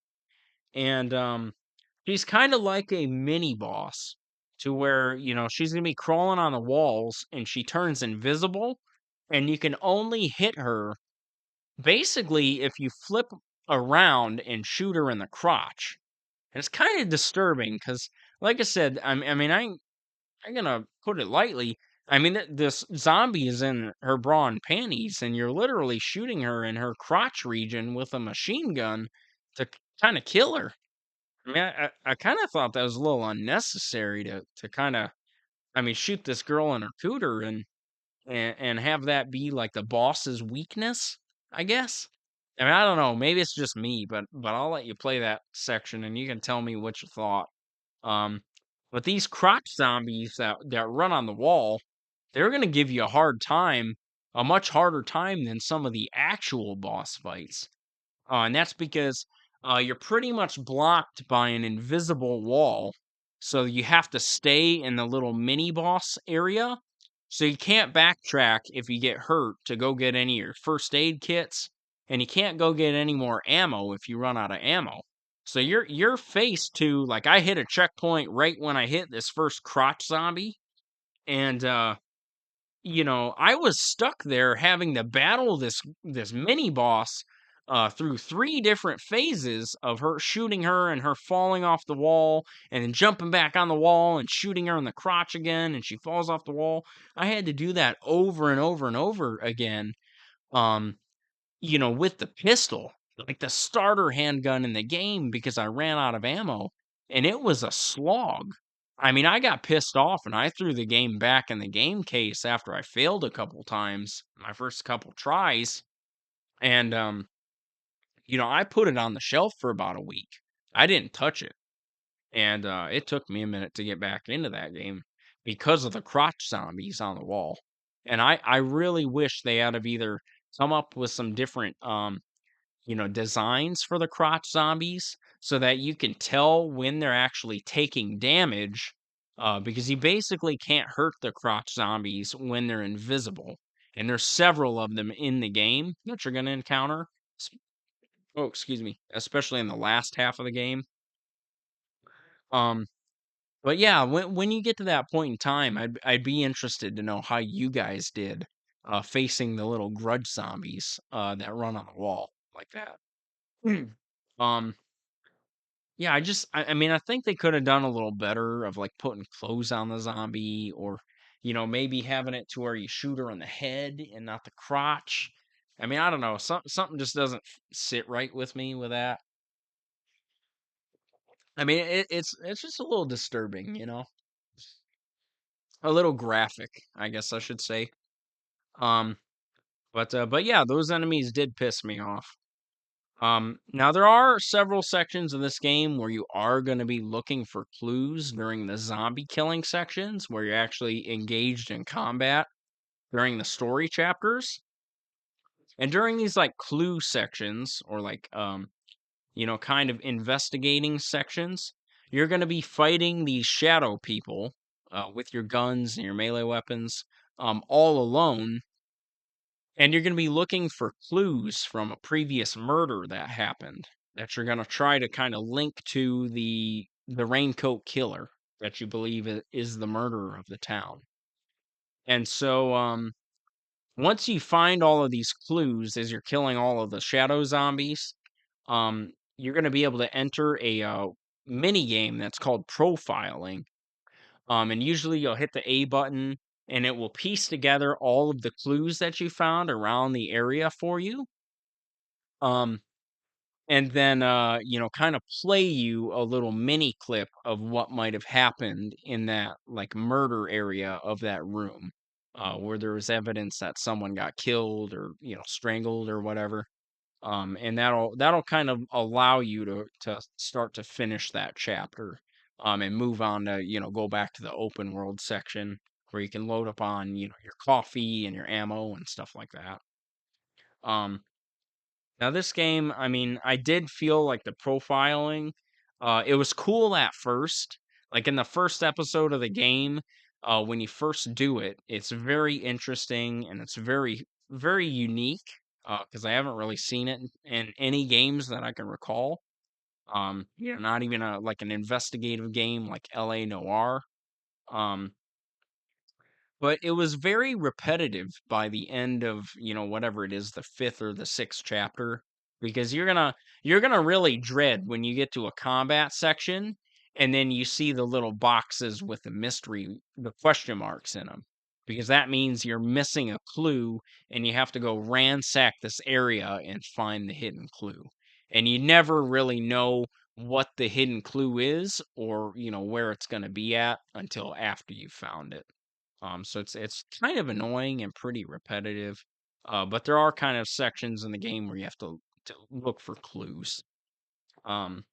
And, she's kinda like a mini boss to where, she's gonna be crawling on the walls and she turns invisible, and you can only hit her basically if you flip around and shoot her in the crotch. And it's kinda disturbing because, like I said, I'm gonna put it lightly. I mean, this zombie is in her bra and panties, and you're literally shooting her in her crotch region with a machine gun to kinda kill her. I mean, I kind of thought that was a little unnecessary to kind of, shoot this girl in her cooter and have that be like the boss's weakness, I guess. I mean, I don't know. Maybe it's just me, but I'll let you play that section and you can tell me what you thought. Um, but these crotch zombies that run on the wall, they're gonna give you a hard time, a much harder time than some of the actual boss fights. And that's because you're pretty much blocked by an invisible wall. So you have to stay in the little mini boss area. So you can't backtrack if you get hurt to go get any of your first aid kits. And you can't go get any more ammo if you run out of ammo. So you're faced to, like, I hit a checkpoint right when I hit this first crotch zombie. And I was stuck there having to battle this mini boss through three different phases of her shooting her and her falling off the wall and then jumping back on the wall and shooting her in the crotch again and she falls off the wall. I had to do that over and over and over again. Um, with the pistol, like the starter handgun in the game, because I ran out of ammo, and it was a slog. I mean, I got pissed off and I threw the game back in the game case after I failed a couple times, my first couple tries, and I put it on the shelf for about a week. I didn't touch it, and it took me a minute to get back into that game because of the crotch zombies on the wall. And I really wish they had have either come up with some different designs for the crotch zombies so that you can tell when they're actually taking damage, because you basically can't hurt the crotch zombies when they're invisible. And there's several of them in the game that you're going to encounter. s- Oh, excuse me, especially in the last half of the game. Um, but yeah, when you get to that point in time, I'd be interested to know how you guys did facing the little grudge zombies that run on the wall like that. um, Yeah, I mean, I think they could have done a little better of like putting clothes on the zombie or, maybe having it to where you shoot her in the head and not the crotch. I mean, I don't know. Something just doesn't sit right with me with that. I mean, it's just a little disturbing. a little graphic, I guess I should say. Um, but yeah, those enemies did piss me off. Now there are several sections of this game where you are going to be looking for clues during the zombie killing sections, where you're actually engaged in combat during the story chapters. And during these like clue sections or like kind of investigating sections, you're going to be fighting these shadow people with your guns and your melee weapons all alone, and you're going to be looking for clues from a previous murder that happened that you're going to try to kind of link to the raincoat killer that you believe is the murderer of the town. And so once you find all of these clues as you're killing all of the shadow zombies, you're going to be able to enter a mini game that's called profiling. And usually you'll hit the A button and it will piece together all of the clues that you found around the area for you. Um, and then, kind of play you a little mini clip of what might have happened in that like murder area of that room, where there was evidence that someone got killed or, strangled or whatever. And that'll kind of allow you to start to finish that chapter, and move on to go back to the open world section where you can load up on your coffee and your ammo and stuff like that. Um, Now this game, I mean, I did feel like the profiling, it was cool at first. Like in the first episode of the game, when you first do it, it's very interesting and it's very, very unique. Because I haven't really seen it in any games that I can recall. Not even a like an investigative game like L.A. Noir. Um, but it was very repetitive by the end of, whatever it is, the 5th or the 6th chapter, because you're gonna really dread when you get to a combat section, and then you see the little boxes with the question marks in them, because that means you're missing a clue, and you have to go ransack this area and find the hidden clue. And you never really know what the hidden clue is or, where it's gonna be at until after you found it. So it's kind of annoying and pretty repetitive. But there are kind of sections in the game where you have to look for clues. Um,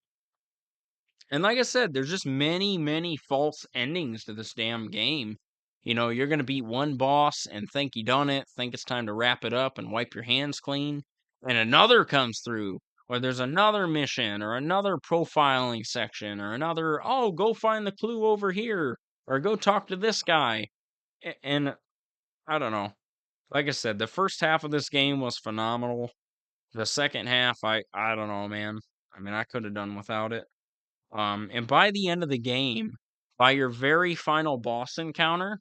and like I said, there's just many, many false endings to this damn game. You're gonna beat one boss and think you done it, think it's time to wrap it up and wipe your hands clean, and another comes through, or there's another mission, or another profiling section, or another, oh, go find the clue over here, or go talk to this guy. And I don't know. Like I said, the first half of this game was phenomenal. The second half, I don't know, man. I mean, I could have done without it. And by the end of the game, by your very final boss encounter,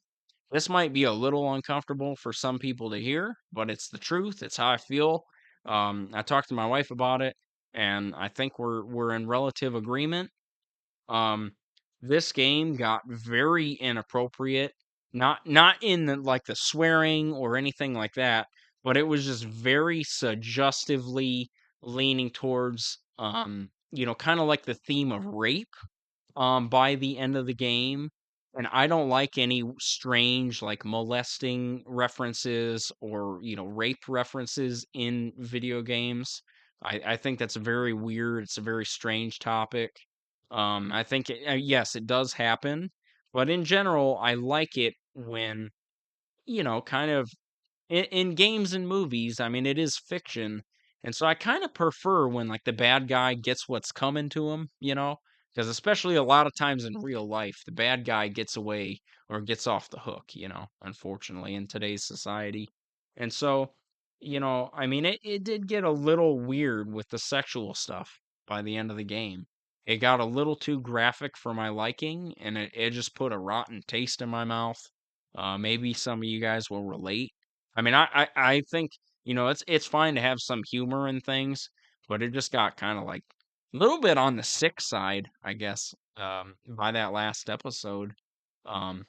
this might be a little uncomfortable for some people to hear, but it's the truth. It's how I feel. I talked to my wife about it, and I think we're in relative agreement. um, this game got very inappropriate, not in like the swearing or anything like that, but it was just very suggestively leaning towards, kind of like the theme of rape by the end of the game. And I don't like any strange like molesting references or rape references in video games. I think that's very weird. It's a very strange topic. I think yes, it does happen, but in general, I like it when kind of in games and movies. I mean, it is fiction, and so I kind of prefer when like the bad guy gets what's coming to him, because especially a lot of times in real life, the bad guy gets away or gets off the hook, unfortunately in today's society. And so, I mean, it did get a little weird with the sexual stuff by the end of the game. It got a little too graphic for my liking, and it just put a rotten taste in my mouth. Maybe some of you guys will relate. I mean, I think, it's fine to have some humor in things, but it just got kind of like a little bit on the sick side, I guess, by that last episode. Um,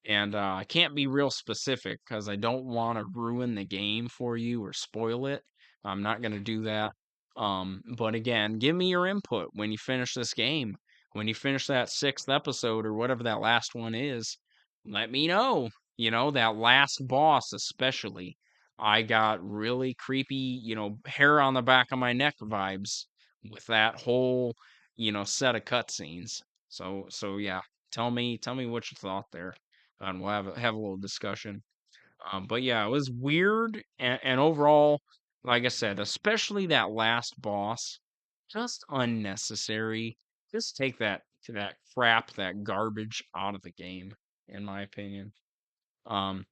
and I can't be real specific because I don't want to ruin the game for you or spoil it. I'm not going to do that. But again, give me your input when you finish this game. When you finish that 6th episode or whatever that last one is, let me know. That last boss especially. I got really creepy, hair on the back of my neck vibes with that whole, set of cutscenes. So yeah, tell me what you thought there, and we'll have a little discussion. But yeah, it was weird, and overall, like I said, especially that last boss, just unnecessary. Just take that crap, that garbage out of the game, in my opinion. Um,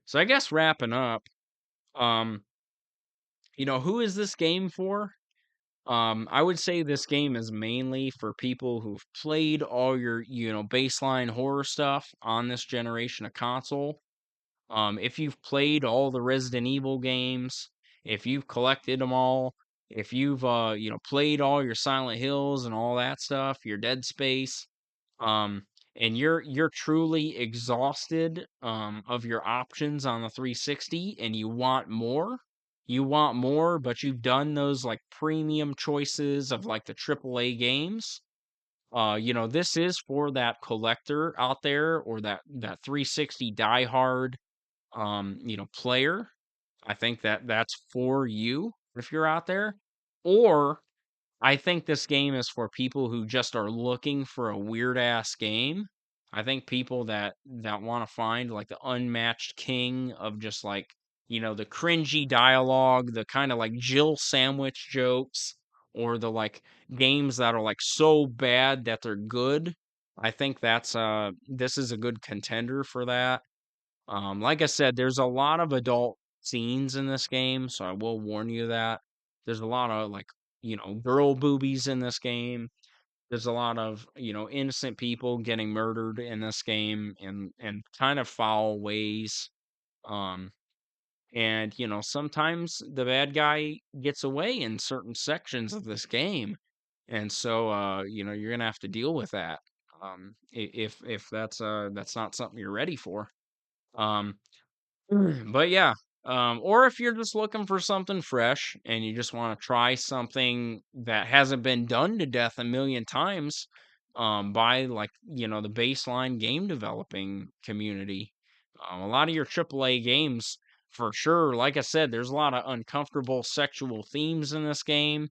so I guess wrapping up, um, who is this game for? I would say this game is mainly for people who've played all your, baseline horror stuff on this generation of console. If you've played all the Resident Evil games, if you've collected them all, if you've played all your Silent Hills and all that stuff, your Dead Space, um, and you're truly exhausted of your options on the 360 and you want more, but you've done those like premium choices of like the AAA games. This is for that collector out there or that 360 diehard player. I think that's for you if you're out there. Or I think this game is for people who just are looking for a weird ass game. I think people that want to find like the unmatched king of just like, the cringy dialogue, the kind of like Jill sandwich jokes, or the like games that are like so bad that they're good. I think that's this is a good contender for that. Like I said, there's a lot of adult scenes in this game, so I will warn you that. There's a lot of like, girl boobies in this game. There's a lot of, innocent people getting murdered in this game in kind of foul ways. Um, and sometimes the bad guy gets away in certain sections of this game. And so you're gonna have to deal with that. If that's not something you're ready for. Um, but yeah, or if you're just looking for something fresh and you just want to try something that hasn't been done to death a million times, by like, the baseline game developing community. A lot of your AAA games, for sure, like I said, there's a lot of uncomfortable sexual themes in this game.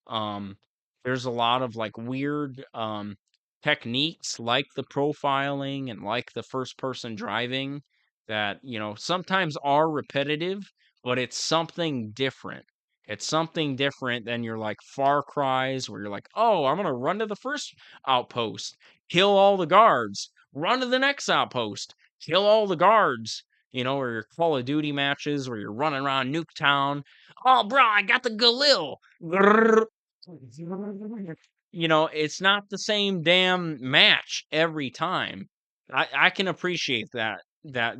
um, there's a lot of like weird techniques like the profiling and like the first person driving that, sometimes are repetitive, but it's something different. It's something different than your like Far Cries where you're like, oh, I'm gonna run to the first outpost, kill all the guards, run to the next outpost, kill all the guards. Or your Call of Duty matches where you're running around Nuketown. Oh, bro, I got the Galil. It's not the same damn match every time. I can appreciate that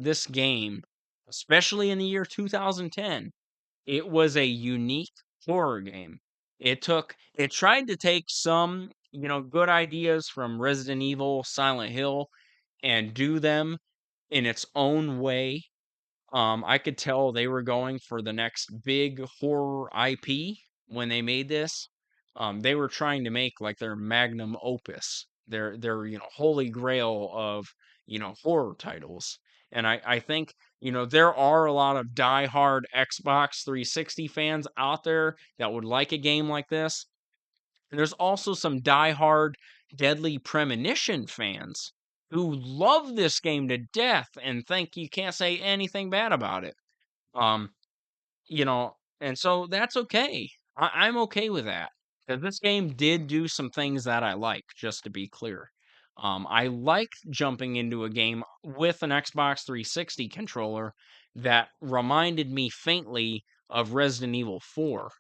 this game, especially in the year 2010, it was a unique horror game. It tried to take some, good ideas from Resident Evil, Silent Hill, and do them in its own way. I could tell they were going for the next big horror IP when they made this. They were trying to make like their magnum opus, their holy grail of horror titles. And I think there are a lot of diehard Xbox 360 fans out there that would like a game like this. And there's also some diehard Deadly Premonition fans who love this game to death and think you can't say anything bad about it. Um, and so that's okay. I'm okay with that. Because this game did do some things that I like, just to be clear. I liked jumping into a game with an Xbox 360 controller that reminded me faintly of Resident Evil 4.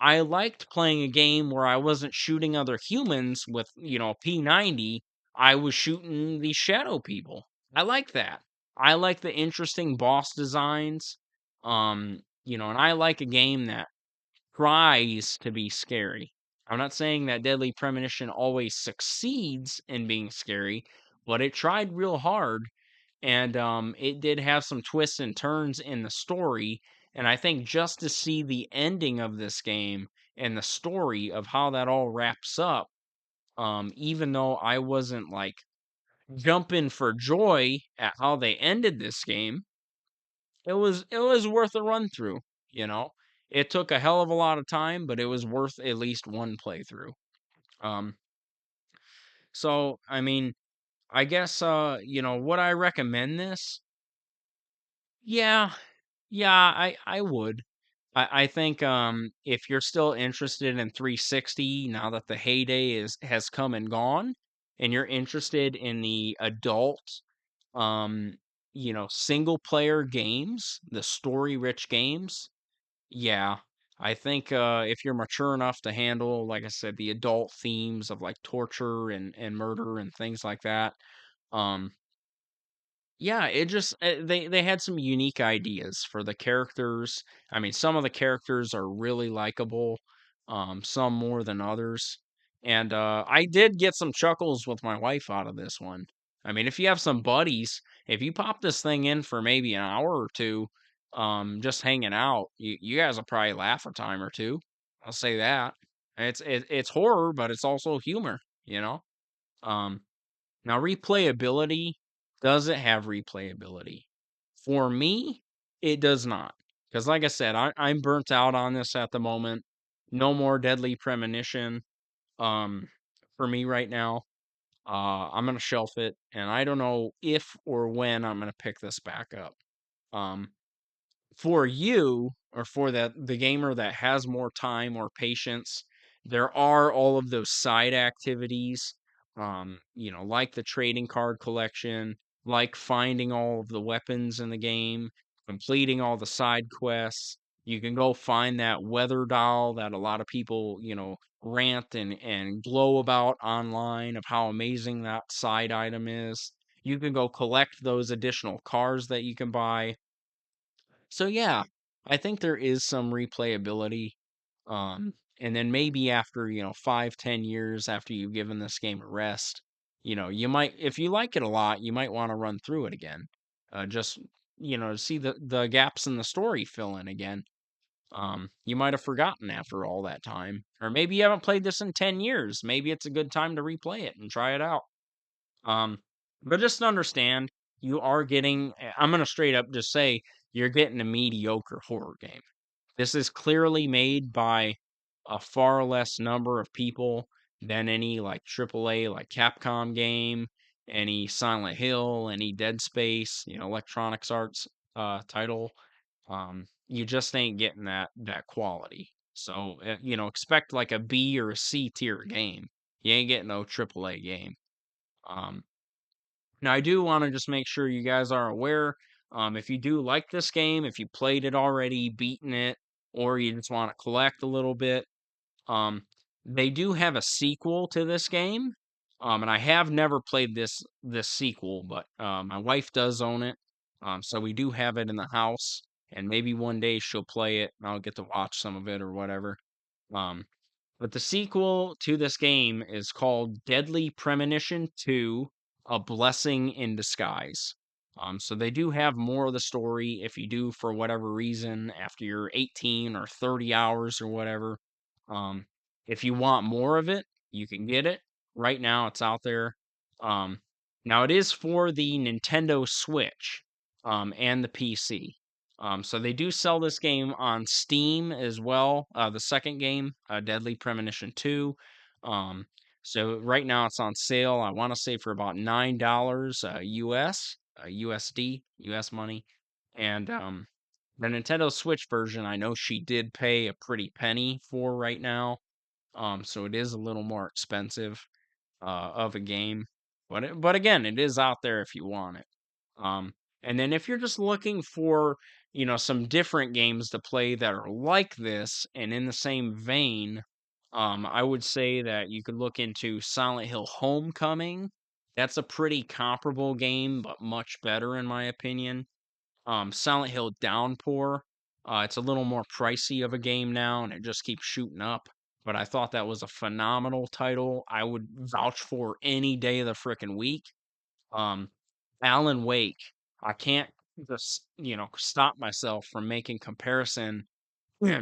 I liked playing a game where I wasn't shooting other humans with, P90. I was shooting these shadow people. I like that. I like the interesting boss designs. And I like a game that tries to be scary. I'm not saying that Deadly Premonition always succeeds in being scary, but it tried real hard, and it did have some twists and turns in the story. And I think just to see the ending of this game and the story of how that all wraps up, even though I wasn't like jumping for joy at how they ended this game, it was worth a run through, you know. It took a hell of a lot of time, but it was worth at least one playthrough. Um, so I mean, I guess would I recommend this? Yeah, yeah, I would. I think if you're still interested in 360 now that the heyday is has come and gone, and you're interested in the adult um single player games, the story rich games, yeah. I think if you're mature enough to handle, like I said, the adult themes of like torture and murder and things like that, um yeah, it just they had some unique ideas for the characters. I mean, some of the characters are really likable, some more than others. And I did get some chuckles with my wife out of this one. I mean, if you have some buddies, if you pop this thing in for maybe an hour or two, just hanging out, you guys will probably laugh a time or two. I'll say that. It's horror, but it's also humor, you know. Um, Now, replayability, does it have replayability? For me, it does not. Because, like I said, I'm burnt out on this at the moment. No more Deadly Premonition um, for me right now. I'm going to shelf it, and I don't know if or when I'm going to pick this back up. Um, for you or for the gamer that has more time or patience, there are all of those side activities, like the trading card collection, like finding all of the weapons in the game, completing all the side quests. You can go find that weather doll that a lot of people, rant and glow about online of how amazing that side item is. You can go collect those additional cars that you can buy. So yeah, I think there is some replayability. And then maybe after, 5, 10 years after you've given this game a rest, you might, if you like it a lot, you might want to run through it again. Just, to see the gaps in the story fill in again. You might have forgotten after all that time. Or maybe you haven't played this in 10 years. Maybe it's a good time to replay it and try it out. Um, but just understand, you are getting, I'm going to straight up just say, you're getting a mediocre horror game. This is clearly made by a far less number of people than any like AAA, like Capcom game, any Silent Hill, any Dead Space, Electronics Arts title. You just ain't getting that quality. So, expect like a B or a C tier game. You ain't getting no AAA game. Um, Now, I do want to just make sure you guys are aware. If you do like this game, if you played it already, beaten it, or you just want to collect a little bit, um, they do have a sequel to this game. And I have never played this sequel, but my wife does own it. So we do have it in the house, and maybe one day she'll play it, and I'll get to watch some of it or whatever. Um, but the sequel to this game is called Deadly Premonition 2: A Blessing in Disguise. So they do have more of the story if you do, for whatever reason, after your 18 or 30 hours or whatever. Um, if you want more of it, you can get it. Right now, it's out there. Um, Now, it is for the Nintendo Switch and the PC. So they do sell this game on Steam as well. The second game, Deadly Premonition 2. Um, so right now it's on sale. I want to say for about $9 US, USD, US money. And the Nintendo Switch version, I know she did pay a pretty penny for right now. So it is a little more expensive of a game, but again, it is out there if you want it. Um, and then if you're just looking for, some different games to play that are like this and in the same vein, I would say that you could look into Silent Hill Homecoming. That's a pretty comparable game, but much better in my opinion. Silent Hill Downpour. It's a little more pricey of a game now, and it just keeps shooting up. But I thought that was a phenomenal title. I would vouch for any day of the frickin' week. Um, Alan Wake. I can't just, stop myself from making comparison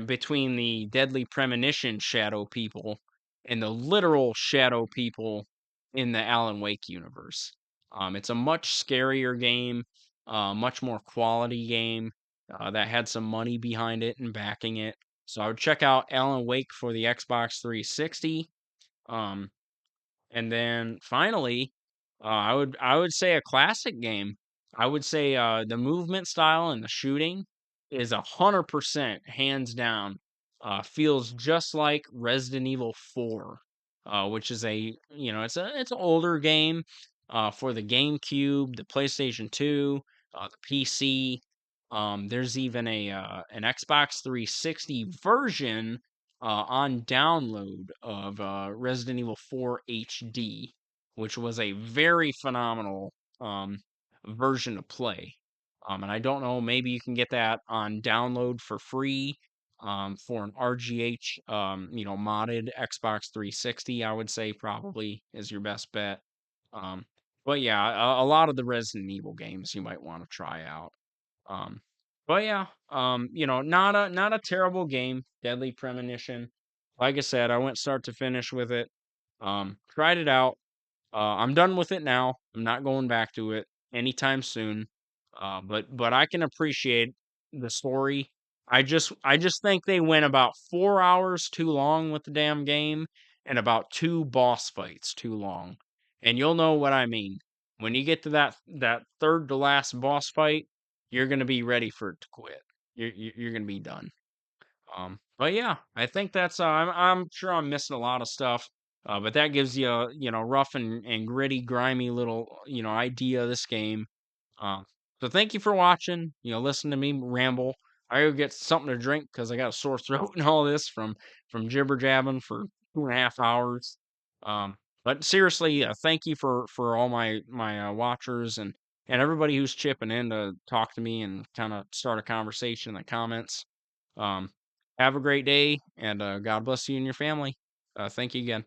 between the Deadly Premonition shadow people and the literal shadow people in the Alan Wake universe. It's a much scarier game, much more quality game that had some money behind it and backing it. So I would check out Alan Wake for the Xbox 360. Um, and then finally, I would say a classic game. I would say the movement style and the shooting is 100% hands down. Feels just like Resident Evil 4, which is it's an older game for the GameCube, the PlayStation 2, the PC. There's even a an Xbox 360 version on download of Resident Evil 4 HD, which was a very phenomenal um, version to play. And I don't know, maybe you can get that on download for free for an RGH, modded Xbox 360. I would say probably is your best bet. Um, but yeah, a lot of the Resident Evil games you might want to try out. Um, but yeah, not a terrible game. Deadly Premonition. Like I said, I went start to finish with it. Tried it out. I'm done with it now. I'm not going back to it anytime soon. But I can appreciate the story. I just think they went about 4 hours too long with the damn game and about two boss fights too long. And you'll know what I mean. When you get to that third to last boss fight, you're gonna be ready for it to quit. You're gonna be done. But yeah, I think that's I'm sure I'm missing a lot of stuff. But that gives you a, rough and gritty, grimy little, idea of this game. Uh, so thank you for watching, listen to me ramble. I go get something to drink because I got a sore throat and all this from jibber jabbing for 2.5 hours. Um, but seriously, thank you for all my watchers and everybody who's chipping in to talk to me and kind of start a conversation in the comments. Um, have a great day, and God bless you and your family. Thank you again.